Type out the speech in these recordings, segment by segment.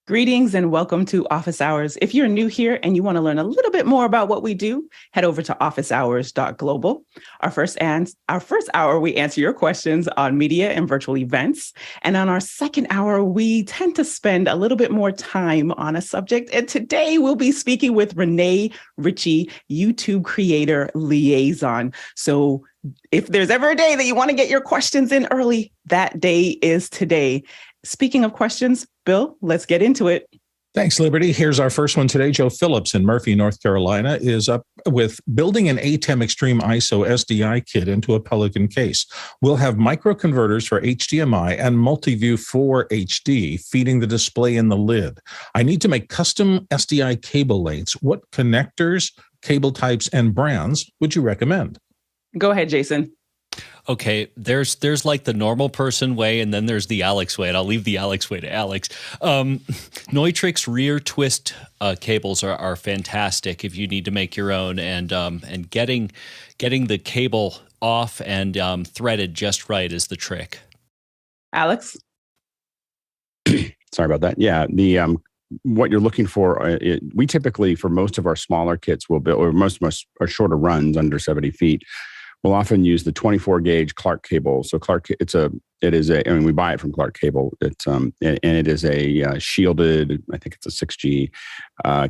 Greetings and welcome to Office Hours. If you're new here and you want to learn a little bit more about what we do, head over to officehours.global. Our first hour, we answer your questions on media and virtual events. And on our second hour, we tend to spend a little bit more time on a subject. And today we'll be speaking with Rene Ritchie, YouTube creator Liaison. So if there's ever a day that you want to get your questions in early, that day is today. Speaking of questions, Bill, let's get into it. Thanks, Liberty. Here's our first one today. Joe Phillips in Murphy, North Carolina, is up with building an ATEM Extreme ISO SDI kit into a Pelican case. We'll have microconverters for HDMI and Multiview 4 HD feeding the display in the lid. I need to make custom SDI cable lengths. What connectors, cable types, and brands would you recommend? Go ahead, Jason. Okay, there's like the normal person way, and then there's the Alex way, and I'll leave the Alex way to Alex. Neutrik rear twist cables are fantastic if you need to make your own, and getting the cable off and threaded just right is the trick. Alex? Sorry about that. Yeah, the what you're looking for, we typically, for most of our smaller kits, will build, or most of our shorter runs under 70 feet, we'll often use the 24 gauge Clark cable. So Clark, we buy it from Clark Cable. And it is a shielded, I think it's a 6G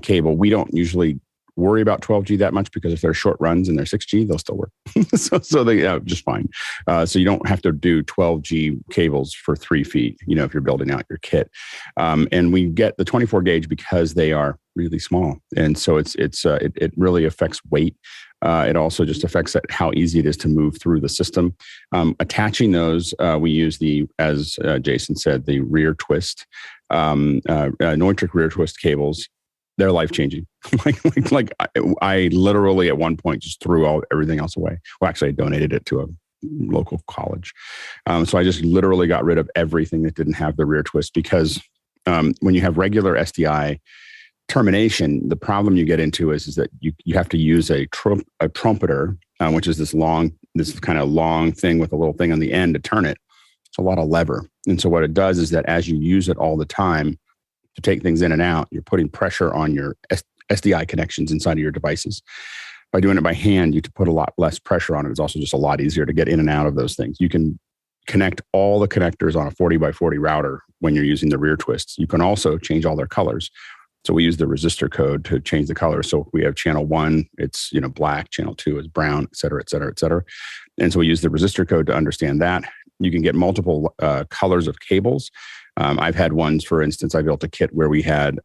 cable. We don't usually worry about 12G that much because if they're short runs and they're 6G, they'll still work. so they just fine. So you don't have to do 12G cables for 3 feet, if you're building out your kit. And we get the 24 gauge because they are really small. And so it really affects weight. It also just affects how easy it is to move through the system. Attaching those, we use as Jason said, the rear twist, Neutrik rear twist cables. They're life-changing. I literally at one point just threw everything else away. Well, actually, I donated it to a local college. So I just literally got rid of everything that didn't have the rear twist because when you have regular SDI termination, the problem you get into is that you have to use a trumpeter, which is this kind of long thing with a little thing on the end to turn it. It's a lot of lever. And so what it does is that as you use it all the time to take things in and out, you're putting pressure on your SDI connections inside of your devices. By doing it by hand, you can put a lot less pressure on it. It's also just a lot easier to get in and out of those things. You can connect all the connectors on a 40 by 40 router when you're using the rear twists. You can also change all their colors. So we use the resistor code to change the color. So if we have channel 1, it's black, channel 2 is brown, et cetera, et cetera, et cetera. And so we use the resistor code to understand that. You can get multiple colors of cables. I've had ones, for instance, I built a kit where we had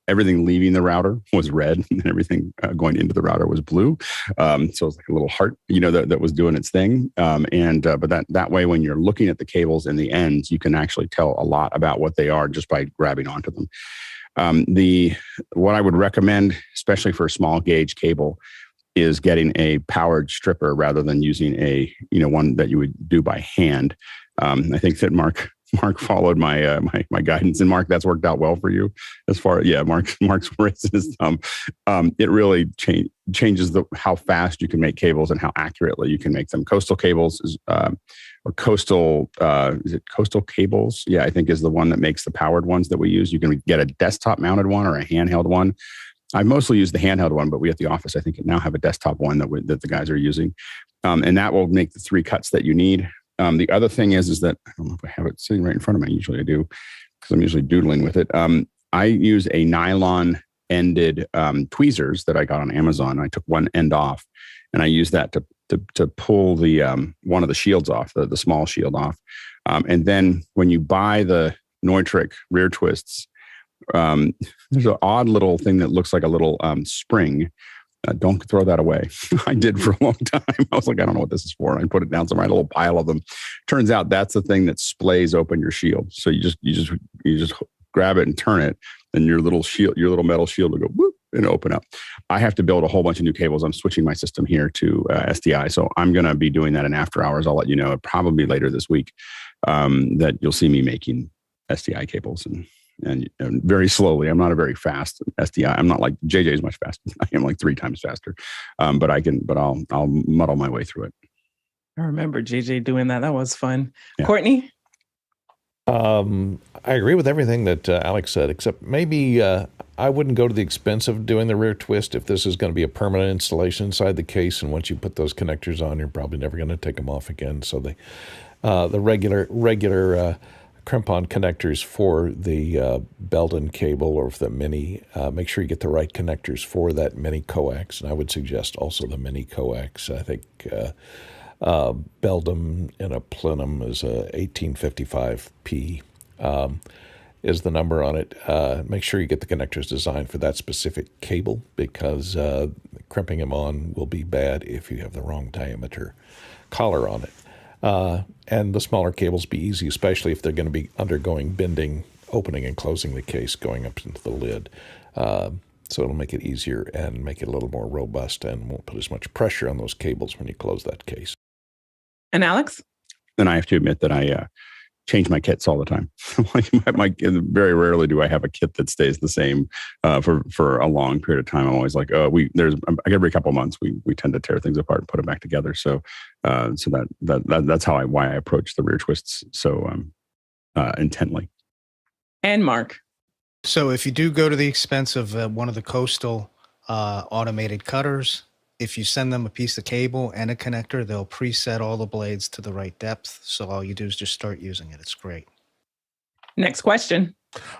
everything leaving the router was red and everything going into the router was blue. So it's like a little heart, that was doing its thing. But that way, when you're looking at the cables and the ends, you can actually tell a lot about what they are just by grabbing onto them. What I would recommend, especially for a small gauge cable, is getting a powered stripper rather than using one that you would do by hand. I think that Mark followed my my guidance, and Mark, that's worked out well for you as far. Yeah, Mark's raising his thumb. It really changes how fast you can make cables and how accurately you can make them. Coastal cables is coastal. Is it Coastal Cables? Yeah, I think is the one that makes the powered ones that we use. You can get a desktop mounted one or a handheld one. I mostly use the handheld one, but we at the office, I think, now have a desktop one that the guys are using, and that will make the 3 cuts that you need. The other thing is that I don't know if I have it sitting right in front of me. Usually I do because I'm usually doodling with it. I use a nylon ended tweezers that I got on Amazon. I took one end off, and I use that to pull the one of the shields off, the small shield off. And then when you buy the Neutrik rear twists, there's an odd little thing that looks like a little spring. Don't throw that away. I did for a long time. I was like, I don't know what this is for. And I put it down somewhere, a little pile of them. Turns out that's the thing that splays open your shield. So you just grab it and turn it, and your little metal shield will go whoop and open up. I have to build a whole bunch of new cables. I'm switching my system here to SDI. So I'm going to be doing that in after hours. I'll let you know probably later this week that you'll see me making SDI cables and very slowly. I'm not a very fast SDI. I'm not like JJ is much faster. I am like 3 times faster. But I'll muddle my way through it. I remember JJ doing that. That was fun. Yeah. Courtney? I agree with everything that Alex said, except maybe I wouldn't go to the expense of doing the rear twist if this is going to be a permanent installation inside the case. And once you put those connectors on, you're probably never going to take them off again. So the regular crimp-on connectors for the Belden cable or for the Mini, make sure you get the right connectors for that Mini coax. And I would suggest also the Mini coax. I think Beldum in a plenum is a 1855P is the number on it. Make sure you get the connectors designed for that specific cable, because crimping them on will be bad if you have the wrong diameter collar on it. And the smaller cables be easy, especially if they're going to be undergoing bending, opening and closing the case, going up into the lid. So it'll make it easier and make it a little more robust and won't put as much pressure on those cables when you close that case. And Alex? And I have to admit that I change my kits all the time. Very rarely do I have a kit that stays the same for a long period of time. I'm always like, every couple of months we tend to tear things apart and put them back together. So that's why I approach the rear twists so intently. And Mark? So if you do go to the expense of one of the coastal automated cutters, if you send them a piece of cable and a connector, they'll preset all the blades to the right depth. So all you do is just start using it. It's great. Next question.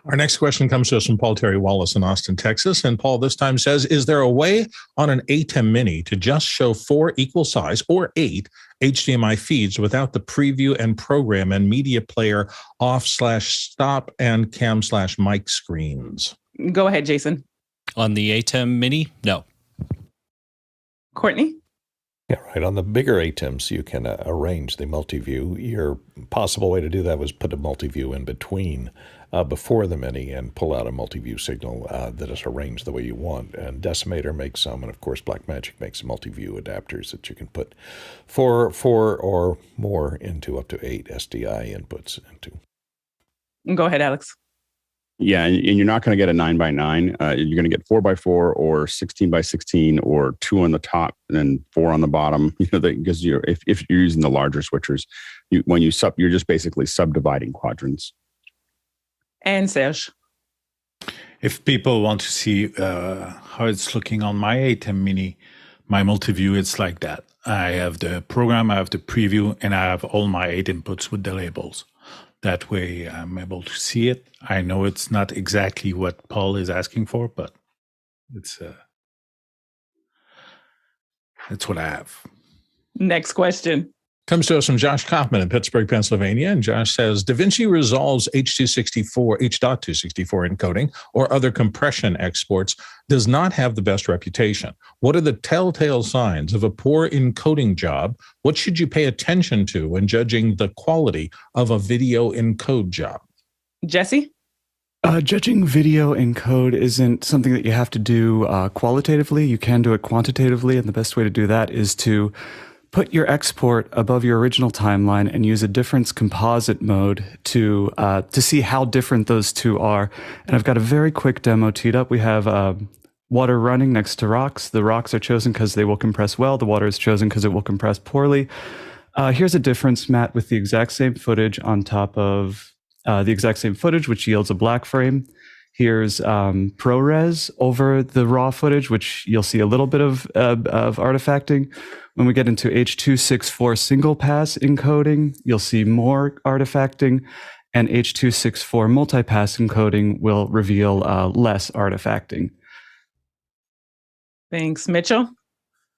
Our next question comes to us from Paul Terry Wallace in Austin, Texas. And Paul this time says, is there a way on an ATEM Mini to just show 4 equal size or 8 HDMI feeds without the preview and program and media player off/stop and cam/mic screens? Go ahead, Jason. On the ATEM Mini? No. Courtney? Yeah, right. On the bigger ATEMs, you can arrange the multi-view. Your possible way to do that was put a multi-view in between before the Mini and pull out a multi-view signal that is arranged the way you want. And Decimator makes some, and of course Blackmagic makes multi-view adapters that you can put 4 or more into up to 8 SDI inputs into. Go ahead, Alex. Yeah, and you're not going to get a 9x9. You're going to get 4x4 or 16x16 or 2 on the top and then 4 on the bottom. Because if you're using the larger switchers, you're just basically subdividing quadrants. And Serge? If people want to see how it's looking on my ATEM Mini, my multi-view, it's like that. I have the program, I have the preview, and I have all my 8 inputs with the labels. That way I'm able to see it. I know it's not exactly what Paul is asking for, but it's what I have. Next question. Comes to us from Josh Kaufman in Pittsburgh, Pennsylvania. And Josh says, DaVinci Resolve's H.264 encoding or other compression exports does not have the best reputation. What are the telltale signs of a poor encoding job? What should you pay attention to when judging the quality of a video encode job? Jesse? Judging video encode isn't something that you have to do qualitatively. You can do it quantitatively, and the best way to do that is to put your export above your original timeline and use a difference composite mode to see how different those two are. And I've got a very quick demo teed up. We have water running next to rocks. The rocks are chosen because they will compress well. The water is chosen because it will compress poorly. Here's a difference matte with the exact same footage on top of the exact same footage, which yields a black frame. Here's ProRes over the raw footage, which you'll see a little bit of artifacting. When we get into H.264 single pass encoding, you'll see more artifacting, and H.264 multi-pass encoding will reveal less artifacting. Thanks. Mitchell?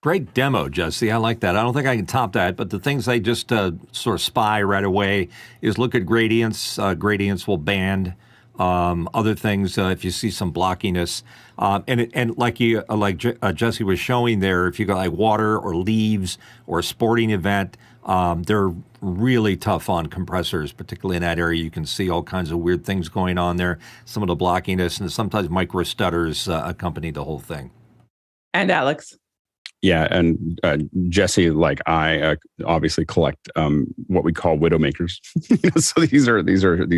Great demo, Jesse. I like that. I don't think I can top that, but the things I just sort of spy right away is look at gradients. Gradients will band. Other things, if you see some blockiness, and like Jesse was showing there, if you got like water or leaves or a sporting event, they're really tough on compressors, particularly in that area. You can see all kinds of weird things going on there. Some of the blockiness and sometimes micro stutters accompany the whole thing. And Alex? Yeah, and Jesse, like I, obviously collect what we call widowmakers. So these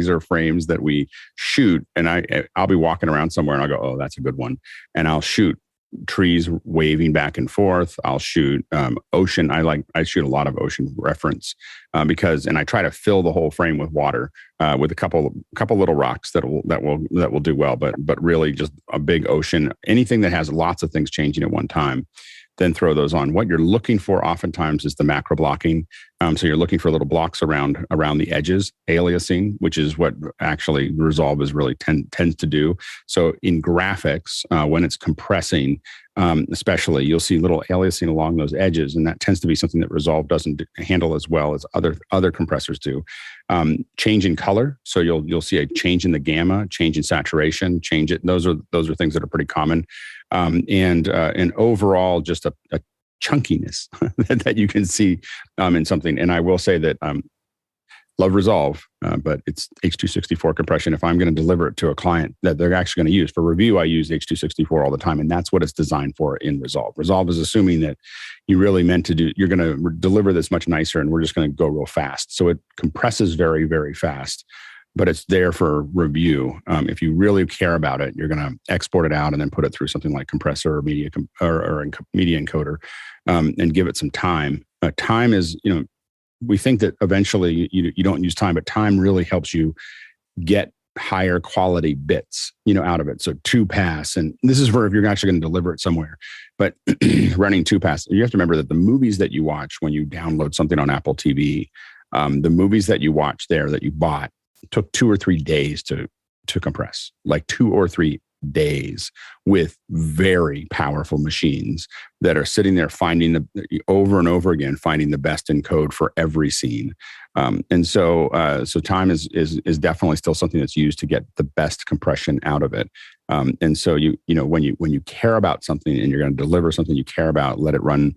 are frames that we shoot, and I'll be walking around somewhere and I'll go, oh, that's a good one, and I'll shoot trees waving back and forth. I'll shoot ocean. I shoot a lot of ocean reference because, and I try to fill the whole frame with water, with a couple little rocks that will do well, but really just a big ocean, anything that has lots of things changing at one time, then throw those on. What you're looking for oftentimes is the macro blocking. So you're looking for little blocks around the edges, aliasing, which is what actually Resolve is really tends to do. So in graphics, when it's compressing, especially, you'll see little aliasing along those edges, and that tends to be something that Resolve doesn't handle as well as other compressors do. Change in color, so you'll see a change in the gamma, change in saturation, change it. Those are things that are pretty common, and overall just a chunkiness that you can see in something. And I will say that love Resolve, but it's H.264 compression. If I'm going to deliver it to a client that they're actually going to use for review, I use H.264 all the time, and that's what it's designed for in Resolve. Resolve is assuming that you really meant to do, you're going to deliver this much nicer, and we're just going to go real fast. So it compresses very, very fast, but it's there for review. If you really care about it, you're going to export it out and then put it through something like compressor or media encoder, and give it some time. Time is, we think that eventually you don't use time, but time really helps you get higher quality bits, out of it. So 2-pass, and this is for if you're actually going to deliver it somewhere, but running 2-pass, you have to remember that the movies that you watch when you download something on Apple TV, the movies that you watch there that you bought took 2 or 3 days to compress, like 2 or 3 days, with very powerful machines that are sitting there finding over and over again, finding the best encode for every scene. And so time is definitely still something that's used to get the best compression out of it. And so when you care about something and you're going to deliver something you care about, let it run,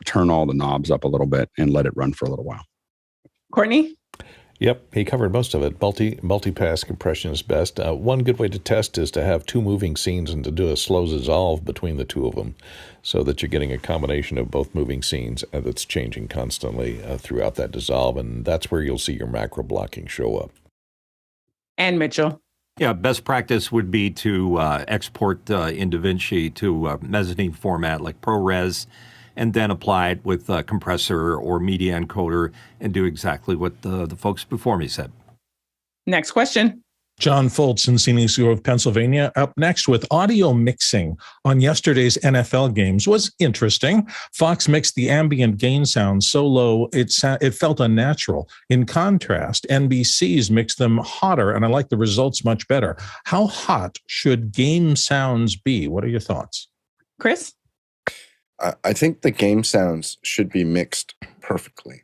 turn all the knobs up a little bit and let it run for a little while. Courtney? Yep, he covered most of it. Multi-pass compression is best. One good way to test is to have 2 moving scenes and to do a slow dissolve between the 2 of them, so that you're getting a combination of both moving scenes that's changing constantly throughout that dissolve, and that's where you'll see your macro blocking show up. And Mitchell? Yeah, best practice would be to export in DaVinci to mezzanine format like ProRes, and then apply it with a compressor or media encoder and do exactly what the folks before me said. Next question. John Foltz in Scenic Grove, Pennsylvania, up next with audio mixing on yesterday's NFL games was interesting. Fox mixed the ambient gain sound so low it felt unnatural. In contrast, NBC's mixed them hotter, and I like the results much better. How hot should game sounds be? What are your thoughts? Chris? I think the game sounds should be mixed perfectly,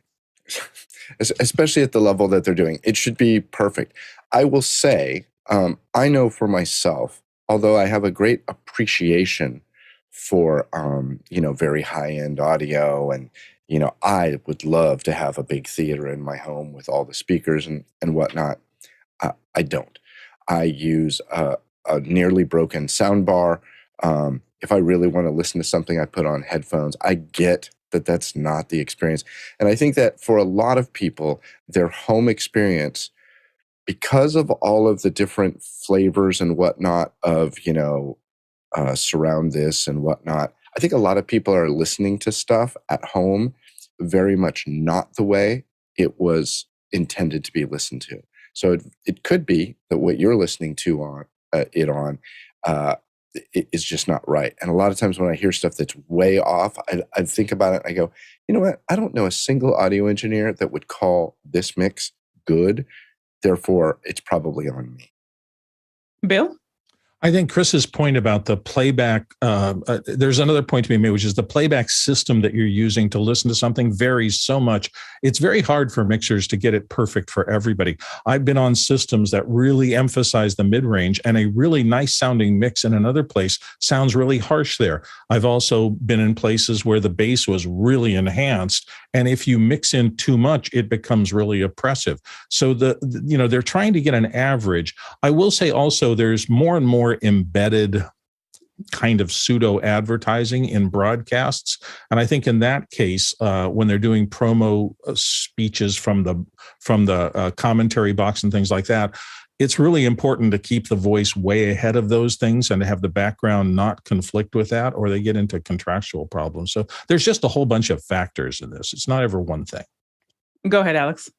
especially at the level that they're doing. It should be perfect. I will say, I know for myself, although I have a great appreciation for, very high-end audio, and, I would love to have a big theater in my home with all the speakers and whatnot. I don't. I use a nearly broken sound bar. If I really want to listen to something, I put on headphones. I get that that's not the experience. And I think that for a lot of people, their home experience, because of all of the different flavors and whatnot of, surround this and whatnot, I think a lot of people are listening to stuff at home very much not the way it was intended to be listened to. So it could be that what you're listening to it is just not right. And a lot of times when I hear stuff that's way off, I think about it and I go, you know what? I don't know a single audio engineer that would call this mix good. Therefore, it's probably on me. Bill? I think Chris's point about the playback, there's another point to be made, which is the playback system that you're using to listen to something varies so much. It's very hard for mixers to get it perfect for everybody. I've been on systems that really emphasize the mid-range, and a really nice sounding mix in another place sounds really harsh there. I've also been in places where the bass was really enhanced, and if you mix in too much, it becomes really oppressive. So they're trying to get an average. I will say also there's more and more embedded kind of pseudo advertising in broadcasts, and I think in that case, when they're doing promo speeches from the commentary box and things like that, it's really important to keep the voice way ahead of those things and to have the background not conflict with that, or they get into contractual problems. So there's just a whole bunch of factors in this. It's not ever one thing. Go ahead, Alex.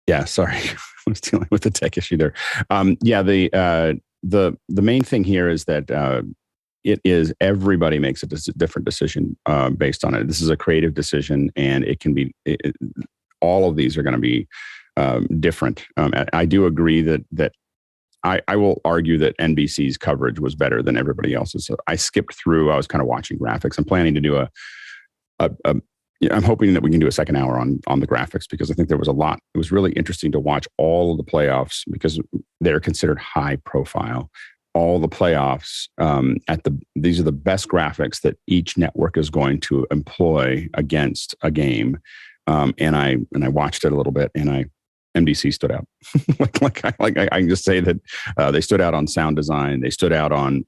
Yeah, sorry, I was dealing with a tech issue there. The main thing here is that it is everybody makes a different decision based on it. This is a creative decision, and it can be all of these are going to be different. I do agree that I will argue that NBC's coverage was better than everybody else's. So I skipped through. I was kind of watching graphics. I'm planning to do I'm hoping that we can do a second hour on the graphics, because I think there was a lot. It was really interesting to watch all of the playoffs, because they're considered high profile. All the playoffs these are the best graphics that each network is going to employ against a game. And I watched it a little bit, and NBC stood out. I can just say that they stood out on sound design. They stood out on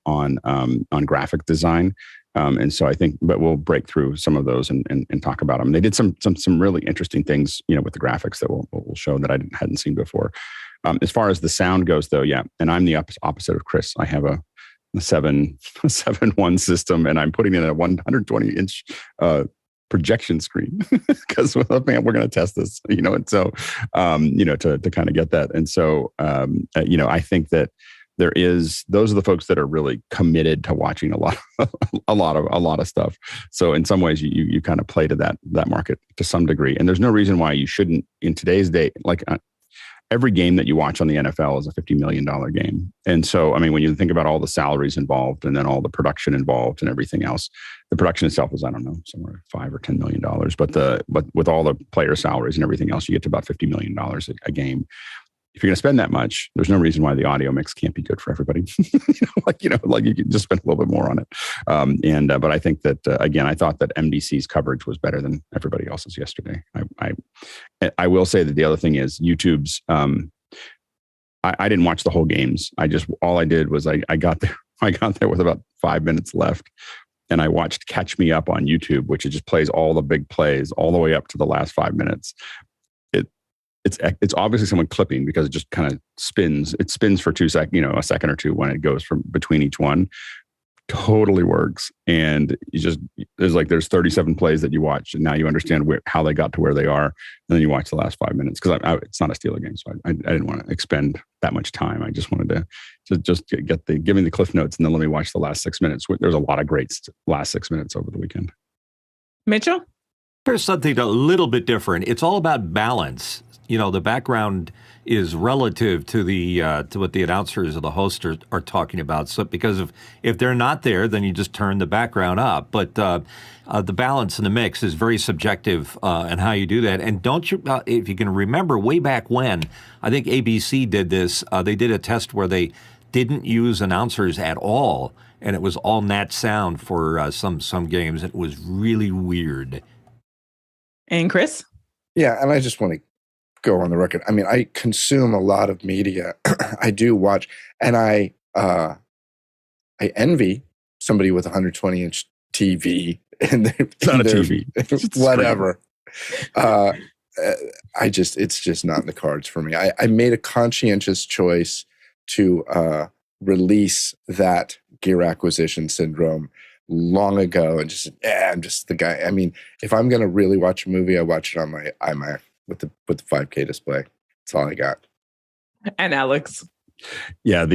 graphic design. And so I think, but we'll break through some of those and talk about them. They did some really interesting things, with the graphics that we'll show that I hadn't seen before. As far as the sound goes, though, yeah, and I'm the opposite of Chris. I have a 7.1 system, and I'm putting in a 120-inch projection screen because we're going to test this, and so to kind of get that. And so I think that those are the folks that are really committed to watching a lot of stuff. So in some ways you kind of play to that market to some degree. And there's no reason why you shouldn't in today's day. Like every game that you watch on the NFL is a $50 million game. And so, I mean, when you think about all the salaries involved and then all the production involved and everything else, the production itself is, I don't know, somewhere $5 or $10 million. But with all the player salaries and everything else, you get to about $50 million a game. If you're going to spend that much, there's no reason why the audio mix can't be good for everybody. Like you can just spend a little bit more on it. But I think that again, I thought that NBC's coverage was better than everybody else's yesterday. I will say that the other thing is YouTube's. I didn't watch the whole games. All I did was I got there. I got there with about 5 minutes left, and I watched Catch Me Up on YouTube, which it just plays all the big plays all the way up to the last 5 minutes. It's obviously someone clipping, because it just kind of spins. It spins for 2 seconds, a second or two when it goes from between each one. Totally works. And there's 37 plays that you watch, and now you understand how they got to where they are. And then you watch the last 5 minutes, because it's not a Steeler game, so I didn't want to expend that much time. I just wanted to just give me the cliff notes, and then let me watch the last 6 minutes. There's a lot of great last 6 minutes over the weekend. Mitchell? Here's something a little bit different. It's all about balance. The background is relative to to what the announcers or the hosts are talking about. So because if they're not there, then you just turn the background up. But the balance in the mix is very subjective and how you do that. And don't you, if you can remember way back when, I think ABC did this. They did a test where they didn't use announcers at all, and it was all nat sound for some games. It was really weird. And Chris? Yeah, and I just want to go on the record. I mean, I consume a lot of media. I do watch, and I envy somebody with a 120-inch TV and it's not a TV, whatever. It's just not in the cards for me. I made a conscientious choice to release that gear acquisition syndrome long ago, and I'm just the guy. I mean, if I'm going to really watch a movie, I watch it on my iMac with the 5K display. That's all I got. And Alex? Yeah,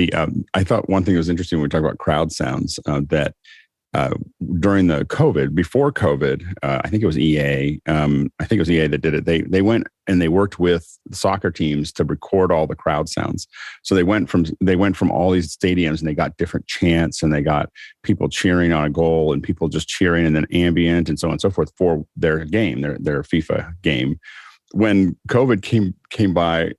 I thought one thing that was interesting when we talk about crowd sounds, that during before COVID, I think it was EA. That did it. They went and they worked with the soccer teams to record all the crowd sounds. So they went from all these stadiums, and they got different chants, and they got people cheering on a goal, and people just cheering, and then ambient and so on and so forth for their game, their FIFA game. When COVID came by,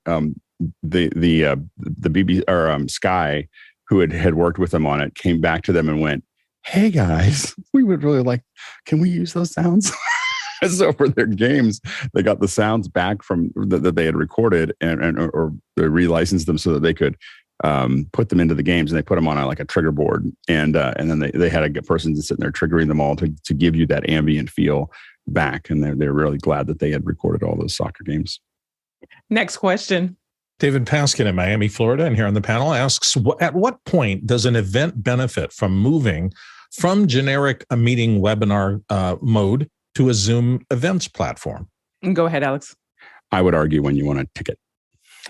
the BBC or Sky, who had worked with them on it, came back to them and went, "Hey guys, we would really can we use those sounds?" So for their games, they got the sounds back from that they had recorded or they relicensed them so that they could put them into the games, and they put them on a trigger board, and then they had a person sitting there triggering them all to give you that ambient feel back. And they're really glad that they had recorded all those soccer games. Next question. David Paskin in Miami, Florida, and here on the panel asks, at what point does an event benefit from moving from generic meeting webinar mode to a Zoom events platform? Go ahead, Alex. I would argue when you want to ticket.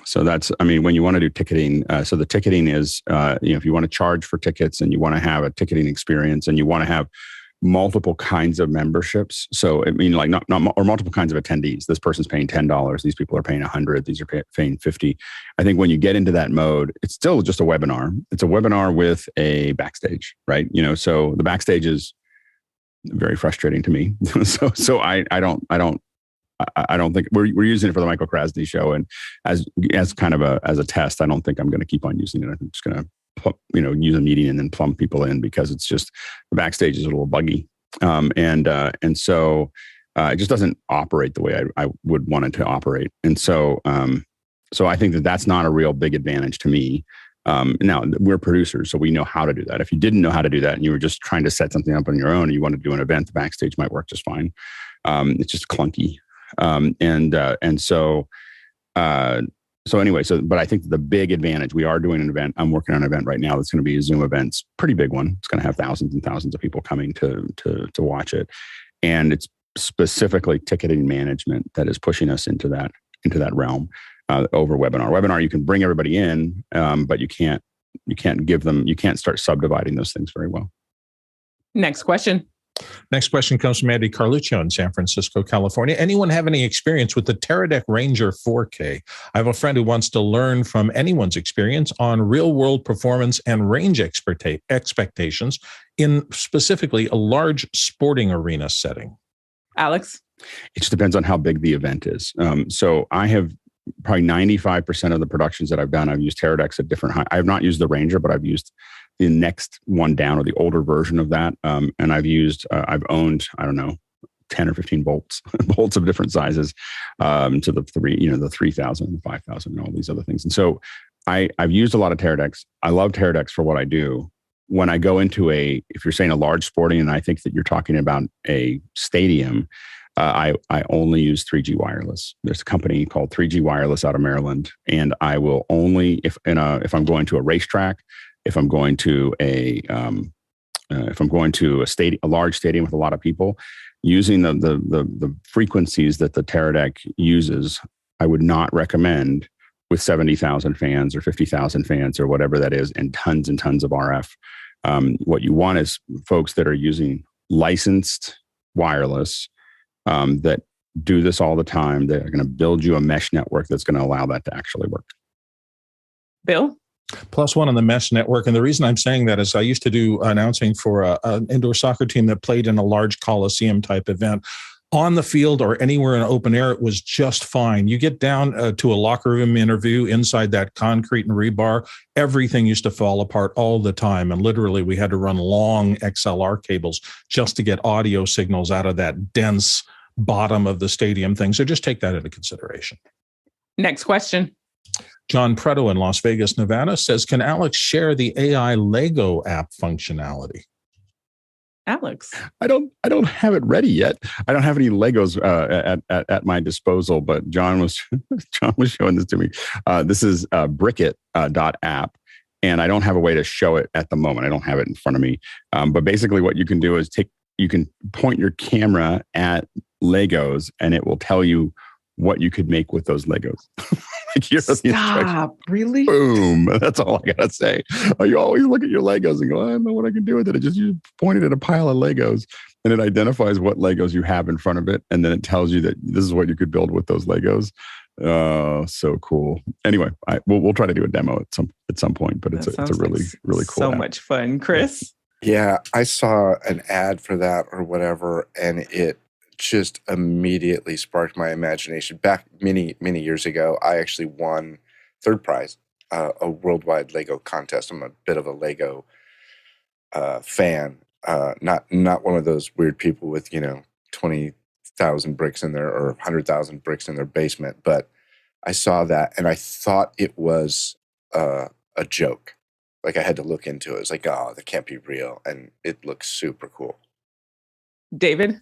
So when you want to do ticketing, so the ticketing is, if you want to charge for tickets and you want to have a ticketing experience and you want to have multiple kinds of memberships. So or multiple kinds of attendees. This person's paying $10. These people are paying $100. These are paying $50. I think when you get into that mode, it's still just a webinar. It's a webinar with a backstage, right? So the backstage is very frustrating to me. so I don't think we're using it for the Michael Krasny show, and as kind of as a test. I don't think I'm going to keep on using it. I'm just going to use a meeting and then plumb people in, because it's just the backstage is a little buggy, and so it just doesn't operate the way I would want it to operate. And so I think that's not a real big advantage to me. Now we're producers, so we know how to do that. If you didn't know how to do that and you were just trying to set something up on your own and you wanted to do an event, the backstage might work just fine. It's just clunky. But I think the big advantage, we are doing an event. I'm working on an event right now that's going to be a Zoom event. It's a pretty big one. It's going to have thousands and thousands of people coming to watch it. And it's specifically ticketing management that is pushing us into that realm over webinar. Webinar, you can bring everybody in, but you can't start subdividing those things very well. Next question. Next question comes from Andy Carluccio in San Francisco, California. Anyone have any experience with the Teradek Ranger 4K? I have a friend who wants to learn from anyone's experience on real-world performance and range expectations in specifically a large sporting arena setting. Alex? It just depends on how big the event is. So I have probably 95% of the productions that I've done, I've used Teradeks at different heights. I have not used the Ranger, but I've used the next one down, or the older version of that. And I've owned, I don't know, 10 or 15 bolts of different sizes, to the 3,000, the 5,000, and all these other things. And so I've used a lot of Teradeks. I love Teradeks for what I do. When I go into if you're saying a large sporting, and I think that you're talking about a stadium, I only use 3G wireless. There's a company called 3G Wireless out of Maryland, and I will only, if I'm going to a racetrack, if I'm going to a large stadium with a lot of people, using the frequencies that the Teradek uses, I would not recommend with 70,000 fans or 50,000 fans or whatever that is, and tons of RF. What you want is folks that are using licensed wireless, that do this all the time. They're going to build you a mesh network that's going to allow that to actually work. Bill? +1 on the mesh network. And the reason I'm saying that is I used to do announcing for an indoor soccer team that played in a large Coliseum type event. On the field or anywhere in open air, it was just fine. You get down to a locker room interview inside that concrete and rebar, everything used to fall apart all the time. And literally we had to run long XLR cables just to get audio signals out of that dense bottom of the stadium thing. So just take that into consideration. Next question. John Preto in Las Vegas, Nevada says, can Alex share the AI Lego app functionality? Alex? I don't have it ready yet. I don't have any Legos at my disposal, but John was showing this to me. This is brickit.app, and I don't have a way to show it at the moment. I don't have it in front of me. But basically what you can do is you can point your camera at Legos, and it will tell you what you could make with those Legos. Stop, really? Boom. That's all I gotta say. You always look at your Legos and go, I don't know what I can do with it. You pointed at a pile of Legos, and it identifies what Legos you have in front of it, and then it tells you that this is what you could build with those Legos. So cool. Anyway, we'll try to do a demo at some point, but it's a really cool so app. Much fun. Chris? Yeah, I saw an ad for that or whatever, and it just immediately sparked my imagination. Back many years ago, I actually won third prize, a worldwide Lego contest. I'm a bit of a Lego fan, not one of those weird people with 20,000 bricks in there or 100,000 bricks in their basement. But I saw that and I thought it was a joke. Like I had to look into it. It's like, oh, that can't be real, and it looks super cool. David?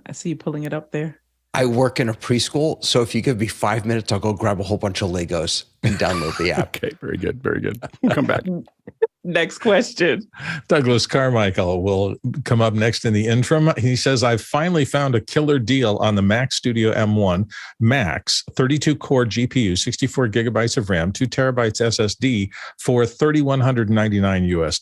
I see you pulling it up there. I work in a preschool, so if you give me 5 minutes, I'll go grab a whole bunch of Legos and download the app. Okay, very good. We'll come back. Next question. Douglas Carmichael will come up next in the interim. He says, I've finally found a killer deal on the Mac Studio M1 Max 32-core GPU, 64 gigabytes of RAM, 2 terabytes SSD for $3,199 US.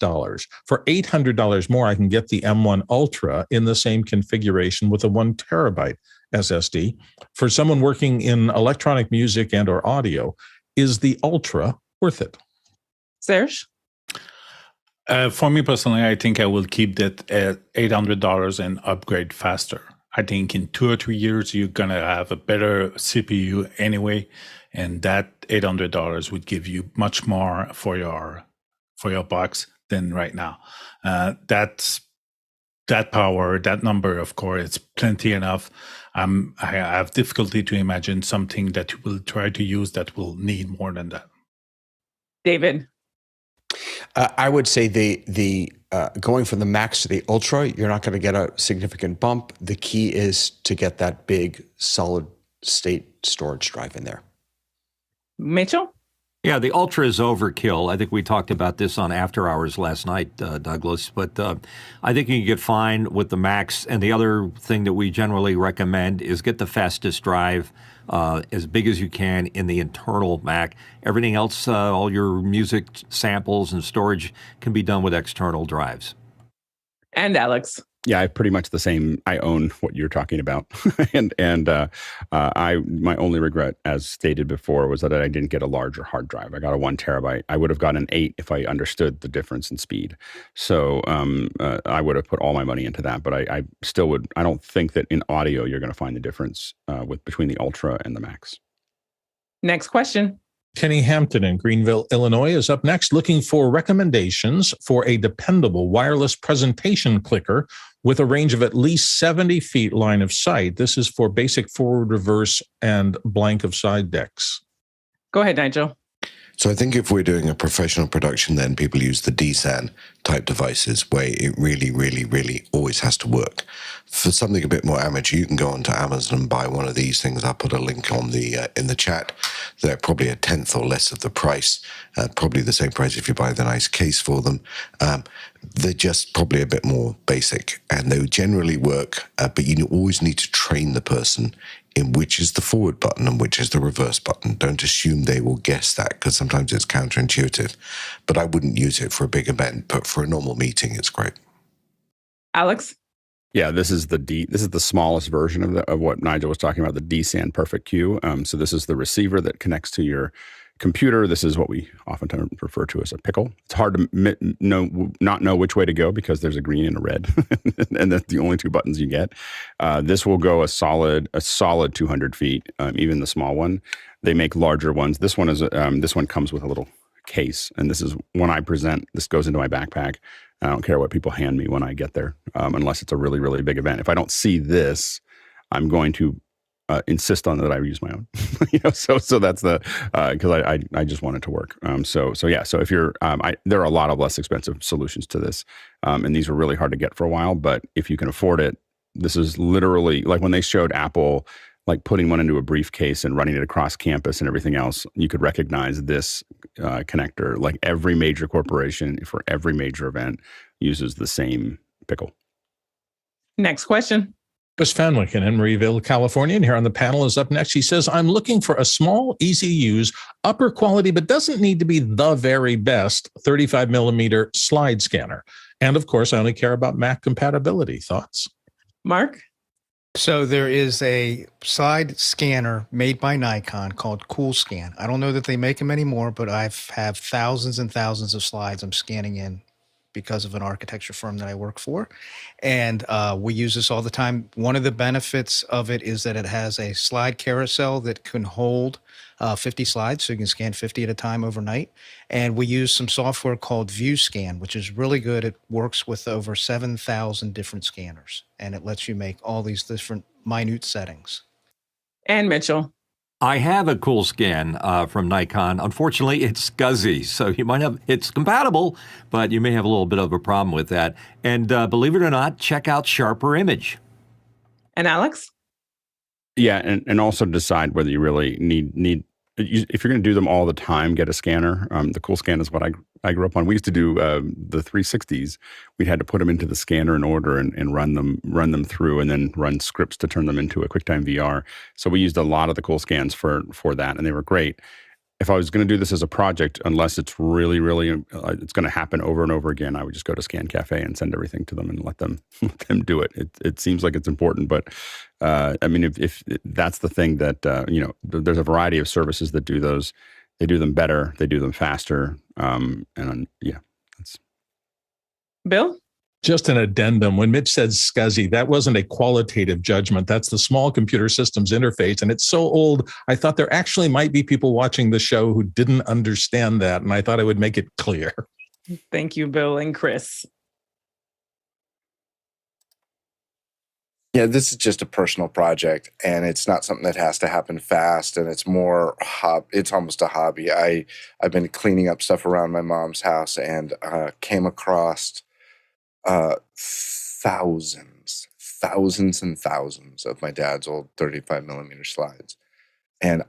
For $800 more, I can get the M1 Ultra in the same configuration with a 1 terabyte SSD. For someone working in electronic music and or audio, is the Ultra worth it? Serge? For me personally, I think I will keep that at $800 and upgrade faster. I think in 2 or 3 years, you're going to have a better CPU anyway. And that $800 would give you much more for your box than right now. That power, that number of core, it's plenty enough. I have difficulty to imagine something that you will try to use that will need more than that. David? I would say the going from the Max to the Ultra, you're not going to get a significant bump. The key is to get that big solid state storage drive in there. Mitchell? Yeah, the Ultra is overkill. I think we talked about this on After Hours last night, Douglas. But I think you can get fine with the Max. And the other thing that we generally recommend is get the fastest drive as big as you can in the internal Mac. Everything else, all your music samples and storage can be done with external drives. And Alex? Yeah, I pretty much the same. I own what you're talking about, and my only regret, as stated before, was that I didn't get a larger hard drive. I got a 1 terabyte. I would have gotten an 8 if I understood the difference in speed. So I would have put all my money into that. But I still would. I don't think that in audio you're going to find the difference between the Ultra and the Max. Next question. Kenny Hampton in Greenville, Illinois is up next, looking for recommendations for a dependable wireless presentation clicker with a range of at least 70 feet line of sight. This is for basic forward, reverse, and blank of side decks. Go ahead, Nigel. So I think if we're doing a professional production, then people use the DSAN type devices where it really, really, really always has to work. For something a bit more amateur, you can go onto Amazon and buy one of these things. I'll put a link on the in the chat. They're probably a tenth or less of the price, probably the same price if you buy the nice case for them. They're just probably a bit more basic, and they generally work, but you always need to train the person in which is the forward button and which is the reverse button. Don't assume they will guess that, because sometimes it's counterintuitive. But I wouldn't use it for a big event, but for a normal meeting, it's great. Alex? Yeah, this is the smallest version of what Nigel was talking about, the DSAN Perfect Q. So this is the receiver that connects to your computer. This is what we oftentimes refer to as a pickle. It's hard to not know which way to go because there's a green and a red, and that's the only two buttons you get. This will go a solid 200 feet, even the small one. They make larger ones. This one comes with a little case, and this is when I present. This goes into my backpack. I don't care what people hand me when I get there, unless it's a really, really big event. If I don't see this, I'm going to insist on that I use my own. So that's the because I just want it to work. So if you're there are a lot of less expensive solutions to this, and these were really hard to get for a while. But if you can afford it, this is literally like when they showed Apple like putting one into a briefcase and running it across campus and everything else. You could recognize this connector. Like every major corporation for every major event uses the same pickle. Next question. Chris Fenwick in Emeryville, California, and here on the panel is up next. He says, I'm looking for a small, easy use, upper quality, but doesn't need to be the very best 35 millimeter slide scanner. And of course, I only care about Mac compatibility. Thoughts? Mark? So there is a slide scanner made by Nikon called CoolScan. I don't know that they make them anymore, but I have thousands and thousands of slides I'm scanning in because of an architecture firm that I work for. And we use this all the time. One of the benefits of it is that it has a slide carousel that can hold 50 slides, so you can scan 50 at a time overnight. And we use some software called ViewScan, which is really good. It works with over 7,000 different scanners, and it lets you make all these different minute settings. And Mitchell? I have a CoolScan from Nikon. Unfortunately, it's SCSI, so you might have, it's compatible, but you may have a little bit of a problem with that. And believe it or not, check out Sharper Image. And Alex? Yeah, and also decide whether you really need if you're going to do them all the time, get a scanner. The Cool Scan is what I grew up on. We used to do the 360s. We had to put them into the scanner in order and run them through, and then run scripts to turn them into a QuickTime VR. So we used a lot of the Cool Scans for that, and they were great. If I was going to do this as a project, unless it's really, really, it's going to happen over and over again, I would just go to Scan Cafe and send everything to them and let them do it. It seems like it's important, but I mean, if that's the thing that there's a variety of services that do those. They do them better. They do them faster. That's Bill. Just an addendum. When Mitch said SCSI, that wasn't a qualitative judgment. That's the Small Computer Systems Interface. And it's so old, I thought there actually might be people watching the show who didn't understand that. And I thought I would make it clear. Thank you, Bill and Chris. Yeah, this is just a personal project, and it's not something that has to happen fast, and it's more it's almost a hobby. I've been cleaning up stuff around my mom's house and came across thousands and thousands of my dad's old 35 millimeter slides. And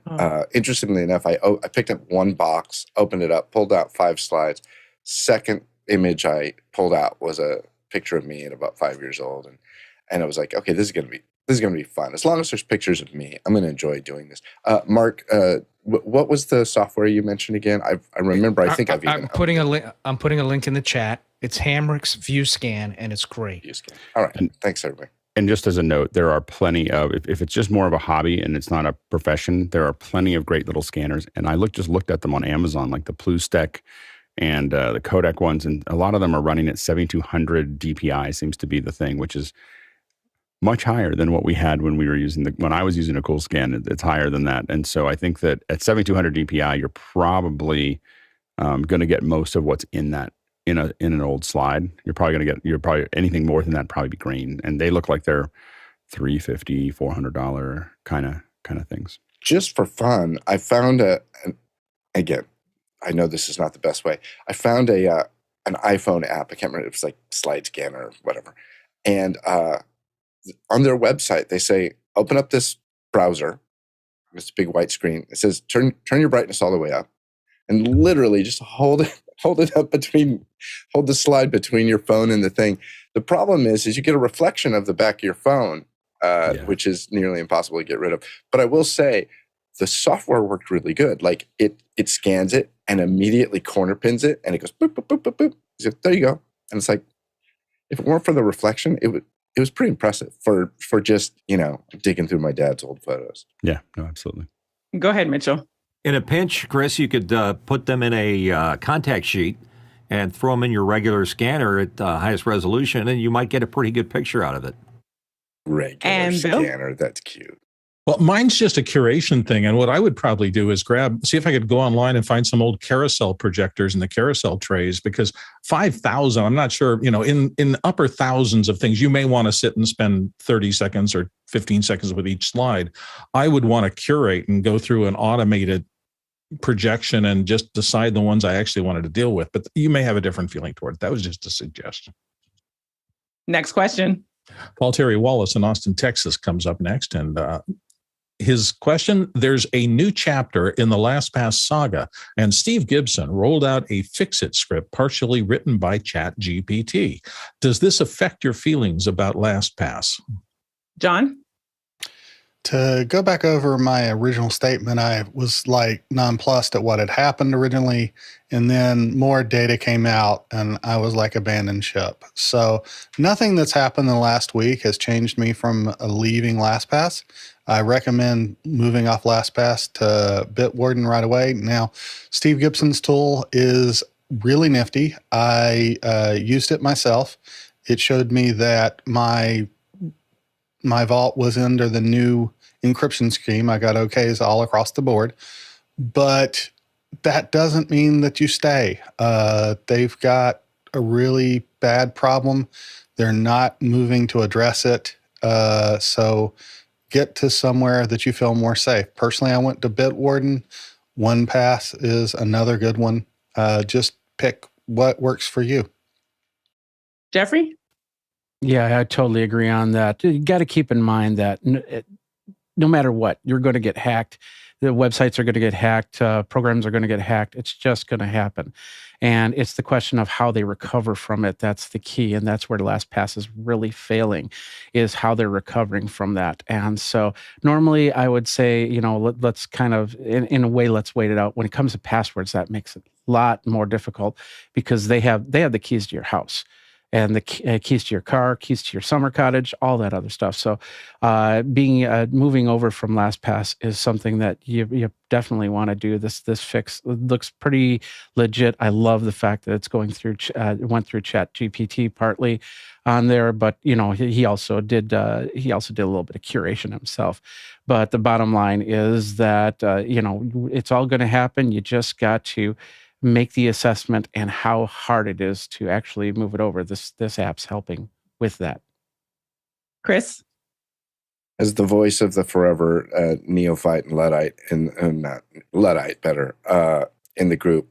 interestingly enough, I picked up one box, opened it up, pulled out 5 slides. Second image I pulled out was a picture of me at about 5 years old, and I was like, okay, this is gonna be fun. As long as there's pictures of me, I'm gonna enjoy doing this. Mark, what was the software you mentioned again? I remember. I'm putting a link in the chat. It's Hamrick's ViewScan, and it's great. ViewScan. All right, thanks everybody. And just as a note, there are plenty of, if it's just more of a hobby and it's not a profession, there are plenty of great little scanners. And I just looked at them on Amazon, like the Plustek and the Kodak ones, and a lot of them are running at 7200 DPI seems to be the thing, which is much higher than what we had when I was using a Cool Scan. It's higher than that. And so I think that at 7200 DPI, you're probably going to get most of what's in that, in an old slide. You're probably anything more than that probably be green. And they look like they're $350, $400 kind of things. Just for fun, I found again, I know this is not the best way. I found an iPhone app. I can't remember. It was like Slide Scanner or whatever. And on their website, they say, open up this browser. It's a big white screen. It says, turn your brightness all the way up, and literally just hold it up hold the slide between your phone and the thing. The problem is you get a reflection of the back of your phone, which is nearly impossible to get rid of. But I will say, the software worked really good. Like it scans it and immediately corner pins it, and it goes boop, boop, boop, boop, boop. So there you go. And it's like, if it weren't for the reflection, it was pretty impressive for just, digging through my dad's old photos. Yeah, no, absolutely. Go ahead, Mitchell. In a pinch, Chris, you could put them in a contact sheet and throw them in your regular scanner at highest resolution, and you might get a pretty good picture out of it. Regular scanner, that's cute. Well, mine's just a curation thing. And what I would probably do is see if I could go online and find some old carousel projectors in the carousel trays, because 5,000, I'm not sure, in upper thousands of things, you may want to sit and spend 30 seconds or 15 seconds with each slide. I would want to curate and go through an automated projection and just decide the ones I actually wanted to deal with. But you may have a different feeling toward it. That was just a suggestion. Next question. Paul Terry Wallace in Austin, Texas comes up next. And his question, there's a new chapter in the LastPass saga, and Steve Gibson rolled out a fixate script partially written by ChatGPT. Does this affect your feelings about LastPass? John? To go back over my original statement, I was nonplussed at what had happened originally, and then more data came out, and I was abandoned ship. So nothing that's happened in the last week has changed me from leaving LastPass. I recommend moving off LastPass to Bitwarden right away. Now, Steve Gibson's tool is really nifty. I used it myself. It showed me that my vault was under the new encryption scheme. I got OKs all across the board, but that doesn't mean that you stay. They've got a really bad problem. They're not moving to address it. So get to somewhere that you feel more safe. Personally, I went to Bitwarden. OnePass is another good one. Just pick what works for you. Jeffrey? Yeah, I totally agree on that. You got to keep in mind that no matter what, you're going to get hacked. the websites are going to get hacked, programs are going to get hacked. It's just going to happen. And it's the question of how they recover from it. That's the key. And that's where LastPass is really failing, is how they're recovering from that. And so normally I would say, let's kind of, in a way, let's wait it out. When it comes to passwords, that makes it a lot more difficult because they have the keys to your house. And the keys to your car, keys to your summer cottage, all that other stuff. So, moving over from LastPass is something that you definitely want to do. This fix looks pretty legit. I love the fact that it's going through went through ChatGPT partly on there, but he also did a little bit of curation himself. But the bottom line is that it's all going to happen. You just got to make the assessment and how hard it is to actually move it over. This app's helping with that. Chris? As the voice of the forever neophyte and Luddite, and not Luddite, better, in the group,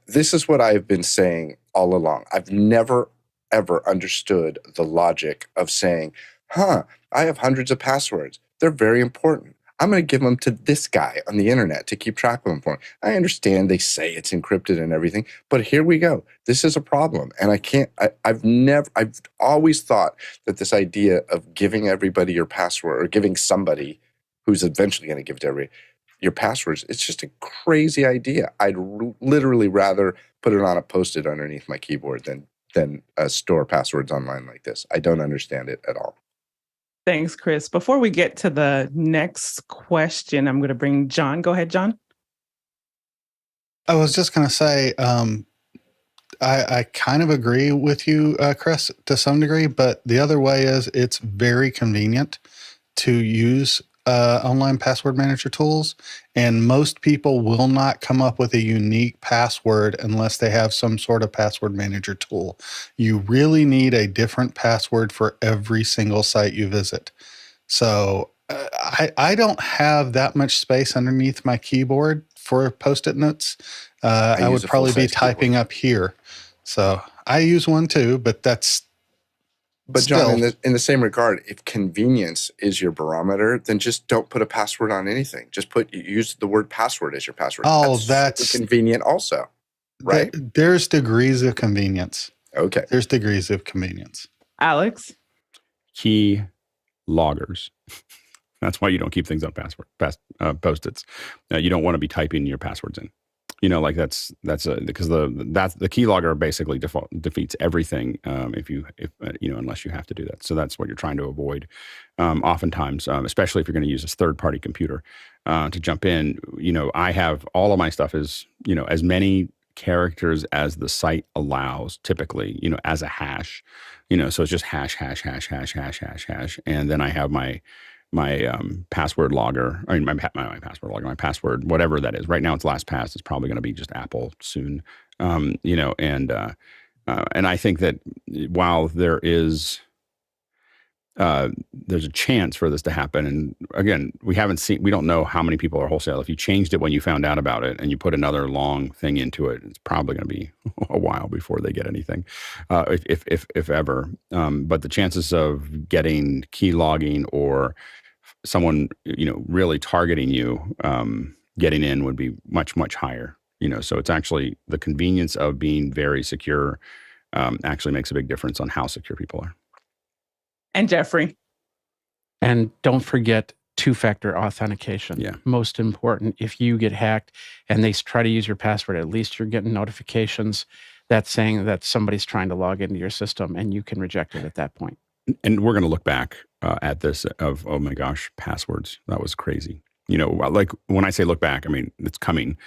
this is what I've been saying all along. I've never, ever understood the logic of saying, I have hundreds of passwords. They're very important. I'm going to give them to this guy on the internet to keep track of them for me. I understand they say it's encrypted and everything, but here we go. This is a problem. And I've always thought that this idea of giving everybody your password, or giving somebody who's eventually going to give it to everybody your passwords, it's just a crazy idea. I'd literally rather put it on a Post-it underneath my keyboard than store passwords online like this. I don't understand it at all. Thanks, Chris. Before we get to the next question, I'm going to bring John. Go ahead, John. I was just going to say, I kind of agree with you, Chris, to some degree, but the other way is it's very convenient to use online password manager tools, and most people will not come up with a unique password unless they have some sort of password manager tool. You really need a different password for every single site you visit. So I don't have that much space underneath my keyboard for Post-it notes. I would probably be typing up here. So I use one too, but that's But John, in the same regard, if convenience is your barometer, then just don't put a password on anything. Just use the word password as your password. Oh, that's convenient also, right? There's degrees of convenience. Okay. There's degrees of convenience. Alex? Key loggers. That's why you don't keep things on Post-its. You don't want to be typing your passwords in. That's because the keylogger basically defeats everything if unless you have to do that. So that's what you're trying to avoid. Oftentimes, especially if you're going to use this third-party computer to jump in. I have all of my stuff is as many characters as the site allows, typically as a hash. So it's just hash, and then I have my password logger. I mean, my password logger, my password, whatever that is. Right now, it's LastPass. It's probably going to be just Apple soon. And I think that while there's a chance for this to happen, and again, we don't know how many people are wholesale. If you changed it when you found out about it, and you put another long thing into it, it's probably going to be a while before they get anything, if ever. But the chances of getting key logging or someone really targeting you getting in would be much, much higher. So it's actually the convenience of being very secure actually makes a big difference on how secure people are. And Jeffrey. And don't forget two-factor authentication. Yeah. Most important. If you get hacked and they try to use your password, at least you're getting notifications that's saying that somebody's trying to log into your system, and you can reject it at that point. And we're going to look back at this of, oh my gosh, passwords. That was crazy. Like when I say look back, I mean, it's coming.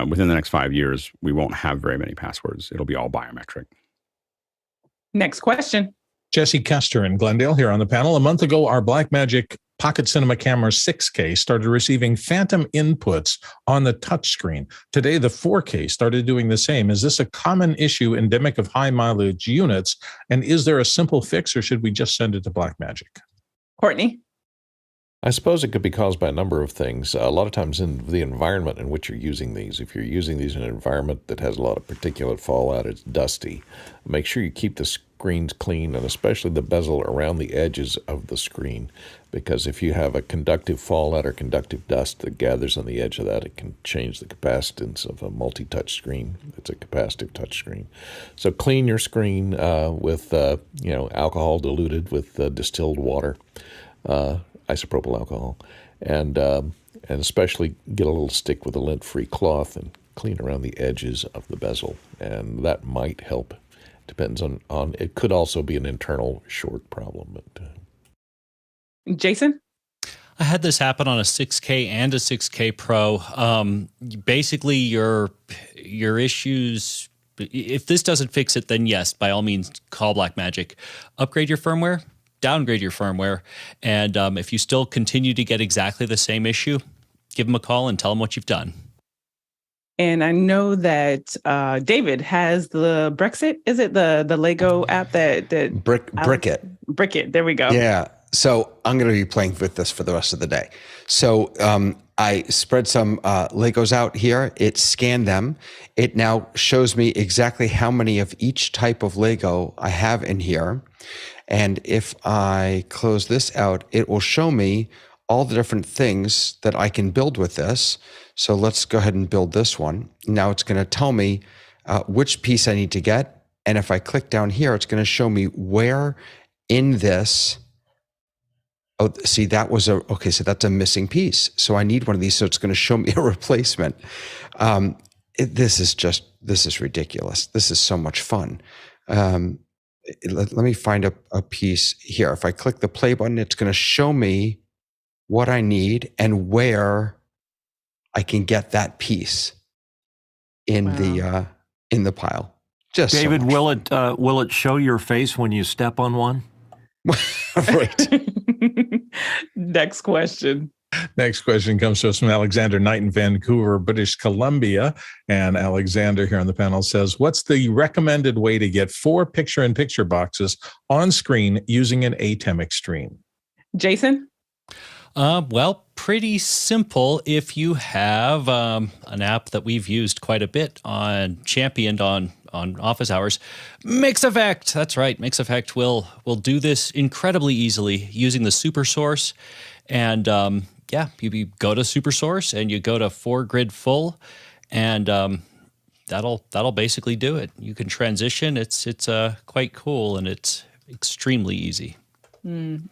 Within the next 5 years, we won't have very many passwords. It'll be all biometric. Next question. Jesse Kester in Glendale here on the panel. A month ago, our Blackmagic Pocket Cinema Camera 6K started receiving phantom inputs on the touchscreen. Today, the 4K started doing the same. Is this a common issue endemic of high mileage units? And is there a simple fix, or should we just send it to Blackmagic? Courtney? I suppose it could be caused by a number of things. A lot of times in the environment in which you're using these, if you're using these in an environment that has a lot of particulate fallout, it's dusty, make sure you keep the screens clean, and especially the bezel around the edges of the screen, because if you have a conductive fallout or conductive dust that gathers on the edge of that, it can change the capacitance of a multi-touch screen. It's a capacitive touch screen. So clean your screen with alcohol diluted with distilled water. Isopropyl alcohol, and especially get a little stick with a lint-free cloth and clean around the edges of the bezel, and that might help. Depends on it could also be an internal short problem. But, Jason? I had this happen on a 6K and a 6K Pro. Basically, your issues, if this doesn't fix it, then yes, by all means, call Blackmagic. Upgrade your firmware, downgrade your firmware, and if you still continue to get exactly the same issue, give them a call and tell them what you've done. And I know that David has the Brexit. Is it the Lego app that Brickit? Brickit. There we go. Yeah. So I'm going to be playing with this for the rest of the day. So I spread some Legos out here. It scanned them. It now shows me exactly how many of each type of Lego I have in here. And if I close this out, it will show me all the different things that I can build with this. So let's go ahead and build this one. Now it's going to tell me which piece I need to get. And if I click down here, it's going to show me where in this. Oh, see, that was okay. So that's a missing piece. So I need one of these. So it's going to show me a replacement. This is ridiculous. This is so much fun. Let me find a piece here. If I click the play button, it's going to show me what I need and where I can get that piece in the pile. Just David, so will it show your face when you step on one? Right. Next question. Next question comes to us from Alexander Knight in Vancouver, British Columbia. And Alexander here on the panel says, what's the recommended way to get 4 picture-in-picture boxes on screen using an ATEM Extreme? Jason? Well, pretty simple. If you have an app that we've used quite a bit championed on office hours, MixEffect. That's right. MixEffect will do this incredibly easily using the super source. And you go to super source and you go to 4-grid full, and that'll basically do it. You can transition. It's quite cool, and it's extremely easy.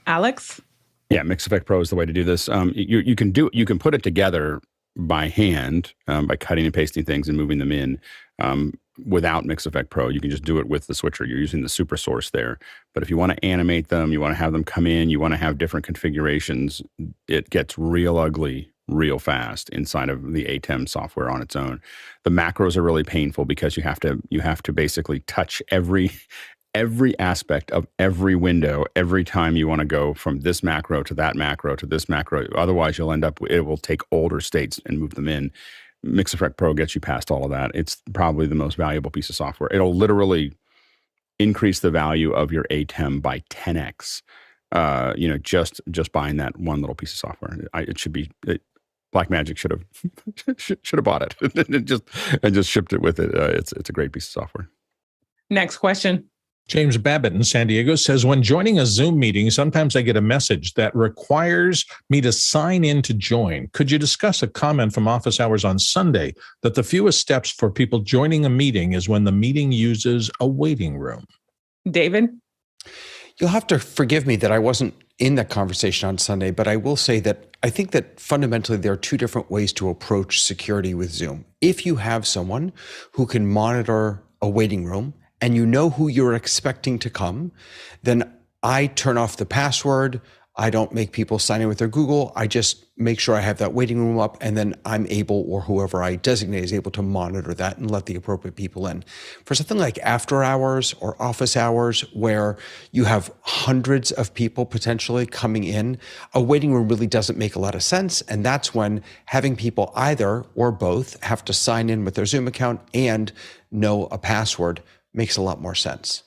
Alex? Yeah, MixEffect Pro is the way to do this. You can put it together by hand by cutting and pasting things and moving them in. Without MixEffect Pro, you can just do it with the switcher. You're using the super source there. But if you want to animate them, you want to have them come in, you want to have different configurations, it gets real ugly real fast inside of the ATEM software on its own. The macros are really painful because you have to basically touch every aspect of every window every time you want to go from this macro to that macro to this macro. Otherwise, it will take older states and move them in. MixEffect Pro gets you past all of that. It's probably the most valuable piece of software. It'll literally increase the value of your ATEM by 10x. Just buying that one little piece of software. Blackmagic should have bought it and just shipped it with it. It's a great piece of software. Next question. James Babbitt in San Diego says, when joining a Zoom meeting, sometimes I get a message that requires me to sign in to join. Could you discuss a comment from office hours on Sunday that the fewest steps for people joining a meeting is when the meeting uses a waiting room? David? You'll have to forgive me that I wasn't in that conversation on Sunday, but I will say that I think that fundamentally there are 2 different ways to approach security with Zoom. If you have someone who can monitor a waiting room, and you know who you're expecting to come, then I turn off the password. I don't make people sign in with their Google. I just make sure I have that waiting room up, and then I'm able, or whoever I designate is able to monitor that and let the appropriate people in. For something like after hours or office hours, where you have hundreds of people potentially coming in, a waiting room really doesn't make a lot of sense. And that's when having people either or both have to sign in with their Zoom account and know a password makes a lot more sense.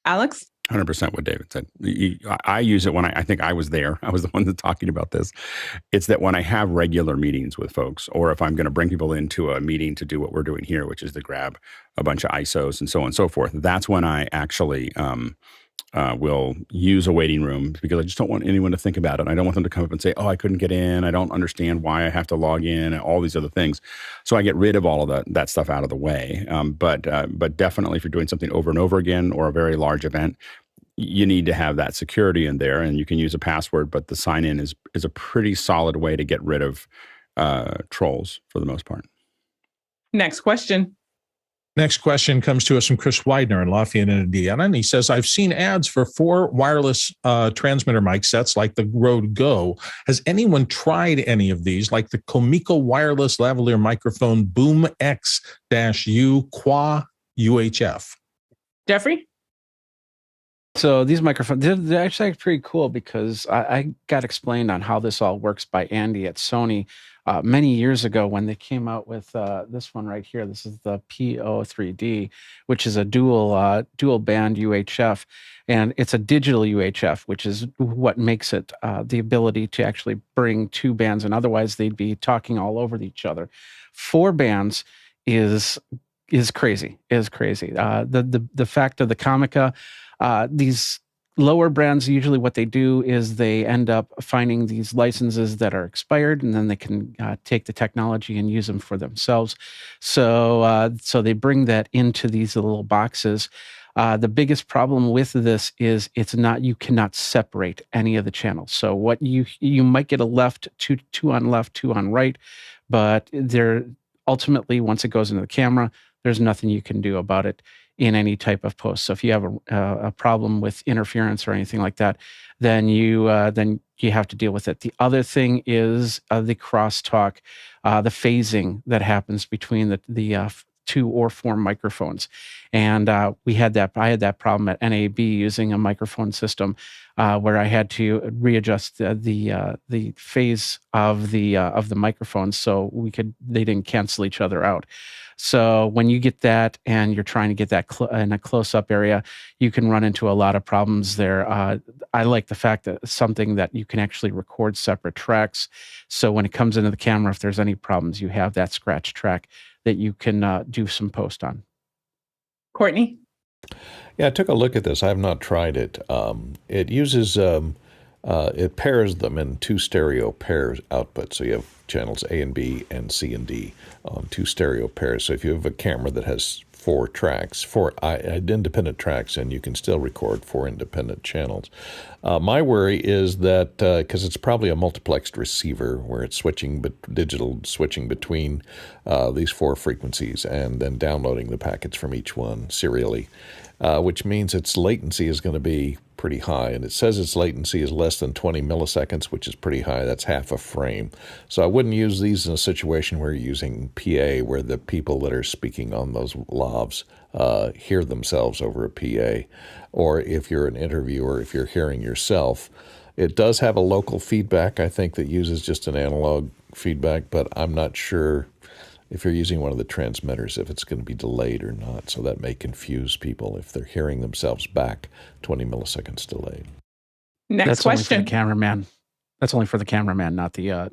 Alex? 100% what David said. I use it when I think I was there. I was the one that's talking about this. It's that when I have regular meetings with folks, or if I'm going to bring people into a meeting to do what we're doing here, which is to grab a bunch of ISOs and so on and so forth, that's when I actually will use a waiting room, because I just don't want anyone to think about it. I don't want them to come up and say, oh, I couldn't get in. I don't understand why I have to log in and all these other things. So I get rid of all of that stuff out of the way. But definitely if you're doing something over and over again, or a very large event, you need to have that security in there, and you can use a password, but the sign in is a pretty solid way to get rid of trolls for the most part. Next question. Next question comes to us from Chris Widener in Lafayette, Indiana, and he says, I've seen ads for 4 wireless transmitter mic sets like the Rode Go. Has anyone tried any of these, like the Comico wireless lavalier microphone Boom X-U Qua UHF? Jeffrey? So these microphones, they're actually pretty cool, because I got explained on how this all works by Andy at Sony many years ago when they came out with this one right here. This is the PO3D, which is a dual band UHF, and it's a digital UHF, which is what makes it the ability to actually bring 2 bands, and otherwise they'd be talking all over each other. 4 bands is crazy. The fact of the Comica. These lower brands, usually what they do is they end up finding these licenses that are expired, and then they can take the technology and use them for themselves. So they bring that into these little boxes. The biggest problem with this is you cannot separate any of the channels. So what you might get a left, two on left, 2 on right, but they're ultimately, once it goes into the camera, there's nothing you can do about it in any type of post. So if you have a problem with interference or anything like that, then you have to deal with it. The other thing is the crosstalk, the phasing that happens between the 2 or 4 microphones, and I had that problem at NAB using a microphone system where I had to readjust the phase of the microphones so they didn't cancel each other out. So when you get that and you're trying to get that in a close-up area, you can run into a lot of problems there. I like the fact that it's something that you can actually record separate tracks. So when it comes into the camera, if there's any problems, you have that scratch track that you can do some post on. Courtney? Yeah, I took a look at this. I have not tried it. It uses, it pairs them in 2 stereo pairs outputs. So you have channels A and B and C and D on 2 stereo pairs. So if you have a camera that has 4 independent tracks, and you can still record 4 independent channels. My worry is that, because it's probably a multiplexed receiver where it's digital switching between these 4 frequencies and then downloading the packets from each one serially, which means its latency is going to be pretty high. And it says its latency is less than 20 milliseconds, which is pretty high. That's half a frame. So I wouldn't use these in a situation where you're using PA, where the people that are speaking on those lavs hear themselves over a PA. Or if you're an interviewer, if you're hearing yourself. It does have a local feedback, I think, that uses just an analog feedback, but I'm not sure if you're using one of the transmitters, if it's going to be delayed or not. So that may confuse people if they're hearing themselves back 20 milliseconds delayed. Next question. Only for the cameraman. That's only for the cameraman, not the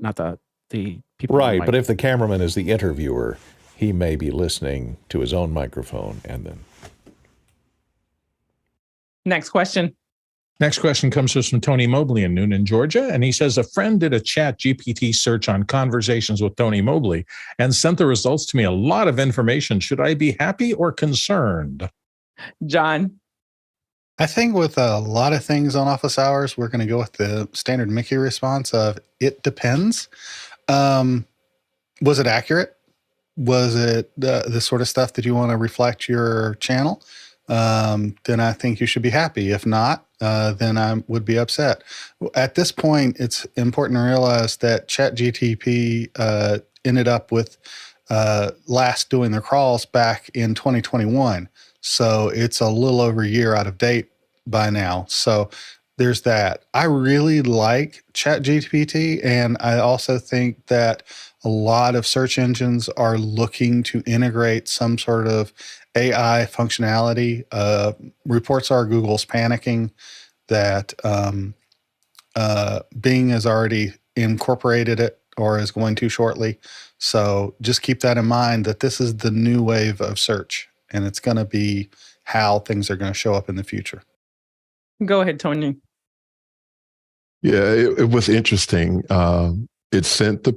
people. Right, but if the cameraman is the interviewer, he may be listening to his own microphone and then. Next question. Next question comes to us from Tony Mobley in Noonan, Georgia. And he says, a friend did a chat GPT search on conversations with Tony Mobley and sent the results to me. A lot of information. Should I be happy or concerned? John? I think with a lot of things on office hours, we're going to go with the standard Mickey response of it depends. Was it accurate? Was it the sort of stuff that you want to reflect your channel? Then I think you should be happy. If not, then I would be upset. At this point, it's important to realize that ChatGPT ended up with last doing their crawls back in 2021. So it's a little over a year out of date by now. So there's that. I really like ChatGPT, and I also think that A lot of search engines are looking to integrate some sort of AI functionality. Reports are Google's panicking that Bing has already incorporated it or is going to shortly. So just keep that in mind that this is the new wave of search, and it's going to be how things are going to show up in the future. Go ahead, Tony. Yeah, it was interesting. It sent the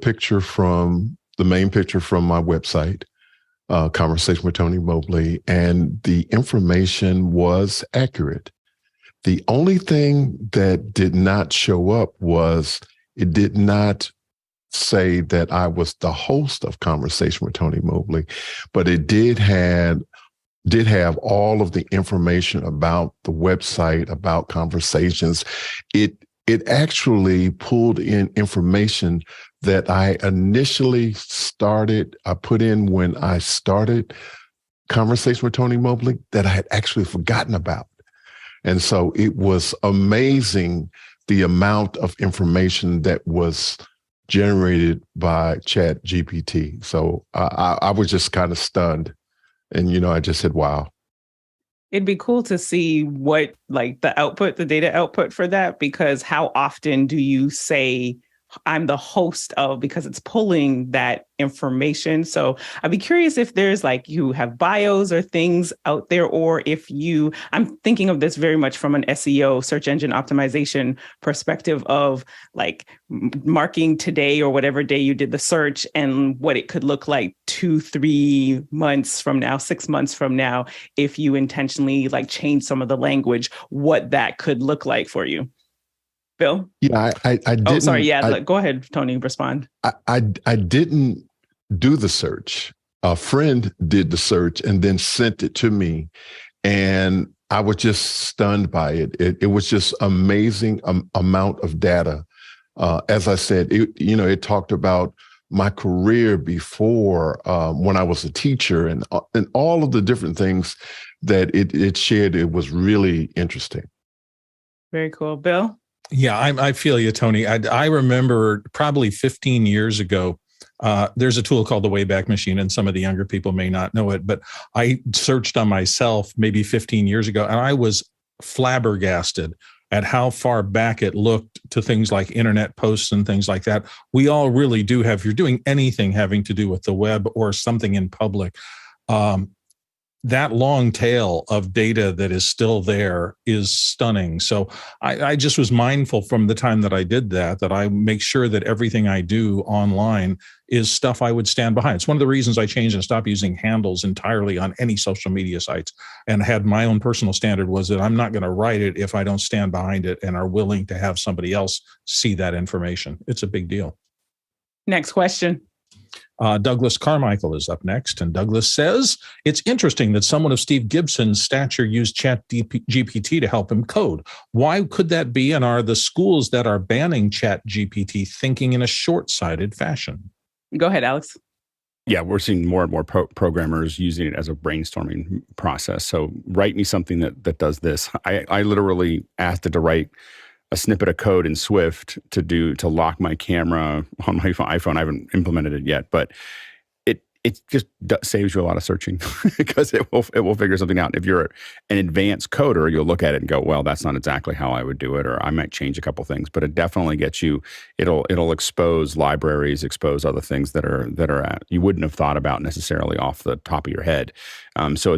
main picture from my website, Conversation with Tony Mobley, and the information was accurate. The only thing that did not show up was it did not say that I was the host of Conversation with Tony Mobley, but it did have all of the information about the website, about conversations. It actually pulled in information that I initially I put in when I started Conversation with Tony Mobley that I had actually forgotten about. And so it was amazing the amount of information that was generated by Chat GPT. So I was just kind of stunned. And, I just said, wow. It'd be cool to see what, like, the data output for that, because how often do you say I'm the host of, because it's pulling that information. So I'd be curious if there's you have bios or things out there, or if I'm thinking of this very much from an SEO, search engine optimization perspective of marking today or whatever day you did the search and what it could look like 2-3 months from now, 6 months from now, if you intentionally change some of the language, what that could look like for you. Bill? Yeah, I didn't. Oh, sorry. Yeah, go ahead, Tony, respond. I didn't do the search. A friend did the search and then sent it to me. And I was just stunned by it. It was just amazing amount of data. As I said, it talked about my career before when I was a teacher and all of the different things that it shared. It was really interesting. Very cool. Bill? Yeah, I feel you, Tony. I remember probably 15 years ago, there's a tool called the Wayback Machine, and some of the younger people may not know it, but I searched on myself maybe 15 years ago, and I was flabbergasted at how far back it looked to things like internet posts and things like that. We all really do have, if you're doing anything having to do with the web or something in public, that long tail of data that is still there is stunning. So I just was mindful from the time that I did that I make sure that everything I do online is stuff I would stand behind. It's one of the reasons I changed and stopped using handles entirely on any social media sites and had my own personal standard was that I'm not going to write it if I don't stand behind it and are willing to have somebody else see that information. It's a big deal. Next question. Douglas Carmichael is up next, and Douglas says, it's interesting that someone of Steve Gibson's stature used Chat GPT to help him code. Why could that be, and are the schools that are banning Chat GPT thinking in a short-sighted fashion? Go ahead, Alex. Yeah, we're seeing more and more programmers using it as a brainstorming process. So write me something that does this. I literally asked it to write a snippet of code in Swift to lock my camera on my iPhone. I haven't implemented it yet, but it just saves you a lot of searching because it will figure something out. If you're an advanced coder, you'll look at it and go, well, that's not exactly how I would do it, or I might change a couple things. But it definitely gets you. It'll expose libraries, expose other things that are you wouldn't have thought about necessarily off the top of your head. So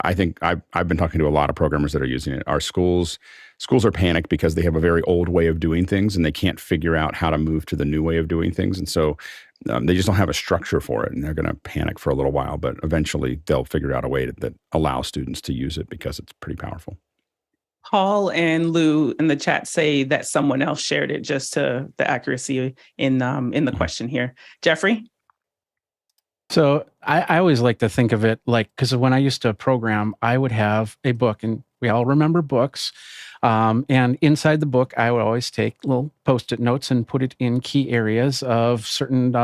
I think I've been talking to a lot of programmers that are using it. Our schools are panicked because they have a very old way of doing things and they can't figure out how to move to the new way of doing things. And so they just don't have a structure for it, and they're going to panic for a little while, but eventually they'll figure out a way that allows students to use it because it's pretty powerful. Paul and Lou in the chat say that someone else shared it, just to the accuracy in the question here. Jeffrey? So I always like to think of it because when I used to program, I would have a book, and We all remember books. And inside the book, I would always take little Post-it notes and put it in key areas of certain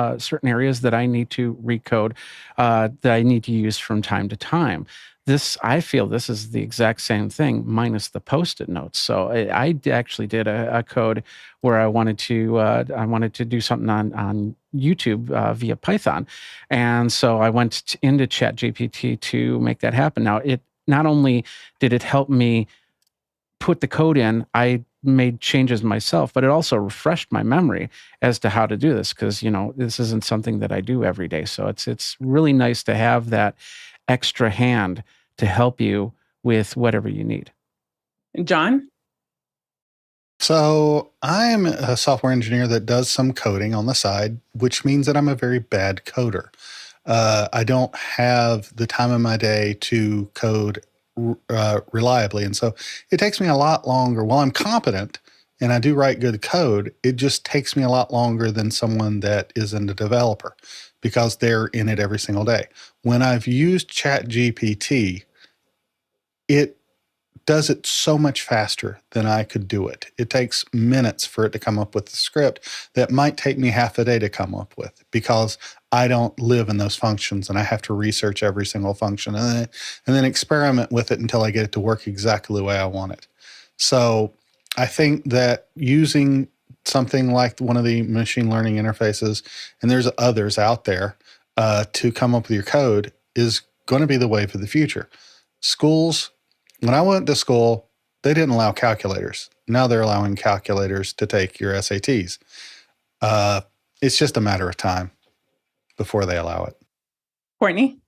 areas that I need to recode, that I need to use from time to time. I feel this is the exact same thing minus the Post-it notes. So I actually did a code where I wanted to do something on YouTube via Python. And so I went into ChatGPT to make that happen. Now, it not only did it help me put the code in, I made changes myself, but it also refreshed my memory as to how to do this, because, this isn't something that I do every day. So it's really nice to have that extra hand to help you with whatever you need. John? So I'm a software engineer that does some coding on the side, which means that I'm a very bad coder. I don't have the time in my day to code reliably. And so it takes me a lot longer. While I'm competent and I do write good code, it just takes me a lot longer than someone that isn't a developer, because they're in it every single day. When I've used ChatGPT, it does it so much faster than I could do it. It takes minutes for it to come up with the script that might take me half a day to come up with, because I don't live in those functions and I have to research every single function and then experiment with it until I get it to work exactly the way I want it. So I think that using something like one of the machine learning interfaces, and there's others out there, to come up with your code is going to be the wave of the future. Schools, when I went to school, they didn't allow calculators. Now they're allowing calculators to take your SATs. It's just a matter of time before they allow it. Courtney?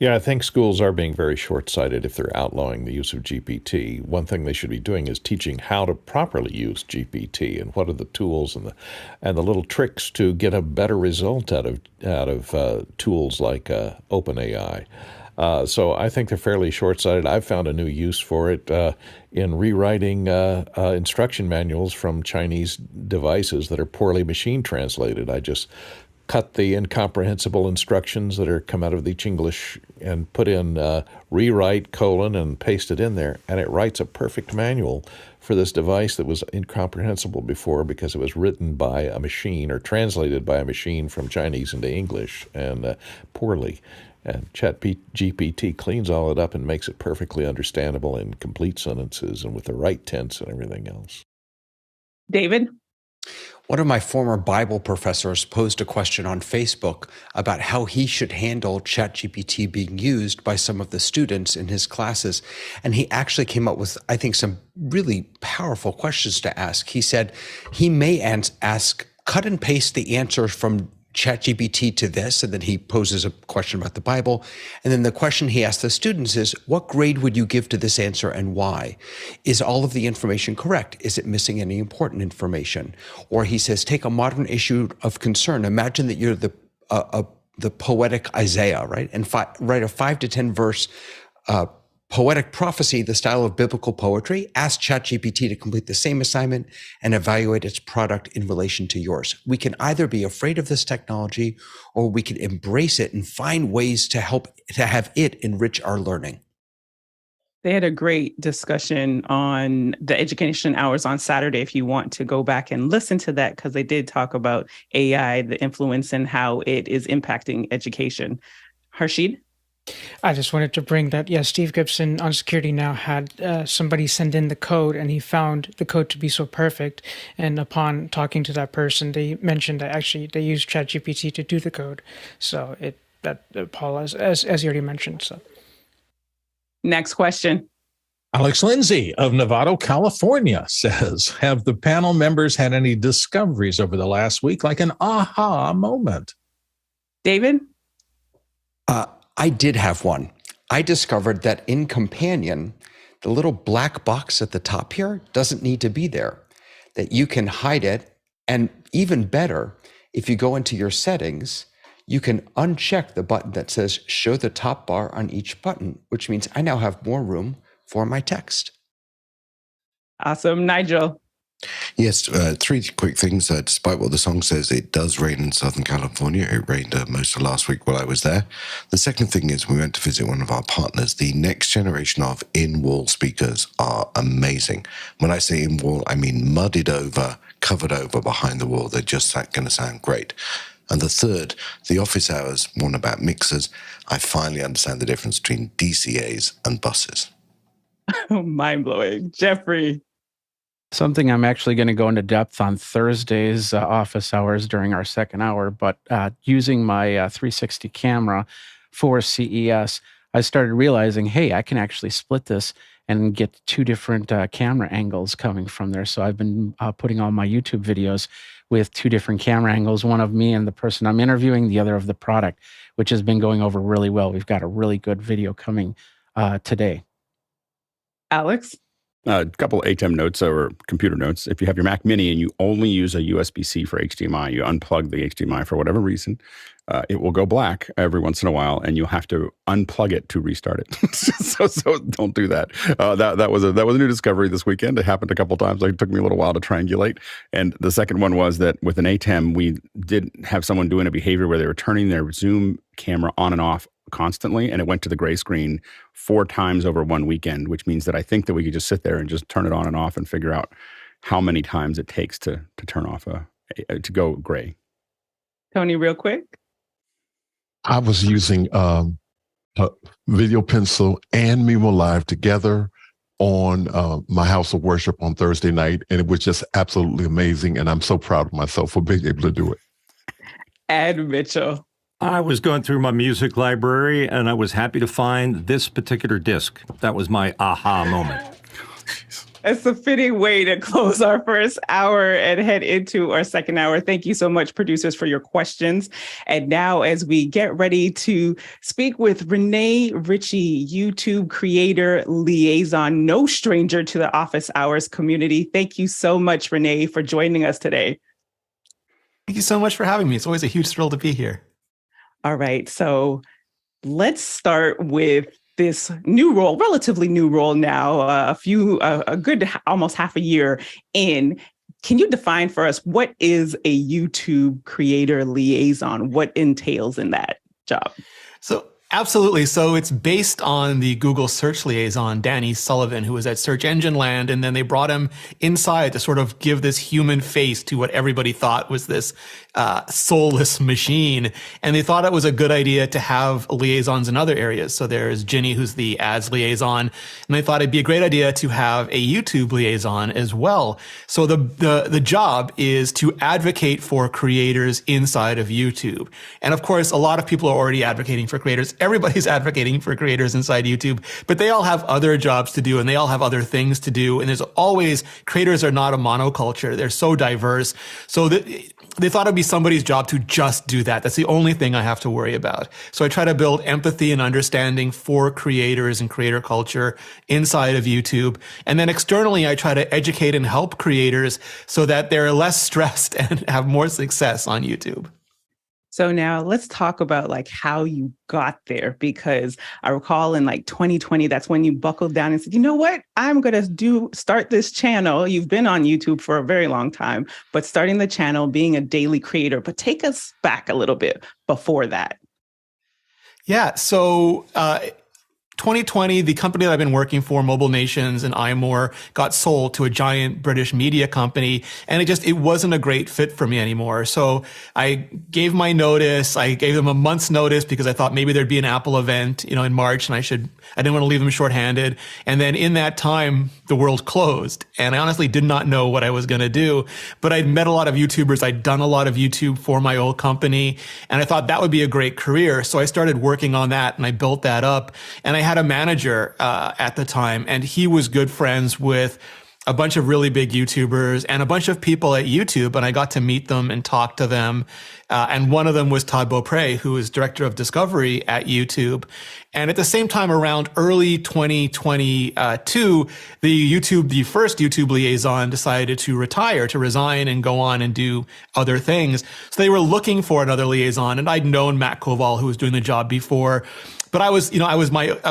Yeah, I think schools are being very short-sighted if they're outlawing the use of GPT. One thing they should be doing is teaching how to properly use GPT and what are the tools and the little tricks to get a better result out of tools like OpenAI. So I think they're fairly short-sighted. I've found a new use for it in rewriting instruction manuals from Chinese devices that are poorly machine translated. I just cut the incomprehensible instructions that are come out of the Chinglish and put in rewrite : and paste it in there, and it writes a perfect manual for this device that was incomprehensible before because it was written by a machine or translated by a machine from Chinese into English and poorly. And ChatGPT cleans all it up and makes it perfectly understandable in complete sentences and with the right tense and everything else. David? One of my former Bible professors posed a question on Facebook about how he should handle ChatGPT being used by some of the students in his classes. And he actually came up with, I think, some really powerful questions to ask. He said he may ask, cut and paste the answer from ChatGPT to this, and then he poses a question about the Bible. And then the question he asks the students is, what grade would you give to this answer and why? Is all of the information correct? Is it missing any important information? Or he says, take a modern issue of concern. Imagine that you're the poetic Isaiah, right? And write a 5 to 10 verse poetic prophecy, the style of biblical poetry. Ask ChatGPT to complete the same assignment and evaluate its product in relation to yours. We can either be afraid of this technology or we can embrace it and find ways to have it enrich our learning. They had a great discussion on the education hours on Saturday, if you want to go back and listen to that, because they did talk about AI, the influence and how it is impacting education. Harshid? I just wanted to bring that, Steve Gibson on Security Now had somebody send in the code, and he found the code to be so perfect. And upon talking to that person, they mentioned that actually they used ChatGPT to do the code. So Paul, as you already mentioned. So, next question. Alex Lindsay of Novato, California says, have the panel members had any discoveries over the last week, like an aha moment? David? I did have one. I discovered that in Companion, the little black box at the top here doesn't need to be there, that you can hide it. And even better, if you go into your settings, you can uncheck the button that says show the top bar on each button, which means I now have more room for my text. Awesome. Nigel? Yes, three quick things. Despite what the song says, it does rain in Southern California. It rained most of last week while I was there. The second thing is we went to visit one of our partners. The next generation of in-wall speakers are amazing. When I say in-wall, I mean mudded over, covered over behind the wall. They're just going to sound great. And the third, the office hours one about mixers. I finally understand the difference between DCAs and buses. Mind-blowing. Jeffrey. Something I'm actually going to go into depth on Thursday's office hours during our second hour, but using my 360 camera for CES, I started realizing, hey, I can actually split this and get two different camera angles coming from there. So I've been putting all my YouTube videos with two different camera angles, one of me and the person I'm interviewing, the other of the product, which has been going over really well. We've got a really good video coming today. Alex? A couple of ATEM notes or computer notes. If you have your Mac Mini and you only use a USB-C for HDMI, you unplug the HDMI for whatever reason, it will go black every once in a while, and you'll have to unplug it to restart it. so don't do that. That was a new discovery this weekend. It happened a couple of times. It took me a little while to triangulate. And the second one was that with an ATEM, we did have someone doing a behavior where they were turning their Zoom camera on and off constantly, and it went to the gray screen 4 times over one weekend, which means that I think that we could just sit there and just turn it on and off and figure out how many times it takes to turn off to go gray. Tony, real quick. I was using a Video Pencil and Mimo Live together on my house of worship on Thursday night, and it was just absolutely amazing, and I'm so proud of myself for being able to do it. Ed Mitchell. I was going through my music library, and I was happy to find this particular disc. That was my aha moment. It's a fitting way to close our first hour and head into our second hour. Thank you so much, producers, for your questions. And now, as we get ready to speak with Rene Ritchie, YouTube creator, Liaison, no stranger to the office hours community. Thank you so much, Rene, for joining us today. Thank you so much for having me. It's always a huge thrill to be here. All right, so let's start with this new role, relatively new role now, a good almost half a year in. Can you define for us what is a YouTube creator liaison? What entails in that job? So absolutely. So it's based on the Google search liaison, Danny Sullivan, who was at Search Engine Land. And then they brought him inside to sort of give this human face to what everybody thought was this soulless machine. And they thought it was a good idea to have liaisons in other areas. So there's Ginny, who's the ads liaison. And they thought it'd be a great idea to have a YouTube liaison as well. So the job is to advocate for creators inside of YouTube. And of course, a lot of people are already advocating for creators. Everybody's advocating for creators inside YouTube, but they all have other jobs to do and they all have other things to do. And there's always, creators are not a monoculture. They're so diverse. So they thought it'd be somebody's job to just do that. That's the only thing I have to worry about. So I try to build empathy and understanding for creators and creator culture inside of YouTube. And then externally, I try to educate and help creators so that they're less stressed and have more success on YouTube. So now let's talk about like how you got there, because I recall in like 2020, that's when you buckled down and said, you know what, I'm going to start this channel. You've been on YouTube for a very long time, but starting the channel, being a daily creator, but take us back a little bit before that. Yeah. So, 2020, the company that I've been working for, Mobile Nations and iMore, got sold to a giant British media company, and it wasn't a great fit for me anymore. So I gave my notice. I gave them a month's notice because I thought maybe there'd be an Apple event, in March, and I didn't want to leave them shorthanded. And then in that time, the world closed, and I honestly did not know what I was going to do. But I'd met a lot of YouTubers. I'd done a lot of YouTube for my old company, and I thought that would be a great career. So I started working on that, and I built that up. And I had a manager at the time, and he was good friends with a bunch of really big YouTubers and a bunch of people at YouTube, and I got to meet them and talk to them. And one of them was Todd Beaupre, who is director of discovery at YouTube. And at the same time, around early 2022, the first YouTube liaison decided to retire, to resign and go on and do other things. So they were looking for another liaison, and I'd known Matt Koval, who was doing the job before. But I was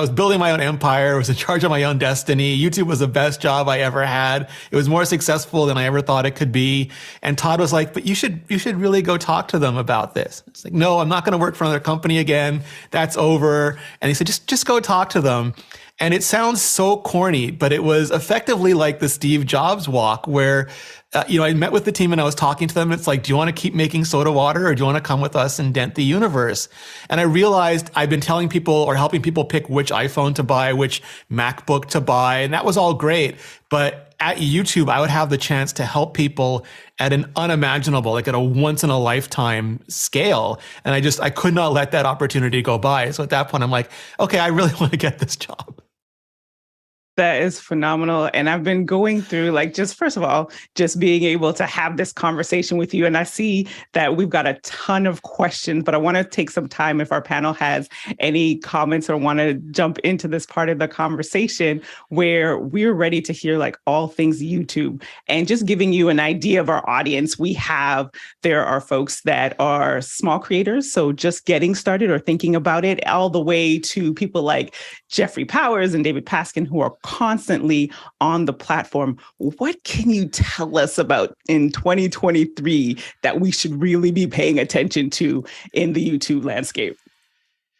building my own empire. I was in charge of my own destiny. YouTube was the best job I ever had. It was more successful than I ever thought it could be. And Todd was like, but you should really go talk to them about this. It's like, no, I'm not going to work for another company again. That's over. And he said, just go talk to them. And it sounds so corny, but it was effectively like the Steve Jobs walk where, I met with the team and I was talking to them. And it's like, do you want to keep making soda water or do you want to come with us and dent the universe? And I realized I've been telling people or helping people pick which iPhone to buy, which MacBook to buy. And that was all great. But at YouTube, I would have the chance to help people at an unimaginable, like at a once in a lifetime scale. And I could not let that opportunity go by. So at that point, I'm like, okay, I really want to get this job. That is phenomenal. And I've been going through first of all, just being able to have this conversation with you. And I see that we've got a ton of questions, but I want to take some time if our panel has any comments or want to jump into this part of the conversation where we're ready to hear all things YouTube. And just giving you an idea of our audience, there are folks that are small creators, so just getting started or thinking about it, all the way to people like Jeffrey Powers and David Paskin, who are constantly on the platform. What can you tell us about in 2023 that we should really be paying attention to in the YouTube landscape?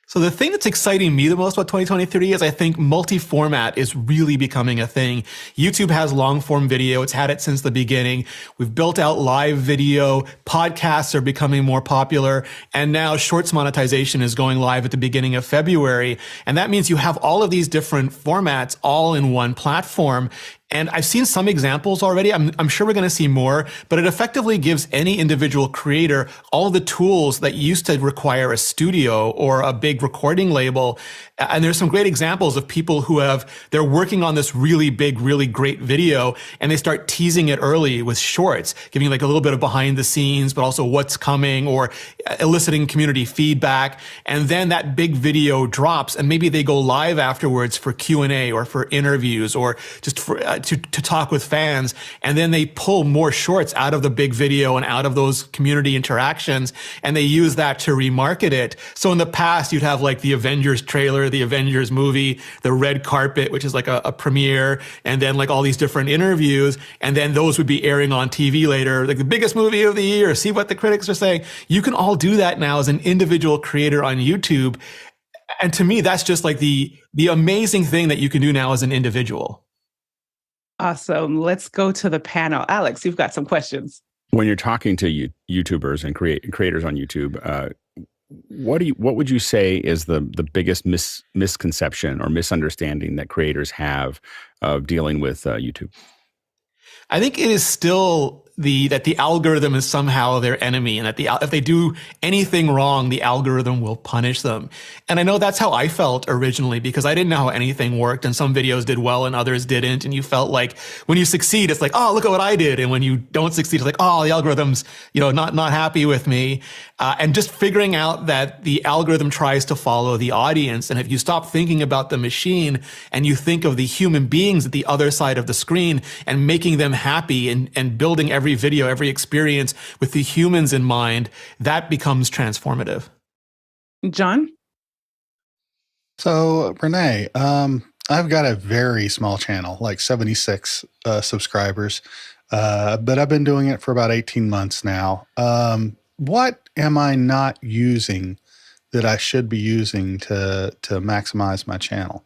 So the thing that's exciting me the most about 2023 is I think multi-format is really becoming a thing. YouTube has long-form video. It's had it since the beginning. We've built out live video. Podcasts are becoming more popular. And now Shorts monetization is going live at the beginning of February. And that means you have all of these different formats all in one platform. And I've seen some examples already. I'm sure we're going to see more, but it effectively gives any individual creator all the tools that used to require a studio or a big recording label. And there's some great examples of people who they're working on this really big, really great video, and they start teasing it early with shorts, giving a little bit of behind the scenes, but also what's coming or eliciting community feedback. And then that big video drops and maybe they go live afterwards for Q&A or for interviews or just for, to talk with fans. And then they pull more shorts out of the big video and out of those community interactions. And they use that to remarket it. So in the past, you'd have the Avengers trailer, the Avengers movie, the red carpet, which is a premiere, and then all these different interviews. And then those would be airing on TV later, the biggest movie of the year, see what the critics are saying. You can all do that now as an individual creator on YouTube. And to me, that's just the amazing thing that you can do now as an individual. Awesome. Let's go to the panel. Alex, you've got some questions. When you're talking to YouTubers and creators on YouTube, what would you say is the biggest misconception or misunderstanding that creators have of dealing with YouTube? I think it is still that the algorithm is somehow their enemy, and that if they do anything wrong, the algorithm will punish them. And I know that's how I felt originally, because I didn't know how anything worked, and some videos did well and others didn't. And you felt like when you succeed, it's oh, look at what I did. And when you don't succeed, it's oh, the algorithm's, not happy with me. And just figuring out that the algorithm tries to follow the audience. And if you stop thinking about the machine and you think of the human beings at the other side of the screen and making them happy and building every video, every experience with the humans in mind, that becomes transformative. John? So, Rene, I've got a very small channel, 76 subscribers, but I've been doing it for about 18 months now. What am I not using that I should be using to maximize my channel?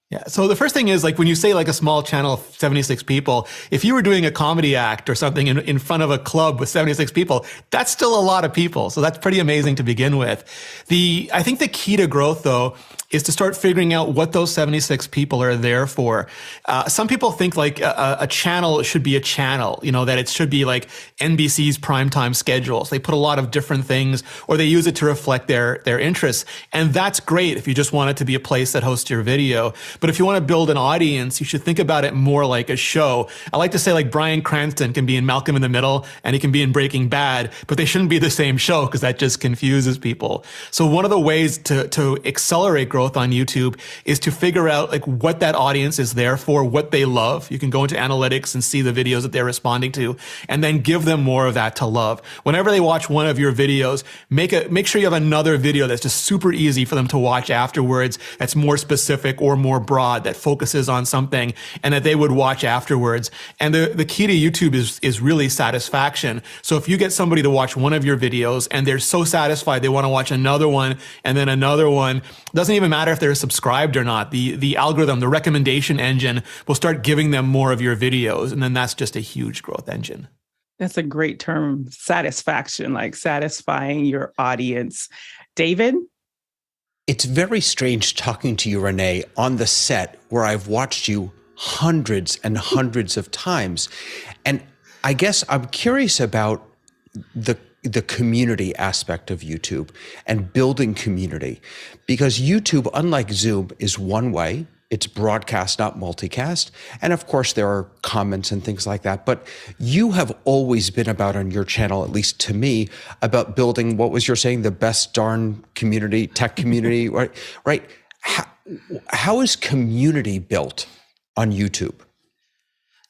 Yeah. So the first thing is when you say a small channel of 76 people, if you were doing a comedy act or something in front of a club with 76 people, that's still a lot of people. So that's pretty amazing to begin with. I think the key to growth though is to start figuring out what those 76 people are there for. Some people think a channel should be a channel, that it should be NBC's primetime schedules. They put a lot of different things, or they use it to reflect their interests. And that's great if you just want it to be a place that hosts your video. But if you want to build an audience, you should think about it more like a show. I like to say Bryan Cranston can be in Malcolm in the Middle and he can be in Breaking Bad, but they shouldn't be the same show because that just confuses people. So one of the ways to accelerate growth growth on YouTube is to figure out like what that audience is there for, what they love. You can go into analytics and see the videos that they're responding to, and then give them more of that to love. Whenever they watch one of your videos, make sure you have another video that's just super easy for them to watch afterwards, that's more specific or more broad, that focuses on something and that they would watch afterwards. And the key to YouTube is really satisfaction. So if you get somebody to watch one of your videos and they're so satisfied they want to watch another one and then another one, doesn't even matter if they're subscribed or not. The algorithm, the recommendation engine will start giving them more of your videos, and then that's just a huge growth engine. That's a great term, satisfaction, like satisfying your audience. David? It's very strange talking to you, Rene, on the set where I've watched you hundreds and hundreds of times. And I guess I'm curious about the community aspect of YouTube and building community, because YouTube, unlike Zoom, is one way. It's broadcast, not multicast. And of course, there are comments and things like that. But you have always been about, on your channel, at least to me, about building, what was you saying, the best darn community, tech community, right? How is community built on YouTube?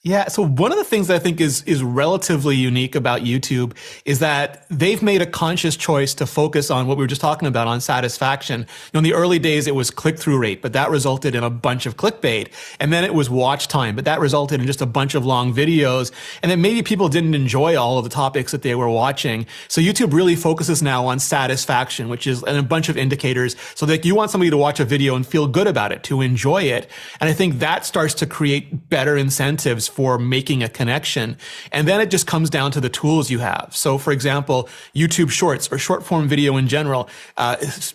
Yeah, so one of the things that I think is relatively unique about YouTube is that they've made a conscious choice to focus on what we were just talking about, on satisfaction. In the early days, it was click-through rate, but that resulted in a bunch of clickbait. And then it was watch time, but that resulted in just a bunch of long videos. And then maybe people didn't enjoy all of the topics that they were watching. So YouTube really focuses now on satisfaction, which is a bunch of indicators. So that you want somebody to watch a video and feel good about it, to enjoy it. And I think that starts to create better incentives for making a connection. And then it just comes down to the tools you have. So for example, YouTube Shorts, or short form video in general,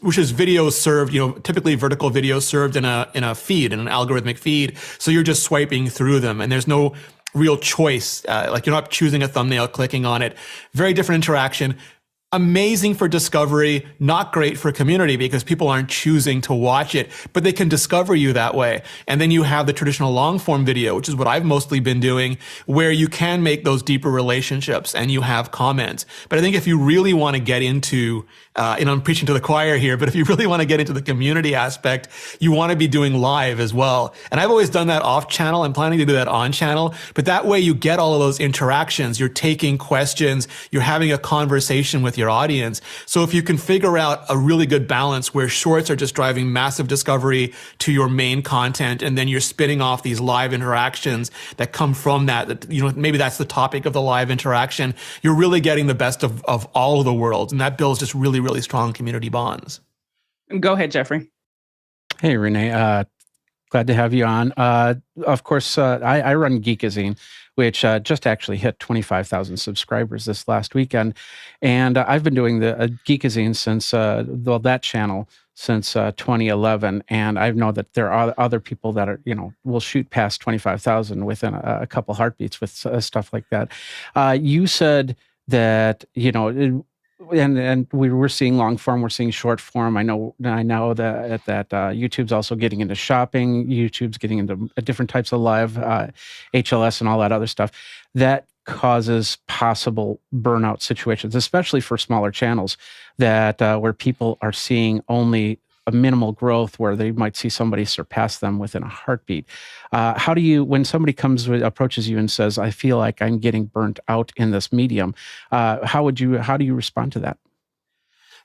which is videos served, typically vertical videos served in a feed, in an algorithmic feed. So you're just swiping through them and there's no real choice. Like you're not choosing a thumbnail, clicking on it. Very different interaction. Amazing for discovery, not great for community because people aren't choosing to watch it, but they can discover you that way. And then you have the traditional long form video, which is what I've mostly been doing, where you can make those deeper relationships and you have comments. But I think if you really want to get into, and I'm preaching to the choir here, but if you really want to get into the community aspect, you want to be doing live as well. And I've always done that off channel. I'm planning to do that on channel, but that way you get all of those interactions. You're taking questions, you're having a conversation with your audience. So if you can figure out a really good balance where shorts are just driving massive discovery to your main content, and then you're spinning off these live interactions that come from that, maybe that's the topic of the live interaction, you're really getting the best of all of the worlds. And that builds just really, really strong community bonds. Go ahead, Jeffrey. Hey, Rene. Glad to have you on. Of course, I run Geekazine, which just actually hit 25,000 subscribers this last weekend. And I've been doing the Geekazine since, that channel since 2011. And I know that there are other people that are, will shoot past 25,000 within a couple heartbeats with stuff like that. You said that, and we're seeing long form, we're seeing short form. I know that YouTube's also getting into shopping. YouTube's getting into different types of live, HLS and all that other stuff. That causes possible burnout situations, especially for smaller channels that where people are seeing only a minimal growth, where they might see somebody surpass them within a heartbeat. How do you, when somebody approaches you and says, I feel like I'm getting burnt out in this medium, how do you respond to that?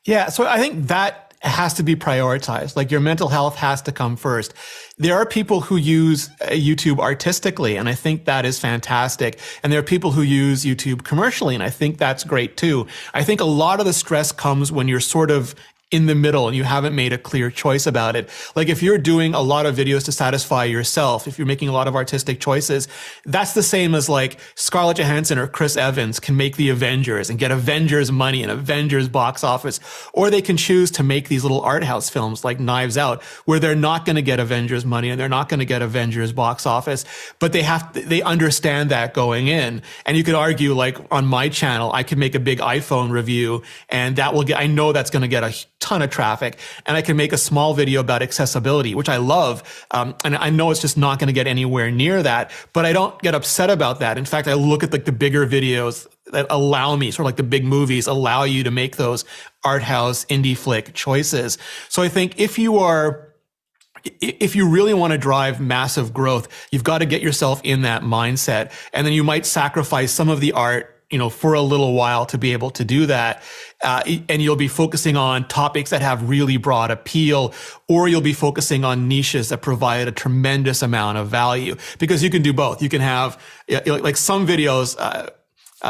Yeah, so I think that has to be prioritized. Like your mental health has to come first. There are people who use YouTube artistically, and I think that is fantastic. And there are people who use YouTube commercially, and I think that's great too. I think a lot of the stress comes when you're sort of in the middle and you haven't made a clear choice about it. Like if you're doing a lot of videos to satisfy yourself, if you're making a lot of artistic choices, that's the same as like Scarlett Johansson or Chris Evans can make the Avengers and get Avengers money and Avengers box office, or they can choose to make these little art house films like Knives Out, where they're not going to get Avengers money and they're not going to get Avengers box office, but they understand that going in. And you could argue, like on my channel, I could make a big iPhone review and I know that's going to get a ton of traffic, and I can make a small video about accessibility, which I love. And I know it's just not going to get anywhere near that, but I don't get upset about that. In fact, I look at like the bigger videos that allow me, sort of like the big movies allow you to make those art house indie flick choices. So I think if you are if you really want to drive massive growth, you've got to get yourself in that mindset. And then you might sacrifice some of the art, for a little while to be able to do that. And you'll be focusing on topics that have really broad appeal, or you'll be focusing on niches that provide a tremendous amount of value, because you can do both. You can have like some videos,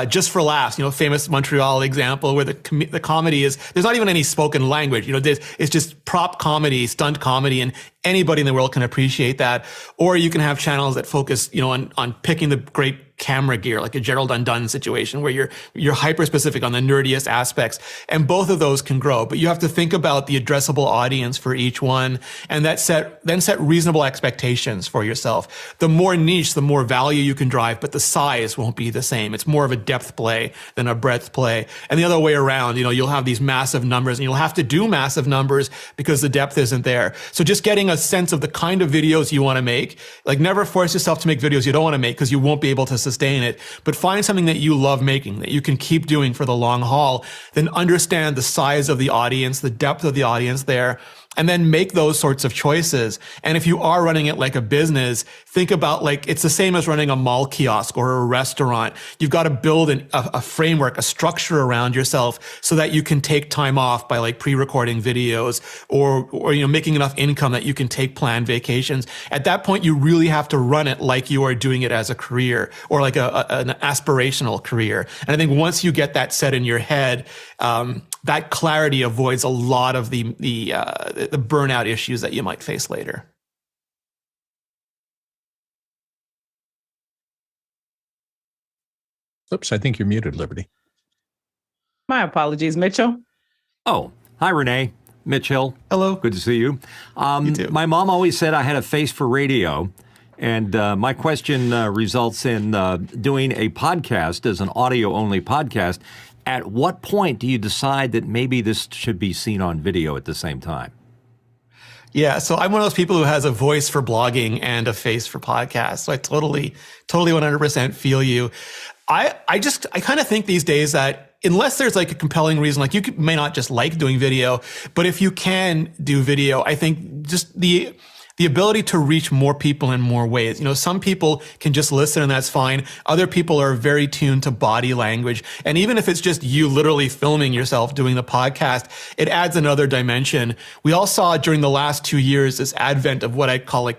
just for laughs, famous Montreal example where the comedy is, there's not even any spoken language, it's just prop comedy, stunt comedy, and anybody in the world can appreciate that. Or you can have channels that focus, on picking the great camera gear, like a Gerald Undone situation where you're hyper specific on the nerdiest aspects, and both of those can grow. But you have to think about the addressable audience for each one, and then set reasonable expectations for yourself. The more niche, the more value you can drive, but the size won't be the same. It's more of a depth play than a breadth play. And the other way around, you'll have these massive numbers, and you'll have to do massive numbers because the depth isn't there. So just getting a sense of the kind of videos you want to make, like never force yourself to make videos you don't want to make because you won't be able to sustain it, but find something that you love making, that you can keep doing for the long haul, then understand the size of the audience, the depth of the audience there, and then make those sorts of choices. And if you are running it like a business, think about it's the same as running a mall kiosk or a restaurant. You've got to build a framework, a structure around yourself so that you can take time off by pre-recording videos or making enough income that you can take planned vacations. At that point, you really have to run it like you are doing it as a career or like an aspirational career. And I think once you get that set in your head, that clarity avoids a lot of the burnout issues that you might face later. Oops, I think you're muted, Liberty. My apologies, Mitchell. Oh, hi, Rene. Mitch Hill. Hello. Good to see you. You too. My mom always said I had a face for radio. And my question results in doing a podcast as an audio-only podcast. At what point do you decide that maybe this should be seen on video at the same time? Yeah, so I'm one of those people who has a voice for blogging and a face for podcasts. So I totally 100% feel you. I kind of think these days that unless there's a compelling reason, you may not just like doing video, but if you can do video, I think just the ability to reach more people in more ways. Some people can just listen and that's fine. Other people are very tuned to body language. And even if it's just you literally filming yourself doing the podcast, it adds another dimension. We all saw during the last 2 years this advent of what I call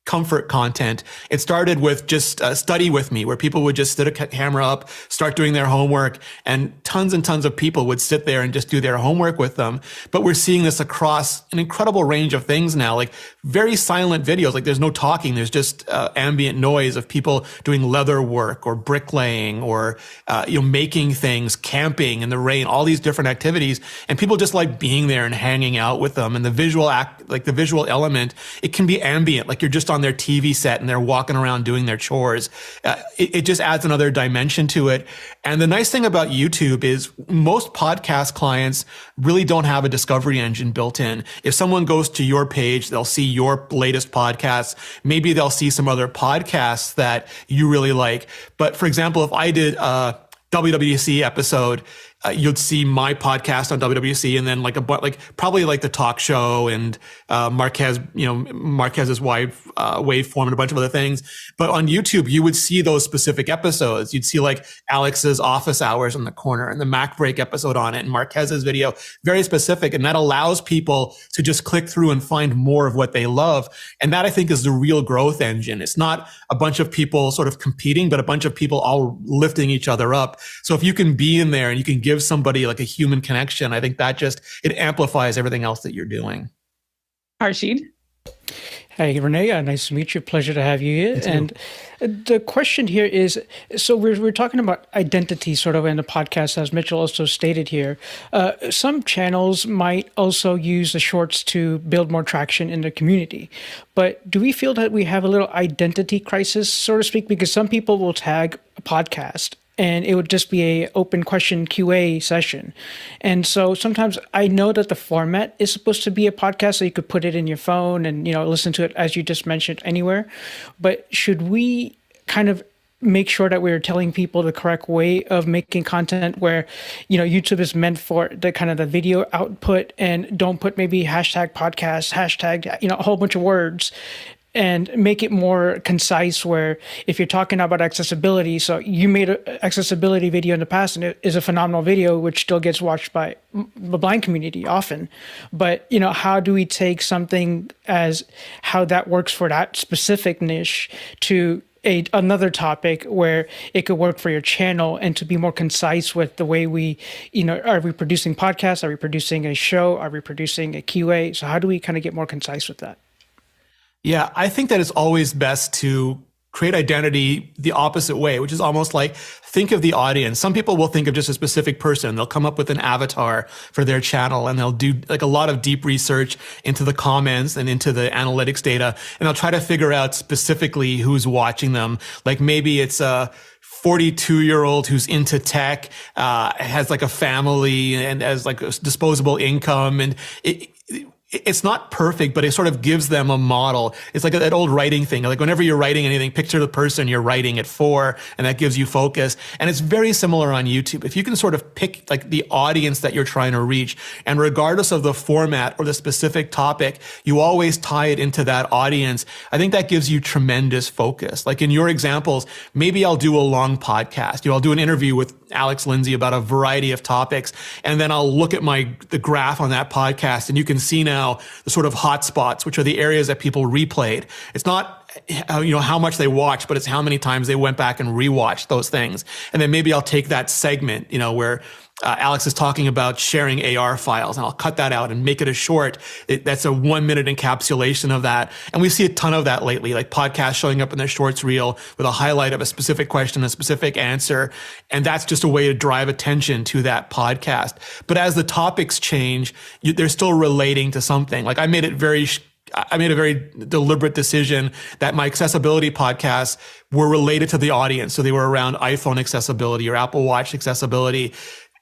comfort content. It started with just study with me, where people would just sit a camera up, start doing their homework, and tons of people would sit there and just do their homework with them. But we're seeing this across an incredible range of things now, very silent videos. There's no talking. There's just ambient noise of people doing leather work or bricklaying or making things, camping in the rain, all these different activities, and people just like being there and hanging out with them. And the visual the visual element, it can be ambient, you're just on their TV set and they're walking around doing their chores. It just adds another dimension to it. And the nice thing about YouTube is most podcast clients really don't have a discovery engine built in. If someone goes to your page, they'll see your latest podcasts. Maybe they'll see some other podcasts that you really like. But for example, if I did a WWC episode, you'd see my podcast on WWC, and then probably the talk show and Marquez's wife, waveform, and a bunch of other things. But on YouTube, you would see those specific episodes. You'd see Alex's office hours in the corner and the Mac break episode on it, and Marquez's video, very specific. And that allows people to just click through and find more of what they love. And that, I think, is the real growth engine. It's not a bunch of people sort of competing, but a bunch of people all lifting each other up. So if you can be in there and you can give somebody a human connection, I think that it amplifies everything else that you're doing. Harshid? Hey, Rene, nice to meet you. Pleasure to have you here. And the question here is, so we're talking about identity sort of in the podcast, as Mitchell also stated here. Some channels might also use the shorts to build more traction in the community. But do we feel that we have a little identity crisis, so to speak? Because some people will tag a podcast and it would just be a open question QA session. And so sometimes I know that the format is supposed to be a podcast, so you could put it in your phone and listen to it, as you just mentioned, anywhere. But should we kind of make sure that we're telling people the correct way of making content where, YouTube is meant for the kind of the video output, and don't put maybe hashtag podcast, hashtag, a whole bunch of words, and make it more concise where if you're talking about accessibility, so you made an accessibility video in the past and it is a phenomenal video, which still gets watched by the blind community often. But, how do we take something as how that works for that specific niche to another topic where it could work for your channel, and to be more concise with the way we, are we producing podcasts? Are we producing a show? Are we producing a QA? So how do we kind of get more concise with that? Yeah, I think that it's always best to create identity the opposite way, which is almost like think of the audience. Some people will think of just a specific person. They'll come up with an avatar for their channel, and they'll do like a lot of deep research into the comments and into the analytics data. And they'll try to figure out specifically who's watching them. Like maybe it's a 42-year-old who's into tech, has like a family and has like a disposable income. And it's not perfect, but it sort of gives them a model. It's like that old writing thing. Like whenever you're writing anything, picture the person you're writing it for, and that gives you focus. And it's very similar on YouTube. If you can sort of pick like the audience that you're trying to reach, and regardless of the format or the specific topic, you always tie it into that audience. I think that gives you tremendous focus. Like in your examples, maybe I'll do a long podcast. I'll do an interview with Alex Lindsay about a variety of topics, and then I'll look at the graph on that podcast, and you can see now the sort of hot spots, which are the areas that people replayed. It's not how much they watched, but it's how many times they went back and rewatched those things. And then maybe I'll take that segment, where Alex is talking about sharing AR files, and I'll cut that out and make it a short. That's a 1 minute encapsulation of that. And we see a ton of that lately, like podcasts showing up in their shorts reel with a highlight of a specific question, a specific answer. And that's just a way to drive attention to that podcast. But as the topics change, they're still relating to something. Like I made a very deliberate decision that my accessibility podcasts were related to the audience. So they were around iPhone accessibility or Apple Watch accessibility.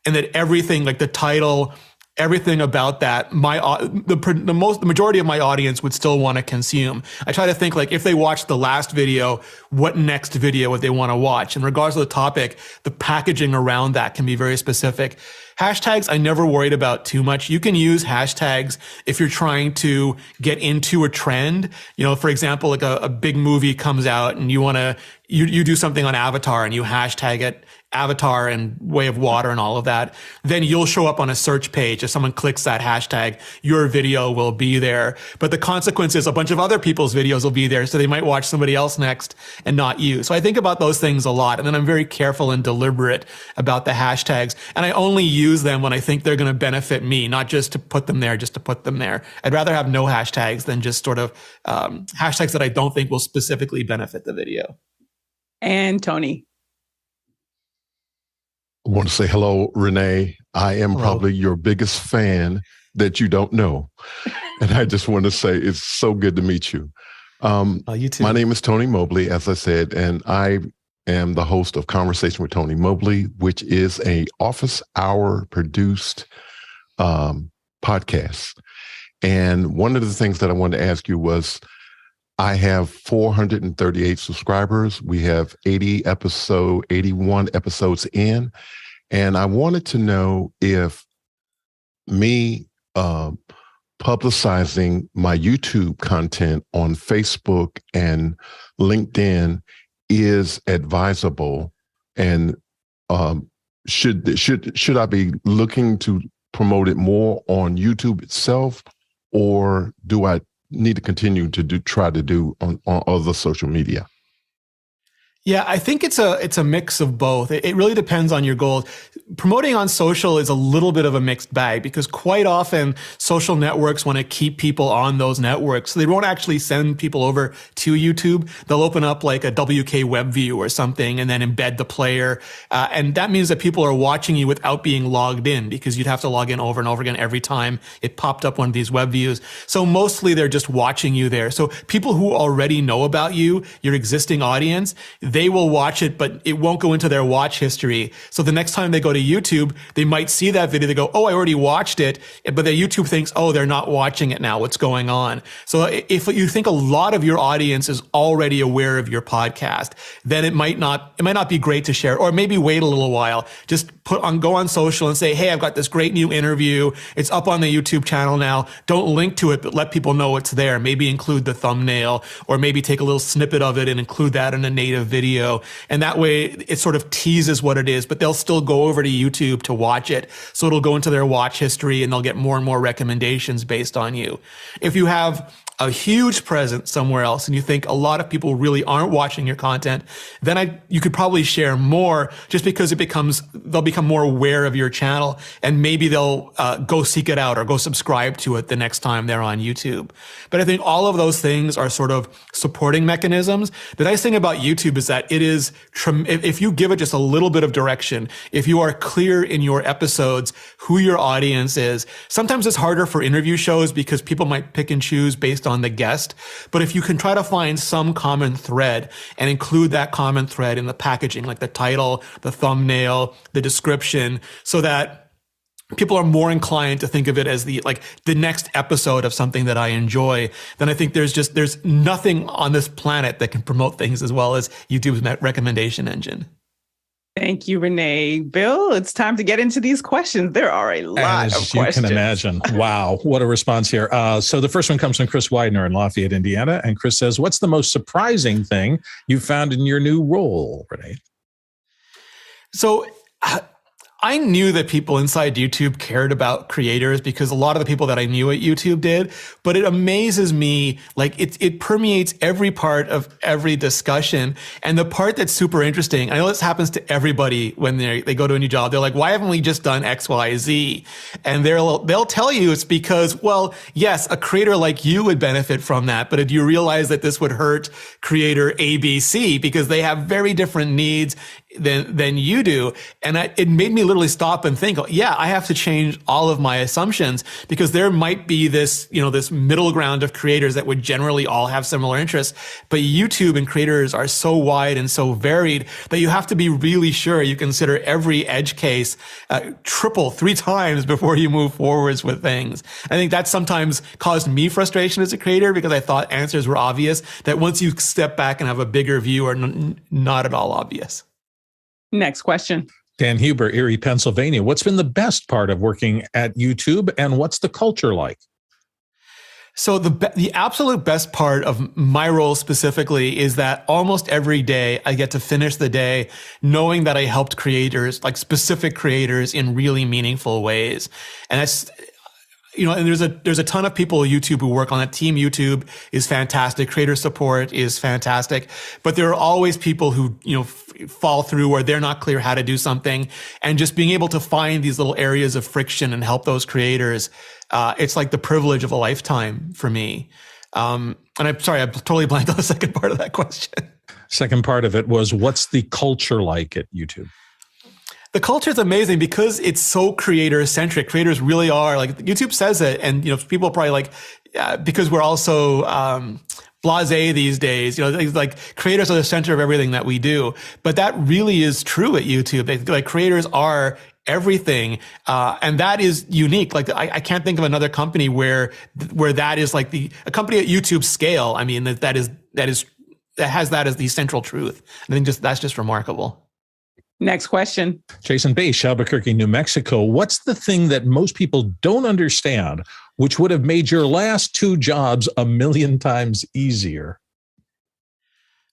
And that everything, like the title, everything about that, the majority of my audience would still want to consume. I try to think like if they watched the last video, what next video would they want to watch? And regardless of the topic, the packaging around that can be very specific. Hashtags, I never worried about too much. You can use hashtags if you're trying to get into a trend. For example, like a big movie comes out and you do something on Avatar and you hashtag it, Avatar and Way of Water and all of that, then you'll show up on a search page. If someone clicks that hashtag, your video will be there. But the consequence is a bunch of other people's videos will be there, so they might watch somebody else next and not you. So I think about those things a lot, and then I'm very careful and deliberate about the hashtags. And I only use them when I think they're going to benefit me, not just to put them there, just to put them there. I'd rather have no hashtags than just sort of hashtags that I don't think will specifically benefit the video. And Tony. I want to say hello, Rene. I am probably your biggest fan that you don't know. And I just want to say it's so good to meet you. You too. My name is Tony Mobley, as I said, and I am the host of Conversation with Tony Mobley, which is a office hour produced podcast. And one of the things that I wanted to ask you was, I have 438 subscribers. We have 81 episodes in. And I wanted to know if me publicizing my YouTube content on Facebook and LinkedIn is advisable, and should I be looking to promote it more on YouTube itself, or do I need to continue to try to do on other social media? Yeah, I think it's a mix of both. It really depends on your goals. Promoting on social is a little bit of a mixed bag because quite often social networks want to keep people on those networks. So they won't actually send people over to YouTube. They'll open up like a WK web view or something and then embed the player. And that means that people are watching you without being logged in, because you'd have to log in over and over again every time it popped up one of these web views. So mostly they're just watching you there. So people who already know about you, your existing audience, they will watch it, but it won't go into their watch history. So the next time they go to YouTube, they might see that video. They go, oh, I already watched it. But the YouTube thinks, oh, they're not watching it now. What's going on? So if you think a lot of your audience is already aware of your podcast, then it might not be great to share, or maybe wait a little while. Just go on social and say, hey, I've got this great new interview. It's up on the YouTube channel now. Don't link to it, but let people know it's there. Maybe include the thumbnail, or maybe take a little snippet of it and include that in a native video. And that way it sort of teases what it is, but they'll still go over to YouTube to watch it. So it'll go into their watch history and they'll get more and more recommendations based on you. If you have a huge presence somewhere else and you think a lot of people really aren't watching your content, then you could probably share more, just because they'll become more aware of your channel, and maybe they'll go seek it out or go subscribe to it the next time they're on YouTube. But I think all of those things are sort of supporting mechanisms. The nice thing about YouTube is that it is, if you give it just a little bit of direction, if you are clear in your episodes who your audience is, sometimes it's harder for interview shows because people might pick and choose based on the guest. But if you can try to find some common thread and include that common thread in the packaging, like the title, the thumbnail, the description, so that people are more inclined to think of it as the next episode of something that I enjoy, then I think there's nothing on this planet that can promote things as well as YouTube's recommendation engine. Thank you, Rene. Bill, it's time to get into these questions. There are a lot of questions. As you can imagine. Wow, what a response here. So the first one comes from Chris Widener in Lafayette, Indiana. And Chris says, what's the most surprising thing you found in your new role, Rene? So I knew that people inside YouTube cared about creators because a lot of the people that I knew at YouTube did, but it amazes me, like it permeates every part of every discussion. And the part that's super interesting, I know this happens to everybody when they go to a new job. They're like, why haven't we just done X, Y, Z? And they'll tell you it's because, well, yes, a creator like you would benefit from that. But do you realize that this would hurt creator ABC because they have very different needs than you do? And it made me literally stop and think, yeah, I have to change all of my assumptions, because there might be this middle ground of creators that would generally all have similar interests. But YouTube and creators are so wide and so varied that you have to be really sure you consider every edge case triple 3 times before you move forwards with things. I think that sometimes caused me frustration as a creator, because I thought answers were obvious, that once you step back and have a bigger view, are not at all obvious. Next question. Dan Huber, Erie, Pennsylvania. What's been the best part of working at YouTube, and what's the culture like? So the absolute best part of my role specifically is that almost every day I get to finish the day knowing that I helped creators, like specific creators, in really meaningful ways. And that's, and there's a ton of people at YouTube who work on it. Team YouTube is fantastic. Creator support is fantastic. But there are always people who, fall through, or they're not clear how to do something. And just being able to find these little areas of friction and help those creators, it's like the privilege of a lifetime for me. And I'm sorry, I totally blanked on the second part of that question. Second part of it was, what's the culture like at YouTube? The culture is amazing because it's so creator centric. Creators really are, like, YouTube says it. And, people are probably because we're also, blasé these days, like creators are the center of everything that we do. But that really is true at YouTube. Creators are everything. And that is unique. Like, I can't think of another company where that is like a company at YouTube scale. I mean, that has that as the central truth. I think that's just remarkable. Next question. Jason Bache, Albuquerque, New Mexico. What's the thing that most people don't understand, which would have made your last 2 jobs 1,000,000 times easier?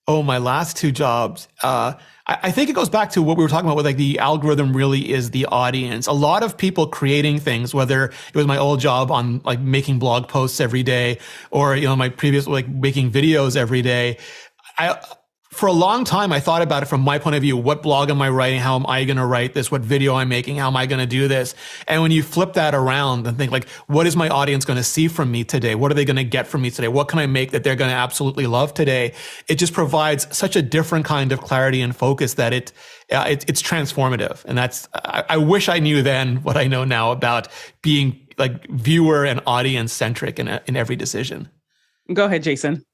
Oh, my last 2 jobs. I think it goes back to what we were talking about with, like, the algorithm really is the audience. A lot of people creating things, whether it was my old job on, like, making blog posts every day, or, my previous, like, making videos every day. For a long time, I thought about it from my point of view. What blog am I writing? How am I going to write this? What video I'm making? How am I going to do this? And when you flip that around and think, like, what is my audience going to see from me today? What are they going to get from me today? What can I make that they're going to absolutely love today? It just provides such a different kind of clarity and focus that it's transformative. And I wish I knew then what I know now about being, like, viewer and audience centric in every decision. Go ahead, Jason.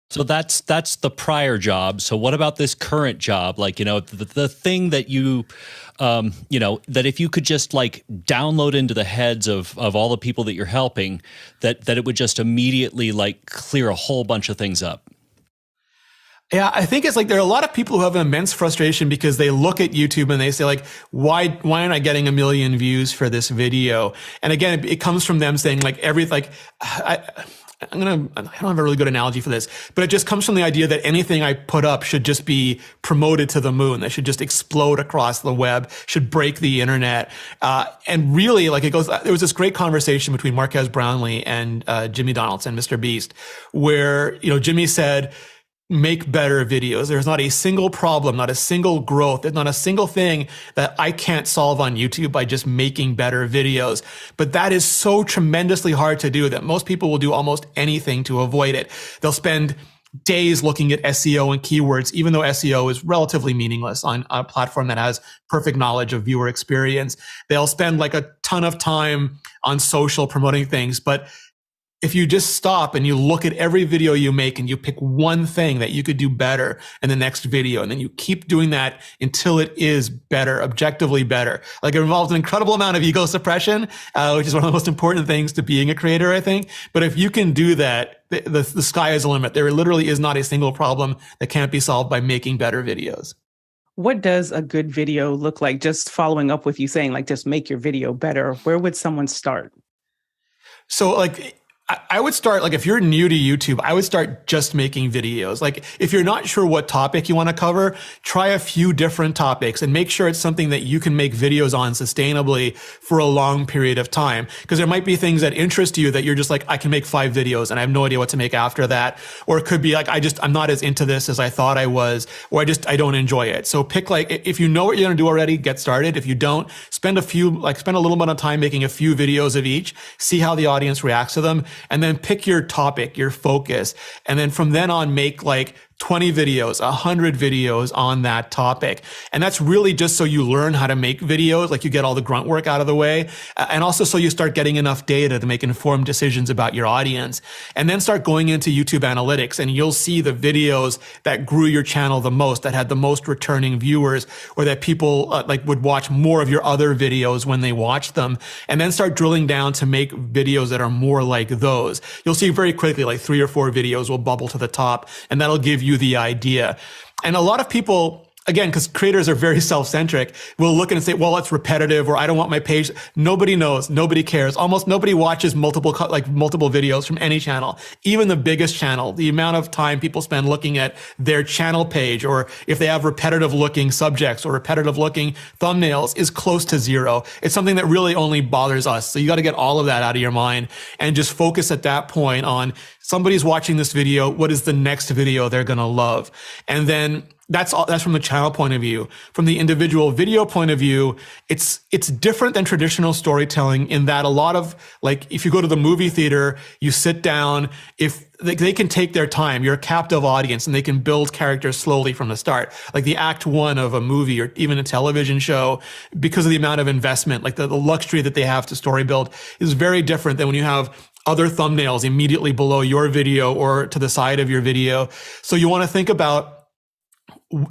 So that's the prior job. So what about this current job? Like, the thing that you, that if you could just like download into the heads of all the people that you're helping, that it would just immediately like clear a whole bunch of things up. Yeah, I think it's like there are a lot of people who have immense frustration because they look at YouTube and they say like, why aren't I getting 1 million views for this video? And again, it comes from them saying like I don't have a really good analogy for this, but it just comes from the idea that anything I put up should just be promoted to the moon. They should just explode across the web, should break the internet. And really, like there was this great conversation between Marques Brownlee and Jimmy Donaldson, Mr. Beast, where, Jimmy said, make better videos. There's not a single problem, not a single growth. There's not a single thing that I can't solve on YouTube by just making better videos. But that is so tremendously hard to do that most people will do almost anything to avoid it. They'll spend days looking at SEO and keywords, even though SEO is relatively meaningless on a platform that has perfect knowledge of viewer experience. They'll spend like a ton of time on social promoting things, but if you just stop and you look at every video you make and you pick one thing that you could do better in the next video, and then you keep doing that until it is better, objectively better. Like it involves an incredible amount of ego suppression, which is one of the most important things to being a creator, I think. But if you can do that, the sky is the limit. There literally is not a single problem that can't be solved by making better videos. What does a good video look like? Just following up with you saying like, just make your video better. Where would someone start? So like, I would start, like, if you're new to YouTube, I would start just making videos. Like, if you're not sure what topic you want to cover, try a few different topics and make sure it's something that you can make videos on sustainably for a long period of time. Because there might be things that interest you that you're just like, I can make 5 videos and I have no idea what to make after that. Or it could be like, I'm not as into this as I thought I was, or I don't enjoy it. So pick, like, if you know what you're going to do already, get started. If you don't, spend a little bit of time making a few videos of each, see how the audience reacts to them. And then pick your topic, your focus. And then from then on, make like 20 videos, 100 videos on that topic. And that's really just so you learn how to make videos, like you get all the grunt work out of the way. And also so you start getting enough data to make informed decisions about your audience. And then start going into YouTube analytics, and you'll see the videos that grew your channel the most, that had the most returning viewers, or that people would watch more of your other videos when they watched them. And then start drilling down to make videos that are more like those. You'll see very quickly, like 3 or 4 videos will bubble to the top, and that'll give you the idea. And a lot of people, again, because creators are very self-centric, will look and say, well, it's repetitive, or I don't want my page. Nobody knows. Nobody cares. Almost nobody watches multiple videos from any channel. Even the biggest channel, the amount of time people spend looking at their channel page, or if they have repetitive looking subjects or repetitive looking thumbnails, is close to 0. It's something that really only bothers us. So you got to get all of that out of your mind and just focus at that point on somebody's watching this video. What is the next video they're going to love? And then that's from the channel point of view. From the individual video point of view, it's different than traditional storytelling in that a lot of, like, if you go to the movie theater, you sit down, if they can take their time, you're a captive audience, and they can build characters slowly from the start. Like the act 1 of a movie or even a television show, because of the amount of investment, like the luxury that they have to story build, is very different than when you have other thumbnails immediately below your video or to the side of your video. So you want to think about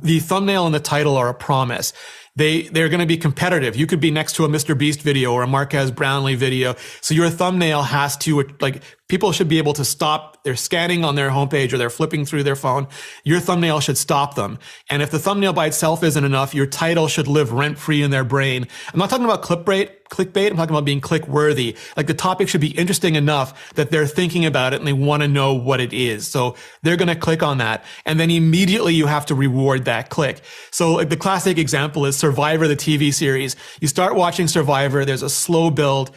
the thumbnail and the title are a promise. They're going to be competitive. You could be next to a Mr. Beast video or a Marques Brownlee video. So your thumbnail has to, like, people should be able to stop. They're scanning on their homepage or they're flipping through their phone. Your thumbnail should stop them. And if the thumbnail by itself isn't enough, your title should live rent-free in their brain. I'm not talking about clickbait. I'm talking about being click-worthy. Like the topic should be interesting enough that they're thinking about it and they want to know what it is. So they're going to click on that. And then immediately you have to reward that click. So like the classic example is Survivor, the TV series. You start watching Survivor, there's a slow build,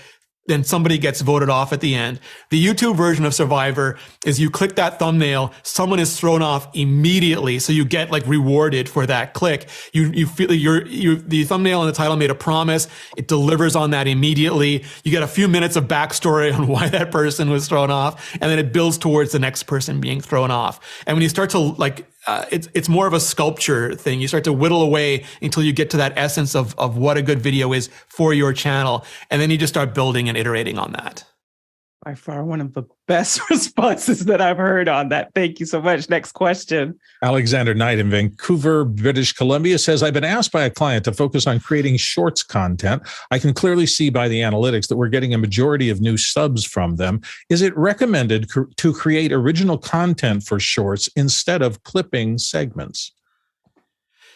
then somebody gets voted off at the end. The YouTube version of Survivor is you click that thumbnail, someone is thrown off immediately, so you get like rewarded for that click. You feel the thumbnail and the title made a promise. It delivers on that immediately. You get a few minutes of backstory on why that person was thrown off, and then it builds towards the next person being thrown off. And when you start to it's more of a sculpture thing. You start to whittle away until you get to that essence of what a good video is for your channel. And then you just start building and iterating on that. By far one of the best responses that I've heard on that. Thank you so much. Next question. Alexander Knight in Vancouver, British Columbia says, I've been asked by a client to focus on creating shorts content. I can clearly see by the analytics that we're getting a majority of new subs from them. Is it recommended to create original content for shorts instead of clipping segments?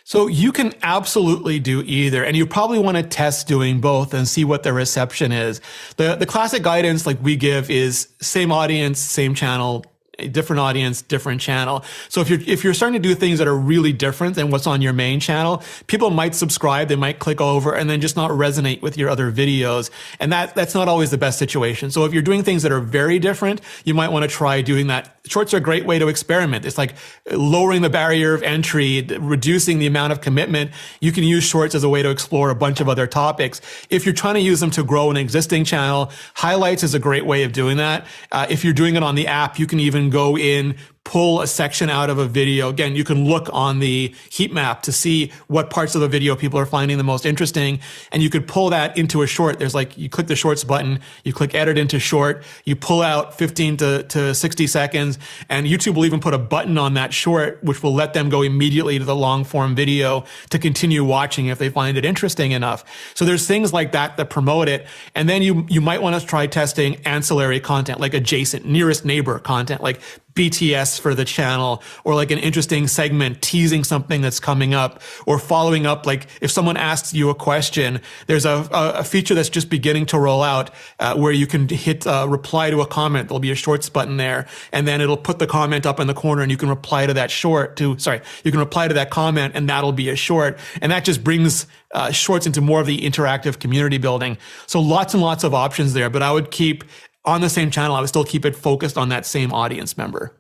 So you can absolutely do either, and you probably want to test doing both and see what the reception is. The classic guidance like we give is same audience, same channel, a different audience, different channel. So if you're starting to do things that are really different than what's on your main channel, people might subscribe, they might click over and then just not resonate with your other videos. And that's not always the best situation. So if you're doing things that are very different, you might want to try doing that. Shorts are a great way to experiment. It's like lowering the barrier of entry, reducing the amount of commitment. You can use shorts as a way to explore a bunch of other topics. If you're trying to use them to grow an existing channel, highlights is a great way of doing that. If you're doing it on the app, you can even go in, pull a section out of a video. Again, you can look on the heat map to see what parts of the video people are finding the most interesting. And you could pull that into a short. There's like, you click the shorts button, you click edit into short, you pull out 15 to 60 seconds, and YouTube will even put a button on that short, which will let them go immediately to the long form video to continue watching if they find it interesting enough. So there's things like that that promote it. And then you might want to try testing ancillary content, like adjacent, nearest neighbor content, like BTS for the channel, or like an interesting segment teasing something that's coming up, or following up. Like if someone asks you a question, there's a feature that's just beginning to roll out where you can hit reply to a comment. There'll be a shorts button there, and then it'll put the comment up in the corner, and you can reply to that you can reply to that comment, and that'll be a short. And that just brings shorts into more of the interactive community building. So lots and lots of options there, but I would keep on the same channel, I would still keep it focused on that same audience member.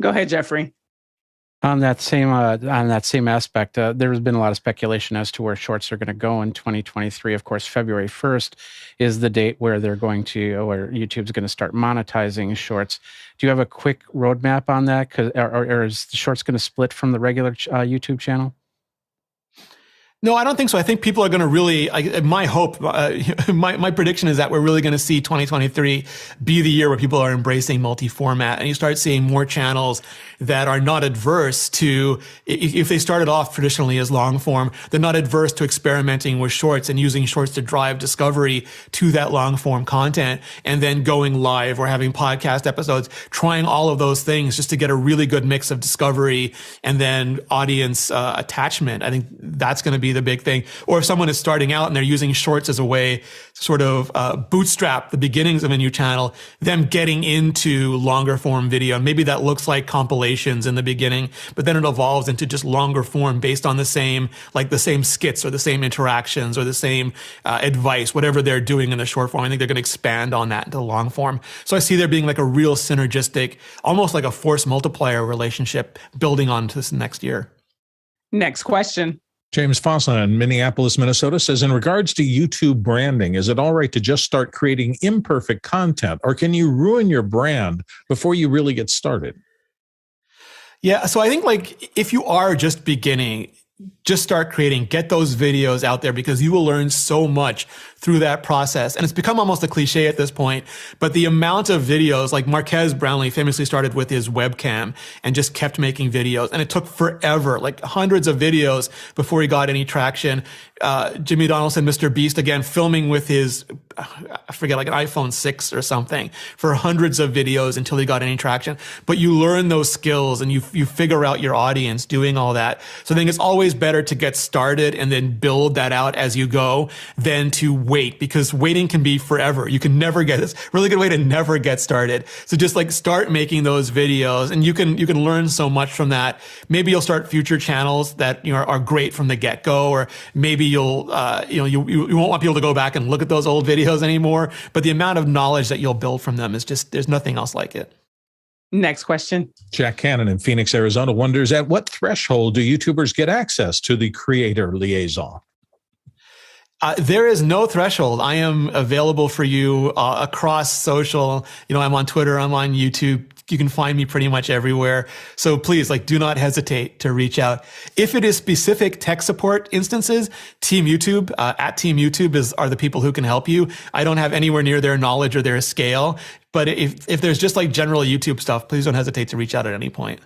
Go ahead, Jeffrey. On that same aspect, there has been a lot of speculation as to where shorts are going to go in 2023. Of course, February 1st is the date where where YouTube's going to start monetizing shorts. Do you have a quick roadmap on that? Or is the shorts going to split from the regular YouTube channel? No, I don't think so. I think people are going to really, my hope, my prediction is that we're really going to see 2023 be the year where people are embracing multi-format, and you start seeing more channels that are not adverse to, if they started off traditionally as long form, they're not adverse to experimenting with shorts and using shorts to drive discovery to that long form content, and then going live or having podcast episodes, trying all of those things just to get a really good mix of discovery and then audience attachment. I think that's going to be the big thing. Or if someone is starting out and they're using shorts as a way to sort of bootstrap the beginnings of a new channel, them getting into longer form video. And maybe that looks like compilations in the beginning, but then it evolves into just longer form based on the same skits or the same interactions or the same advice, whatever they're doing in the short form. I think they're going to expand on that into long form. So I see there being like a real synergistic, almost like a force multiplier relationship building on to this next year. Next question. James Fossa in Minneapolis, Minnesota says, in regards to YouTube branding, is it all right to just start creating imperfect content, or can you ruin your brand before you really get started? Yeah, so I think like if you are just beginning, just start creating, get those videos out there, because you will learn so much through that process. And it's become almost a cliche at this point, but the amount of videos, like Marquez Brownlee famously started with his webcam and just kept making videos. And it took forever, like hundreds of videos before he got any traction. Jimmy Donaldson, Mr. Beast, again, filming with his, I forget, like an iPhone 6 or something for hundreds of videos until he got any traction. But you learn those skills and you figure out your audience doing all that. So I think it's always better to get started and then build that out as you go than to wait, because waiting can be forever. You can never get this really good way to never get started. So just like start making those videos, and you can learn so much from that. Maybe you'll start future channels that are great from the get-go, or maybe you'll you won't want people to go back and look at those old videos anymore. But the amount of knowledge that you'll build from them is just, there's nothing else like it. Next question. Jack Cannon in Phoenix, Arizona wonders, at what threshold do YouTubers get access to the creator liaison? There is no threshold. I am available for you across social. I'm on Twitter, I'm on YouTube. You can find me pretty much everywhere. So please, do not hesitate to reach out. If it is specific tech support instances, Team YouTube, at Team YouTube are the people who can help you. I don't have anywhere near their knowledge or their scale. But if there's just general YouTube stuff, please don't hesitate to reach out at any point.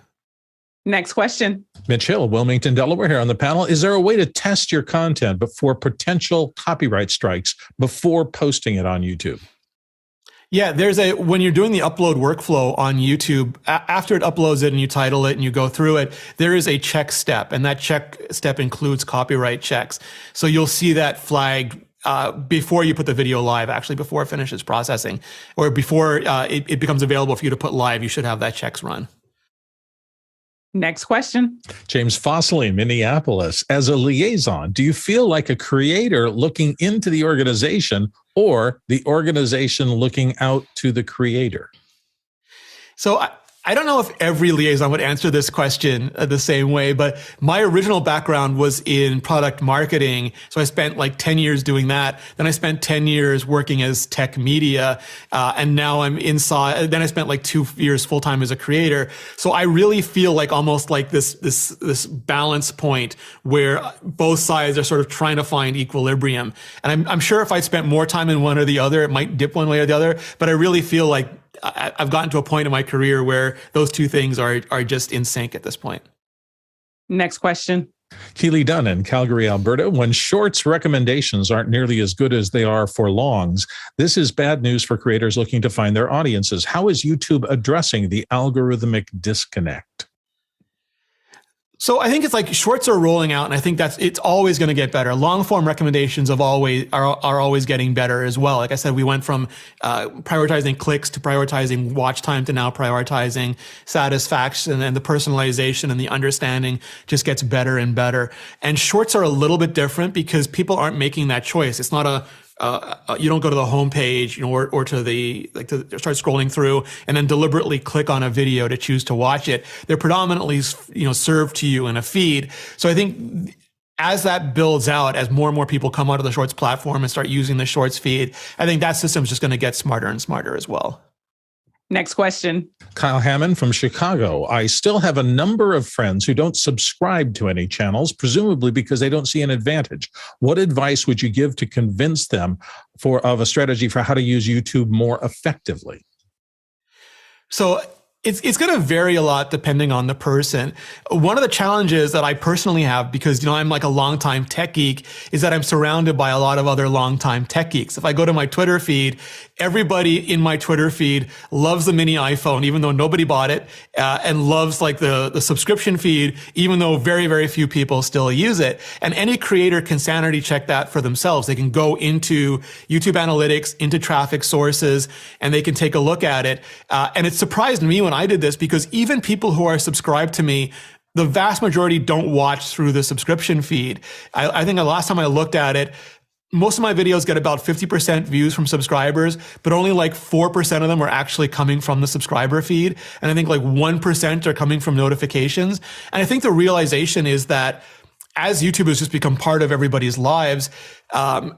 Next question. Mitch Hill, Wilmington, Delaware, here on the panel. Is there a way to test your content before potential copyright strikes before posting it on YouTube? Yeah, when you're doing the upload workflow on YouTube, after it uploads it and you title it and you go through it, there is a check step, and that check step includes copyright checks. So you'll see that flagged before you put the video live, actually before it finishes processing, or before it becomes available for you to put live. You should have that checks run. Next question. James Fossley, Minneapolis. As a liaison, do you feel like a creator looking into the organization or the organization looking out to the creator? So I don't know if every liaison would answer this question the same way, but my original background was in product marketing. So I spent 10 years doing that. Then I spent 10 years working as tech media. And now I'm inside. Then I spent 2 years full time as a creator. So I really feel almost this balance point where both sides are sort of trying to find equilibrium. And I'm sure if I spent more time in one or the other, it might dip one way or the other. But I really feel like I've gotten to a point in my career where those two things are just in sync at this point. Next question. Keely Dunn in Calgary, Alberta. When shorts recommendations aren't nearly as good as they are for longs, this is bad news for creators looking to find their audiences. How is YouTube addressing the algorithmic disconnect? So I think it's shorts are rolling out, and I think it's always going to get better. Long form recommendations are always getting better as well. Like I said, we went from prioritizing clicks to prioritizing watch time to now prioritizing satisfaction, and the personalization and the understanding just gets better and better. And shorts are a little bit different because people aren't making that choice. It's not you don't go to the homepage, or to to start scrolling through and then deliberately click on a video to choose to watch it. They're predominantly, served to you in a feed. So I think as that builds out, as more and more people come onto the Shorts platform and start using the Shorts feed, I think that system is just going to get smarter and smarter as well. Next question. Kyle Hammond from Chicago. I still have a number of friends who don't subscribe to any channels, presumably because they don't see an advantage. What advice would you give to convince them of a strategy for how to use YouTube more effectively? So it's going to vary a lot depending on the person. One of the challenges that I personally have, because I'm a longtime tech geek, is that I'm surrounded by a lot of other longtime tech geeks. If I go to my Twitter feed, everybody in my Twitter feed loves the mini iPhone, even though nobody bought it, and loves the subscription feed, even though very, very few people still use it. And any creator can sanity check that for themselves. They can go into YouTube analytics, into traffic sources, and they can take a look at it. And it surprised me when I did this, because even people who are subscribed to me, the vast majority don't watch through the subscription feed. I think the last time I looked at it, most of my videos get about 50% views from subscribers, but only 4% of them are actually coming from the subscriber feed. And I think 1% are coming from notifications. And I think the realization is that as YouTube has just become part of everybody's lives,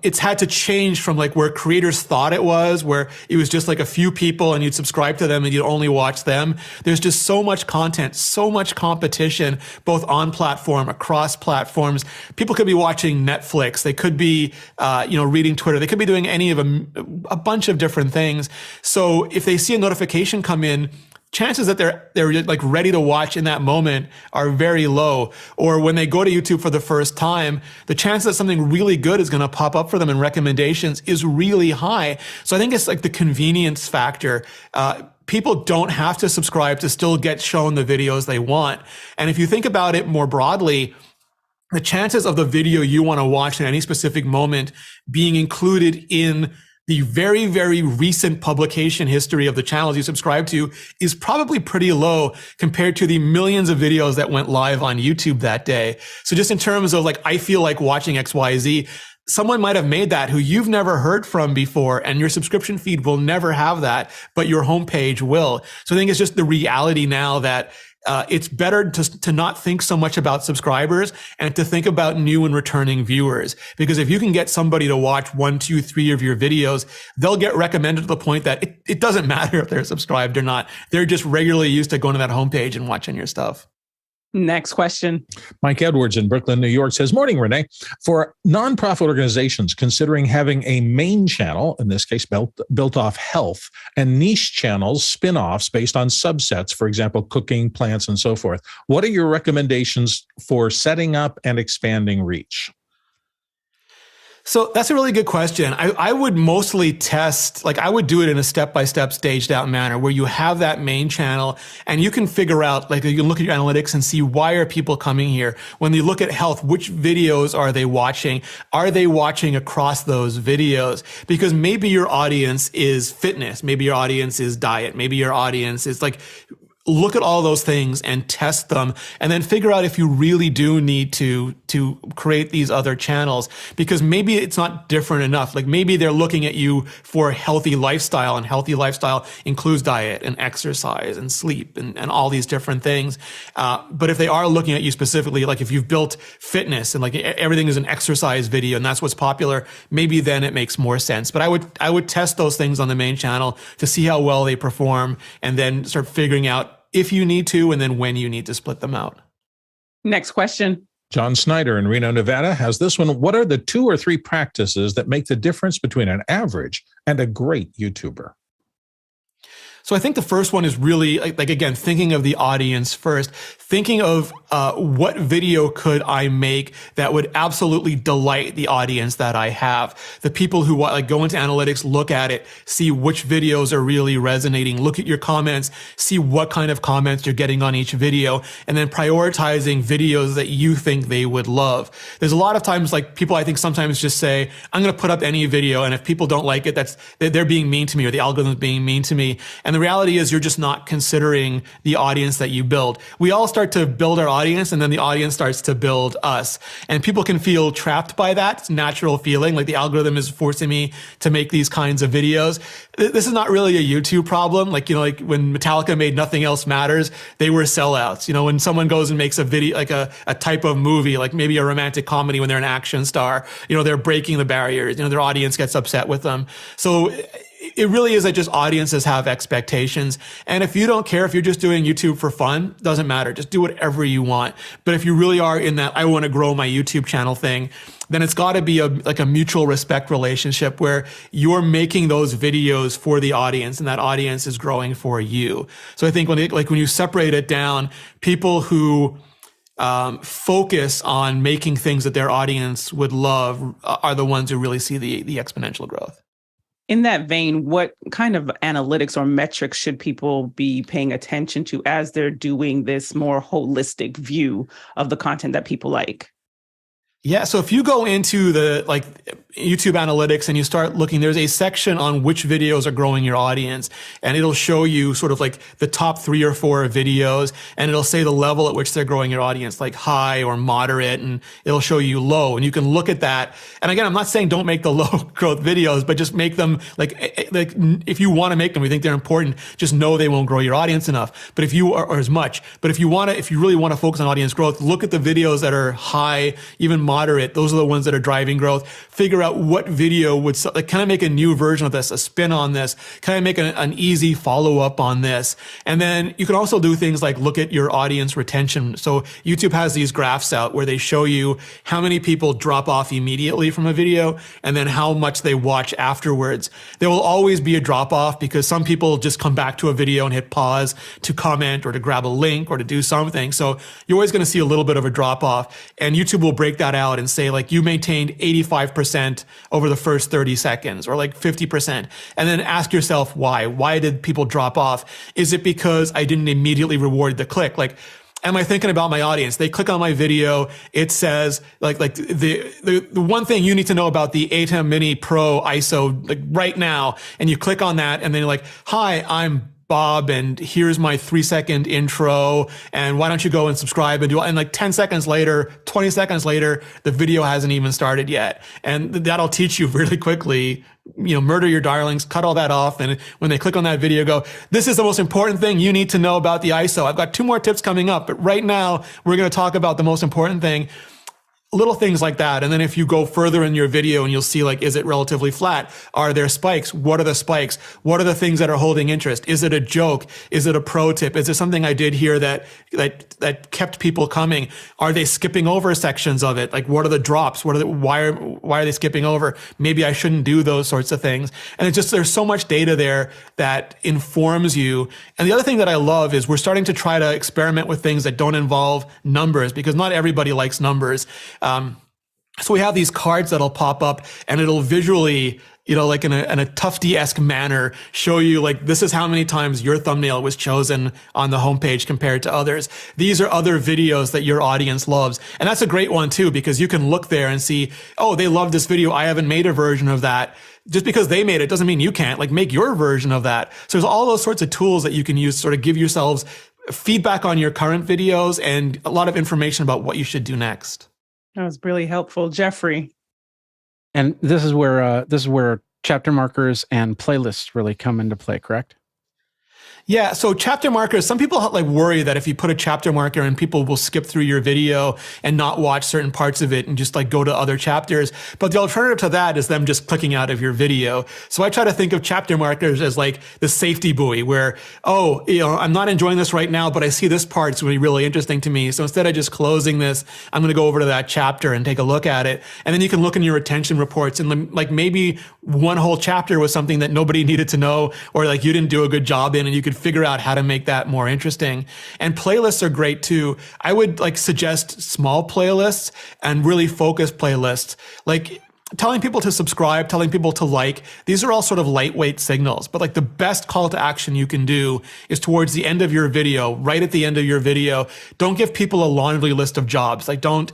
it's had to change from where creators thought it was, where it was just a few people and you'd subscribe to them and you'd only watch them. There's just so much content, so much competition, both on platform, across platforms. People could be watching Netflix. They could be, reading Twitter. They could be doing any of a bunch of different things. So if they see a notification come in, chances that they're ready to watch in that moment are very low. Or when they go to YouTube for the first time, the chance that something really good is going to pop up for them in recommendations is really high. So I think it's the convenience factor. People don't have to subscribe to still get shown the videos they want. And if you think about it more broadly, the chances of the video you want to watch in any specific moment being included in the very, very recent publication history of the channels you subscribe to is probably pretty low compared to the millions of videos that went live on YouTube that day. So just in terms of I feel like watching XYZ, someone might have made that who you've never heard from before, and your subscription feed will never have that, but your homepage will. So I think it's just the reality now that it's better to not think so much about subscribers and to think about new and returning viewers. Because if you can get somebody to watch 1, 2, 3 of your videos, they'll get recommended to the point that it doesn't matter if they're subscribed or not. They're just regularly used to going to that homepage and watching your stuff. Next question. Mike Edwards in Brooklyn, New York says, morning, Rene. For nonprofit organizations considering having a main channel, in this case, built off health, and niche channels, spin-offs based on subsets, for example, cooking, plants, and so forth, what are your recommendations for setting up and expanding reach? So that's a really good question. I would mostly test, I would do it in a step-by-step staged out manner where you have that main channel and you can figure out, you can look at your analytics and see why are people coming here. When you look at health, which videos are they watching? Are they watching across those videos? Because maybe your audience is fitness. Maybe your audience is diet. Maybe your audience is look at all those things and test them and then figure out if you really do need to create these other channels, because maybe it's not different enough. Maybe they're looking at you for a healthy lifestyle, and healthy lifestyle includes diet and exercise and sleep and all these different things. But if they are looking at you specifically, if you've built fitness and everything is an exercise video and that's what's popular, maybe then it makes more sense. But I would test those things on the main channel to see how well they perform and then start figuring out if you need to, and then when you need to split them out. Next question. John Snyder in Reno, Nevada has this one. What are the 2 or 3 practices that make the difference between an average and a great YouTuber? So I think the first one is really again, thinking of the audience first, thinking of what video could I make that would absolutely delight the audience that I have. The people who go into analytics, look at it, see which videos are really resonating, look at your comments, see what kind of comments you're getting on each video, and then prioritizing videos that you think they would love. There's a lot of times people I think sometimes just say, I'm going to put up any video, and if people don't like it, they're being mean to me or the algorithm's being mean to me. And the reality is you're just not considering the audience that you build. We all start to build our audience and then the audience starts to build us. And people can feel trapped by that. It's a natural feeling. The algorithm is forcing me to make these kinds of videos. This is not really a YouTube problem. When Metallica made Nothing Else Matters, they were sellouts. When someone goes and makes a video, a type of movie, maybe a romantic comedy when they're an action star, they're breaking the barriers. Their audience gets upset with them. So it really is that just audiences have expectations. And if you don't care, if you're just doing YouTube for fun, doesn't matter. Just do whatever you want. But if you really are in that, I want to grow my YouTube channel thing, then it's got to be a mutual respect relationship where you're making those videos for the audience and that audience is growing for you. So I think when you separate it down, people who focus on making things that their audience would love are the ones who really see the exponential growth. In that vein, what kind of analytics or metrics should people be paying attention to as they're doing this more holistic view of the content that people like? Yeah, so if you go into the YouTube analytics and you start looking, there's a section on which videos are growing your audience, and it'll show you sort of the top 3 or 4 videos, and it'll say the level at which they're growing your audience, high or moderate, and it'll show you low, and you can look at that. And again, I'm not saying don't make the low growth videos, but just make them if you want to make them, you think they're important, just know they won't grow your audience enough. But if you are, or as much, but if you really want to focus on audience growth, look at the videos that are high, even moderate. Those are the ones that are driving growth. Figure out what video would, can I make a new version of this, a spin on this? Can I make an easy follow up on this? And then you can also do things like look at your audience retention. So YouTube has these graphs out where they show you how many people drop off immediately from a video and then how much they watch afterwards. There will always be a drop off because some people just come back to a video and hit pause to comment or to grab a link or to do something. So you're always going to see a little bit of a drop off, and YouTube will break that out and say you maintained 85% over the first 30 seconds or 50%. And then ask yourself why. Why did people drop off? Is it because I didn't immediately reward the click? Am I thinking about my audience? They click on my video. It says the one thing you need to know about the ATEM Mini Pro ISO right now. And you click on that and then you're hi, I'm Bob, and here's my 3-second intro, and why don't you go and subscribe and do, and like 10 seconds later, 20 seconds later, the video hasn't even started yet. And that'll teach you really quickly, murder your darlings, cut all that off. And when they click on that video, go, this is the most important thing you need to know about the ISO. I've got 2 more tips coming up, but right now we're going to talk about the most important thing. Little things like that. And then if you go further in your video and you'll see, like, is it relatively flat? Are there spikes? What are the spikes? What are the things that are holding interest? Is it a joke? Is it a pro tip? Is it something I did here that kept people coming? Are they skipping over sections of it? Like, what are the drops? Why are they skipping over? Maybe I shouldn't do those sorts of things. And it's just, there's so much data there that informs you. And the other thing that I love is we're starting to try to experiment with things that don't involve numbers, because not everybody likes numbers. So we have these cards that'll pop up, and it'll visually, like in a Tufty-esque manner, show you, like, this is how many times your thumbnail was chosen on the homepage compared to others. These are other videos that your audience loves. And that's a great one too, because you can look there and see, oh, they love this video. I haven't made a version of that. Just because they made it doesn't mean you can't. Like, make your version of that. So there's all those sorts of tools that you can use to sort of give yourselves feedback on your current videos and a lot of information about what you should do next. That was really helpful, Jeffrey. And this is where chapter markers and playlists really come into play, correct? Yeah, so chapter markers, some people like worry that if you put a chapter marker and people will skip through your video and not watch certain parts of it and just like go to other chapters. But the alternative to that is them just clicking out of your video. So I try to think of chapter markers as like the safety buoy where, I'm not enjoying this right now, but I see this part, it's going to be really interesting to me. So instead of just closing this, I'm going to go over to that chapter and take a look at it. And then you can look in your retention reports and like maybe one whole chapter was something that nobody needed to know, or like you didn't do a good job in, and you could figure out how to make that more interesting. And playlists are great too. I would like suggest small playlists and really focused playlists. Like telling people to subscribe, telling people to like, these are all sort of lightweight signals. But like the best call to action you can do is towards the end of your video, right at the end of your video. Don't give people a laundry list of jobs. Like don't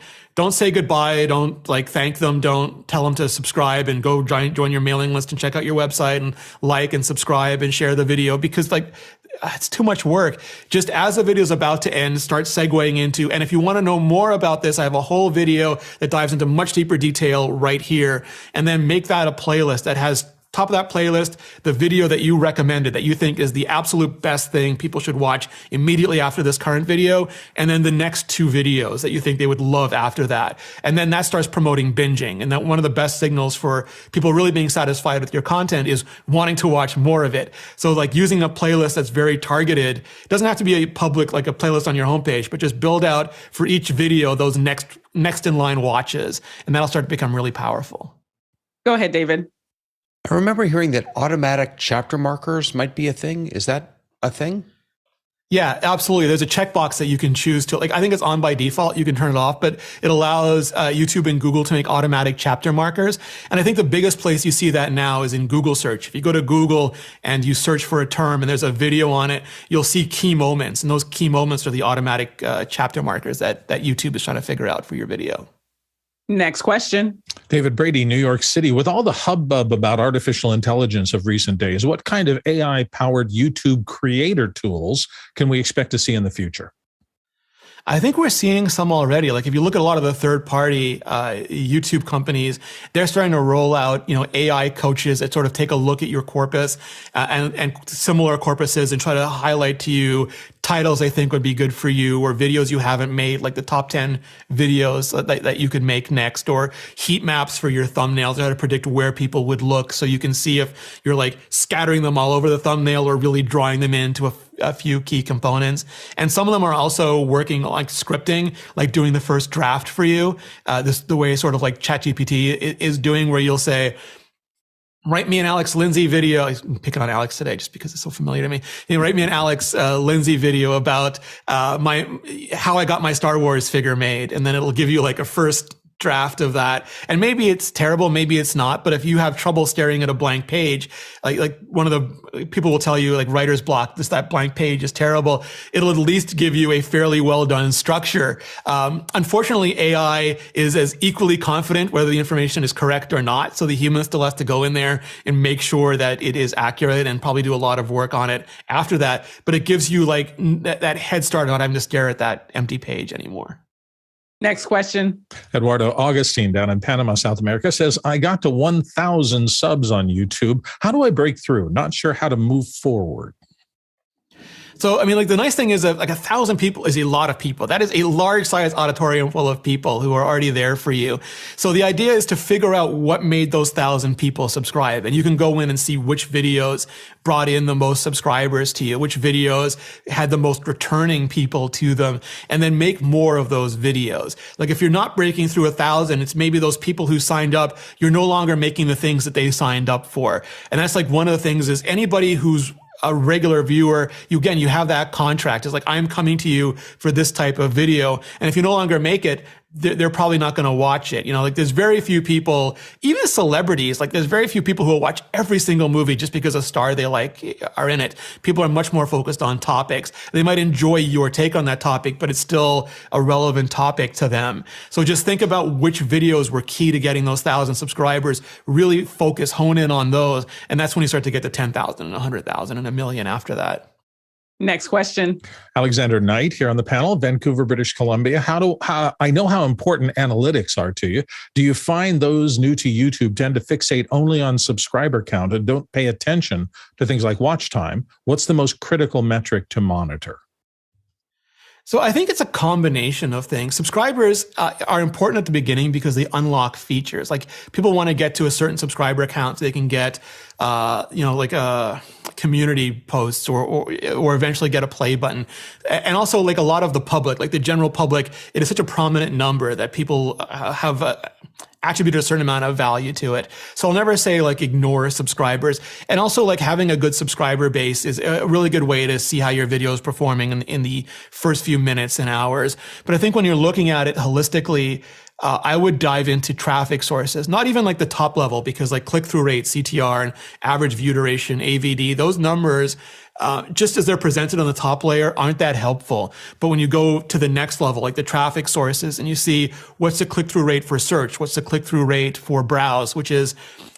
say goodbye. Don't like thank them. Don't tell them to subscribe and go join your mailing list and check out your website and like and subscribe and share the video, because like it's too much work. Just as the video is about to end, start segueing into, and if you want to know more about this, I have a whole video that dives into much deeper detail right here. And then make that a playlist that has top of that playlist, the video that you recommended that you think is the absolute best thing people should watch immediately after this current video, and then the next 2 videos that you think they would love after that. And then that starts promoting binging. And that one of the best signals for people really being satisfied with your content is wanting to watch more of it. So like using a playlist that's very targeted, it doesn't have to be a public, like a playlist on your homepage, but just build out for each video those next in line watches, and that'll start to become really powerful. Go ahead, David. I remember hearing that automatic chapter markers might be a thing. Is that a thing? Yeah, absolutely. There's a checkbox that you can choose to, like, I think it's on by default. You can turn it off, but it allows YouTube and Google to make automatic chapter markers. And I think the biggest place you see that now is in Google search. If you go to Google and you search for a term and there's a video on it, you'll see key moments. And those key moments are the automatic chapter markers that YouTube is trying to figure out for your video. Next question. David Brady, New York City. With all the hubbub about artificial intelligence of recent days, what kind of AI-powered YouTube creator tools can we expect to see in the future? I think we're seeing some already. Like if you look at a lot of the third-party YouTube companies, they're starting to roll out, AI coaches that sort of take a look at your corpus and similar corpuses and try to highlight to you titles they think would be good for you, or videos you haven't made, like the top 10 videos that you could make next, or heat maps for your thumbnails, how to predict where people would look, so you can see if you're like scattering them all over the thumbnail or really drawing them into a few key components. And some of them are also working like scripting, like doing the first draft for you. The way sort of like ChatGPT is doing, where you'll say, write me an Alex Lindsay video. I'm picking on Alex today just because it's so familiar to me. Write me an Alex Lindsay video about how I got my Star Wars figure made. And then it'll give you like a first draft of that, and maybe it's terrible, maybe it's not, but if you have trouble staring at a blank page, like one of the people will tell you, like, writer's block, that blank page is terrible, it'll at least give you a fairly well done structure. Unfortunately, AI is as equally confident whether the information is correct or not, so the human still has to go in there and make sure that it is accurate and probably do a lot of work on it after that, but it gives you like that head start on not having to stare at that empty page anymore. Next question. Eduardo Augustine down in Panama, South America says, I got to 1,000 subs on YouTube. How do I break through? Not sure how to move forward. So, I mean, like, the nice thing is that like 1,000 people is a lot of people. That is a large size auditorium full of people who are already there for you. So the idea is to figure out what made those 1,000 people subscribe. And you can go in and see which videos brought in the most subscribers to you, which videos had the most returning people to them, and then make more of those videos. Like, if you're not breaking through 1,000, it's maybe those people who signed up, you're no longer making the things that they signed up for. And that's like one of the things is anybody who's a regular viewer, you have that contract. It's like, I'm coming to you for this type of video. And if you no longer make it, they're probably not going to watch it. You know, like, there's very few people, even celebrities, like, there's very few people who will watch every single movie just because a star they like are in it. People are much more focused on topics. They might enjoy your take on that topic, but it's still a relevant topic to them. So just think about which videos were key to getting those 1,000 subscribers, really focus, hone in on those. And that's when you start to get to 10,000 and 100,000 and 1 million after that. Next question. Alexander Knight here on the panel, Vancouver, British Columbia. I know how important analytics are to you. Do you find those new to YouTube tend to fixate only on subscriber count and don't pay attention to things like watch time? What's the most critical metric to monitor? So I think it's a combination of things. Subscribers are important at the beginning because they unlock features. Like, people want to get to a certain subscriber account so they can get, like community posts or eventually get a play button. And also, like, a lot of the public, like the general public, it is such a prominent number that people have attributed a certain amount of value to it. So I'll never say, like, ignore subscribers. And also, like, having a good subscriber base is a really good way to see how your video is performing in the first few minutes and hours. But I think when you're looking at it holistically, I would dive into traffic sources, not even like the top level, because like click-through rate, CTR, and average view duration, AVD, those numbers, just as they're presented on the top layer, aren't that helpful. But when you go to the next level, like the traffic sources, and you see what's the click-through rate for search, what's the click-through rate for browse, which is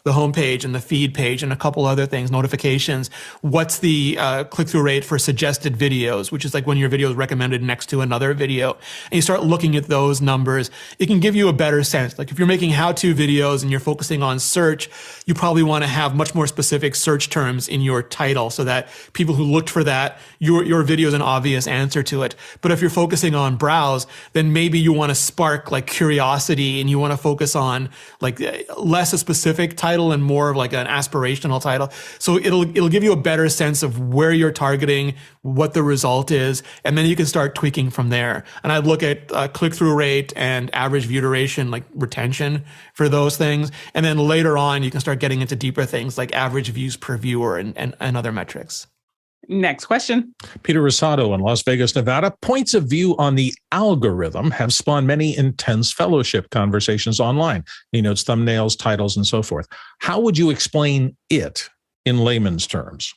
the homepage and the feed page and a couple other things, notifications. What's the click-through rate for suggested videos, which is like when your video is recommended next to another video. And you start looking at those numbers, it can give you a better sense. Like, if you're making how-to videos and you're focusing on search, you probably want to have much more specific search terms in your title so that people who looked for that, your video is an obvious answer to it. But if you're focusing on browse, then maybe you want to spark like curiosity and you want to focus on like less a specific title and more of like an aspirational title. So it'll give you a better sense of where you're targeting, what the result is, and then you can start tweaking from there. And I'd look at click-through rate and average view duration, like retention for those things. And then later on, you can start getting into deeper things like average views per viewer and other metrics. Next question. Peter Rosado in Las Vegas, Nevada. Points of view on the algorithm have spawned many intense fellowship conversations online. He notes thumbnails, titles, and so forth. How would you explain it in layman's terms?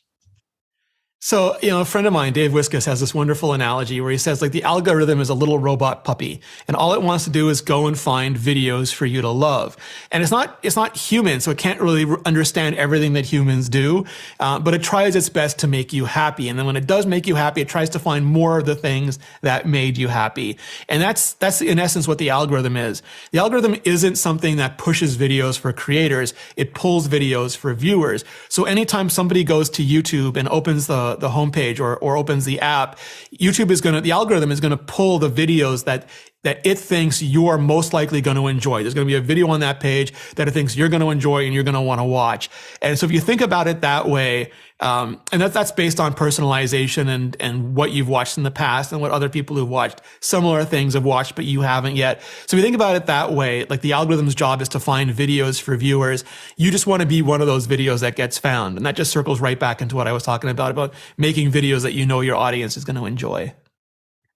So, a friend of mine, Dave Wiskus, has this wonderful analogy where he says, like, the algorithm is a little robot puppy, and all it wants to do is go and find videos for you to love. And it's not human, so it can't really understand everything that humans do, but it tries its best to make you happy. And then when it does make you happy, it tries to find more of the things that made you happy. And that's in essence what the algorithm is. The algorithm isn't something that pushes videos for creators. It pulls videos for viewers. So anytime somebody goes to YouTube and opens the homepage or opens the app, the algorithm is going to pull the videos that it thinks you are most likely going to enjoy. There's going to be a video on that page that it thinks you're going to enjoy and you're going to want to watch. And so if you think about it that way, and that's based on personalization and what you've watched in the past and what other people who've watched similar things have watched, but you haven't yet. So if you think about it that way, like the algorithm's job is to find videos for viewers. You just want to be one of those videos that gets found. And that just circles right back into what I was talking about making videos that you know your audience is going to enjoy.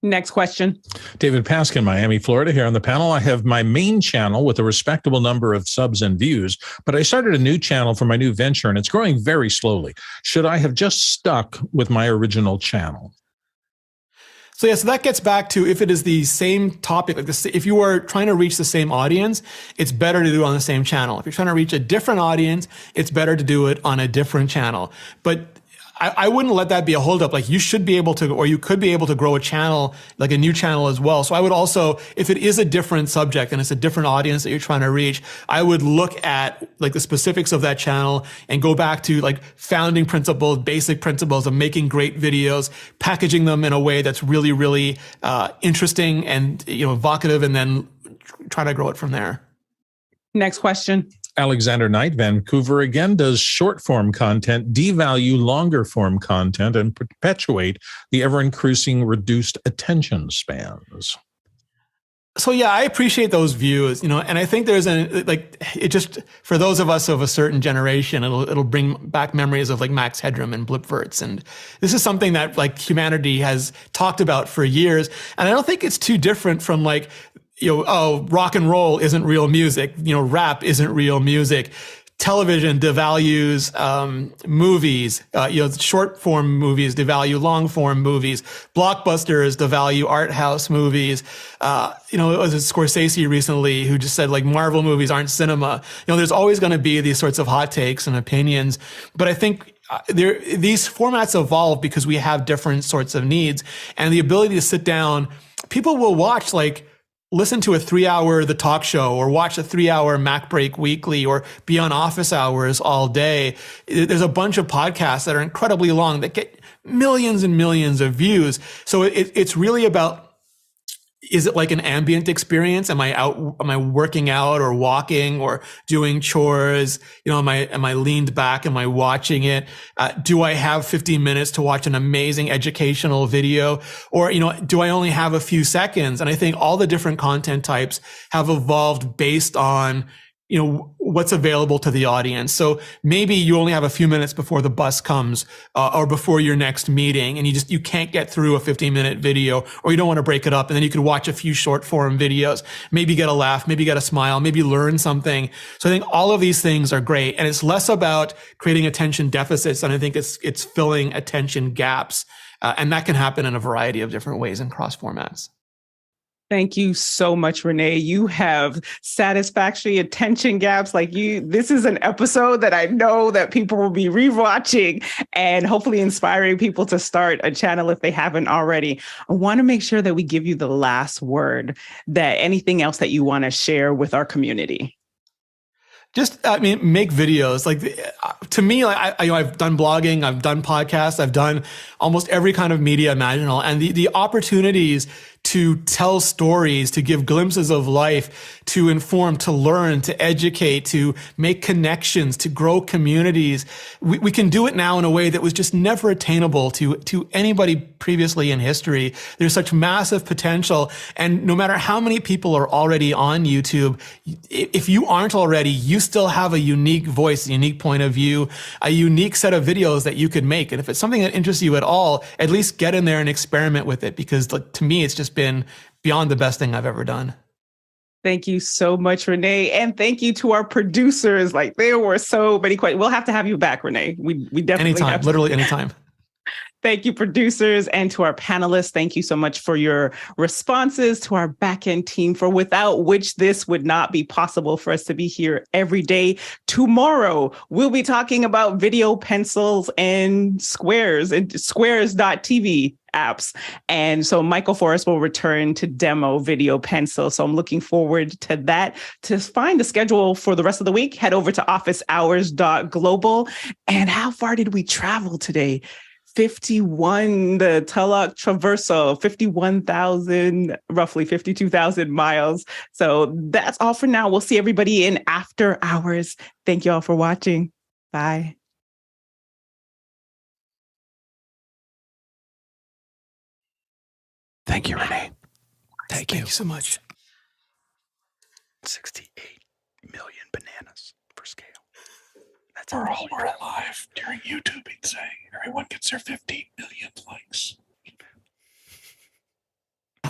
Next question. David Paskin, Miami, Florida, here on the panel. I have my main channel with a respectable number of subs and views, but I started a new channel for my new venture and it's growing very slowly. Should I have just stuck with my original channel? So that gets back to if it is the same topic, like this, if you are trying to reach the same audience, it's better to do it on the same channel. If you're trying to reach a different audience, it's better to do it on a different channel. But I wouldn't let that be a holdup. Like you should be able to, or you could be able to grow a channel, like a new channel as well. So I would also, if it is a different subject and it's a different audience that you're trying to reach, I would look at like the specifics of that channel and go back to like founding principles, basic principles of making great videos, packaging them in a way that's really, really interesting and evocative, and then try to grow it from there. Next question. Alexander Knight, Vancouver again. Does short form content devalue longer form content and perpetuate the ever increasing reduced attention spans? So yeah, I appreciate those views, and I think there's it just, for those of us of a certain generation, it'll bring back memories of like Max Headroom and Blipverts. And this is something that like humanity has talked about for years. And I don't think it's too different from like, rock and roll isn't real music. Rap isn't real music. Television devalues movies. Short form movies devalue long form movies. Blockbusters devalue art house movies. It was Scorsese recently who just said like Marvel movies aren't cinema. There's always going to be these sorts of hot takes and opinions, but I think these formats evolve because we have different sorts of needs, and the ability to sit down. People will watch listen to a 3-hour The Talk Show, or watch a 3-hour Mac Break Weekly, or be on office hours all day. There's a bunch of podcasts that are incredibly long that get millions and millions of views. So it's really about, is it like an ambient experience? Am I working out or walking or doing chores? Am I leaned back? Am I watching it? Do I have 15 minutes to watch an amazing educational video? Or, do I only have a few seconds? And I think all the different content types have evolved based on, what's available to the audience. So maybe you only have a few minutes before the bus comes, or before your next meeting, and you can't get through a 15-minute video, or you don't want to break it up. And then you could watch a few short form videos, maybe get a laugh, maybe get a smile, maybe learn something. So I think all of these things are great. And it's less about creating attention deficits, and I think it's filling attention gaps. And that can happen in a variety of different ways in cross formats. Thank you so much, Rene. You have satisfactory attention gaps. This is an episode that I know that people will be rewatching and hopefully inspiring people to start a channel if they haven't already. I want to make sure that we give you the last word, that anything else that you want to share with our community. Make videos. To me, I've done blogging, I've done podcasts, I've done almost every kind of media imaginable, and the opportunities to tell stories, to give glimpses of life, to inform, to learn, to educate, to make connections, to grow communities. We can do it now in a way that was just never attainable to anybody previously in history. There's such massive potential. And no matter how many people are already on YouTube, if you aren't already, you still have a unique voice, a unique point of view, a unique set of videos that you could make. And if it's something that interests you at all, at least get in there and experiment with it, because to me, it's just been beyond the best thing I've ever done. Thank you so much, Rene. And thank you to our producers. There were so many questions. We'll have to have you back, Rene. We definitely anytime, have to. Literally anytime. Thank you, producers, and to our panelists. Thank you so much for your responses, to our back-end team, without which this would not be possible for us to be here every day. Tomorrow, we'll be talking about video pencils and squares and squares.tv apps. And so Michael Forrest will return to demo video pencil. So I'm looking forward to that. To find the schedule for the rest of the week, head over to officehours.global. And how far did we travel today? 51, the Tulloch Traverso, 51,000, roughly 52,000 miles. So that's all for now. We'll see everybody in after hours. Thank you all for watching. Bye. Thank you, Rene. Thank you so much. 68 million bananas per scale. That's We're alive during YouTubing saying everyone gets their 15 million likes.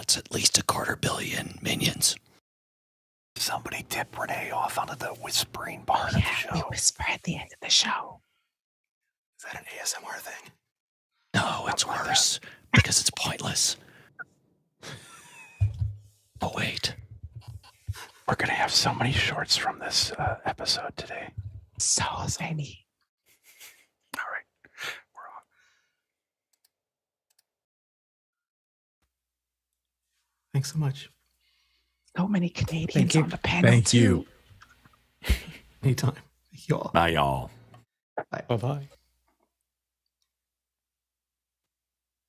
That's at least 250 million minions. Somebody tip Rene off onto the whispering part of the show. We whisper at the end of the show. Is that an ASMR thing? No, it's worse because it's pointless. Oh, wait. We're going to have so many shorts from this episode today. So many. All right. We're off. Thanks so much. So many Canadians on the panel. Thank you. Anytime. Thank you all. Bye, y'all. Bye. Bye-bye.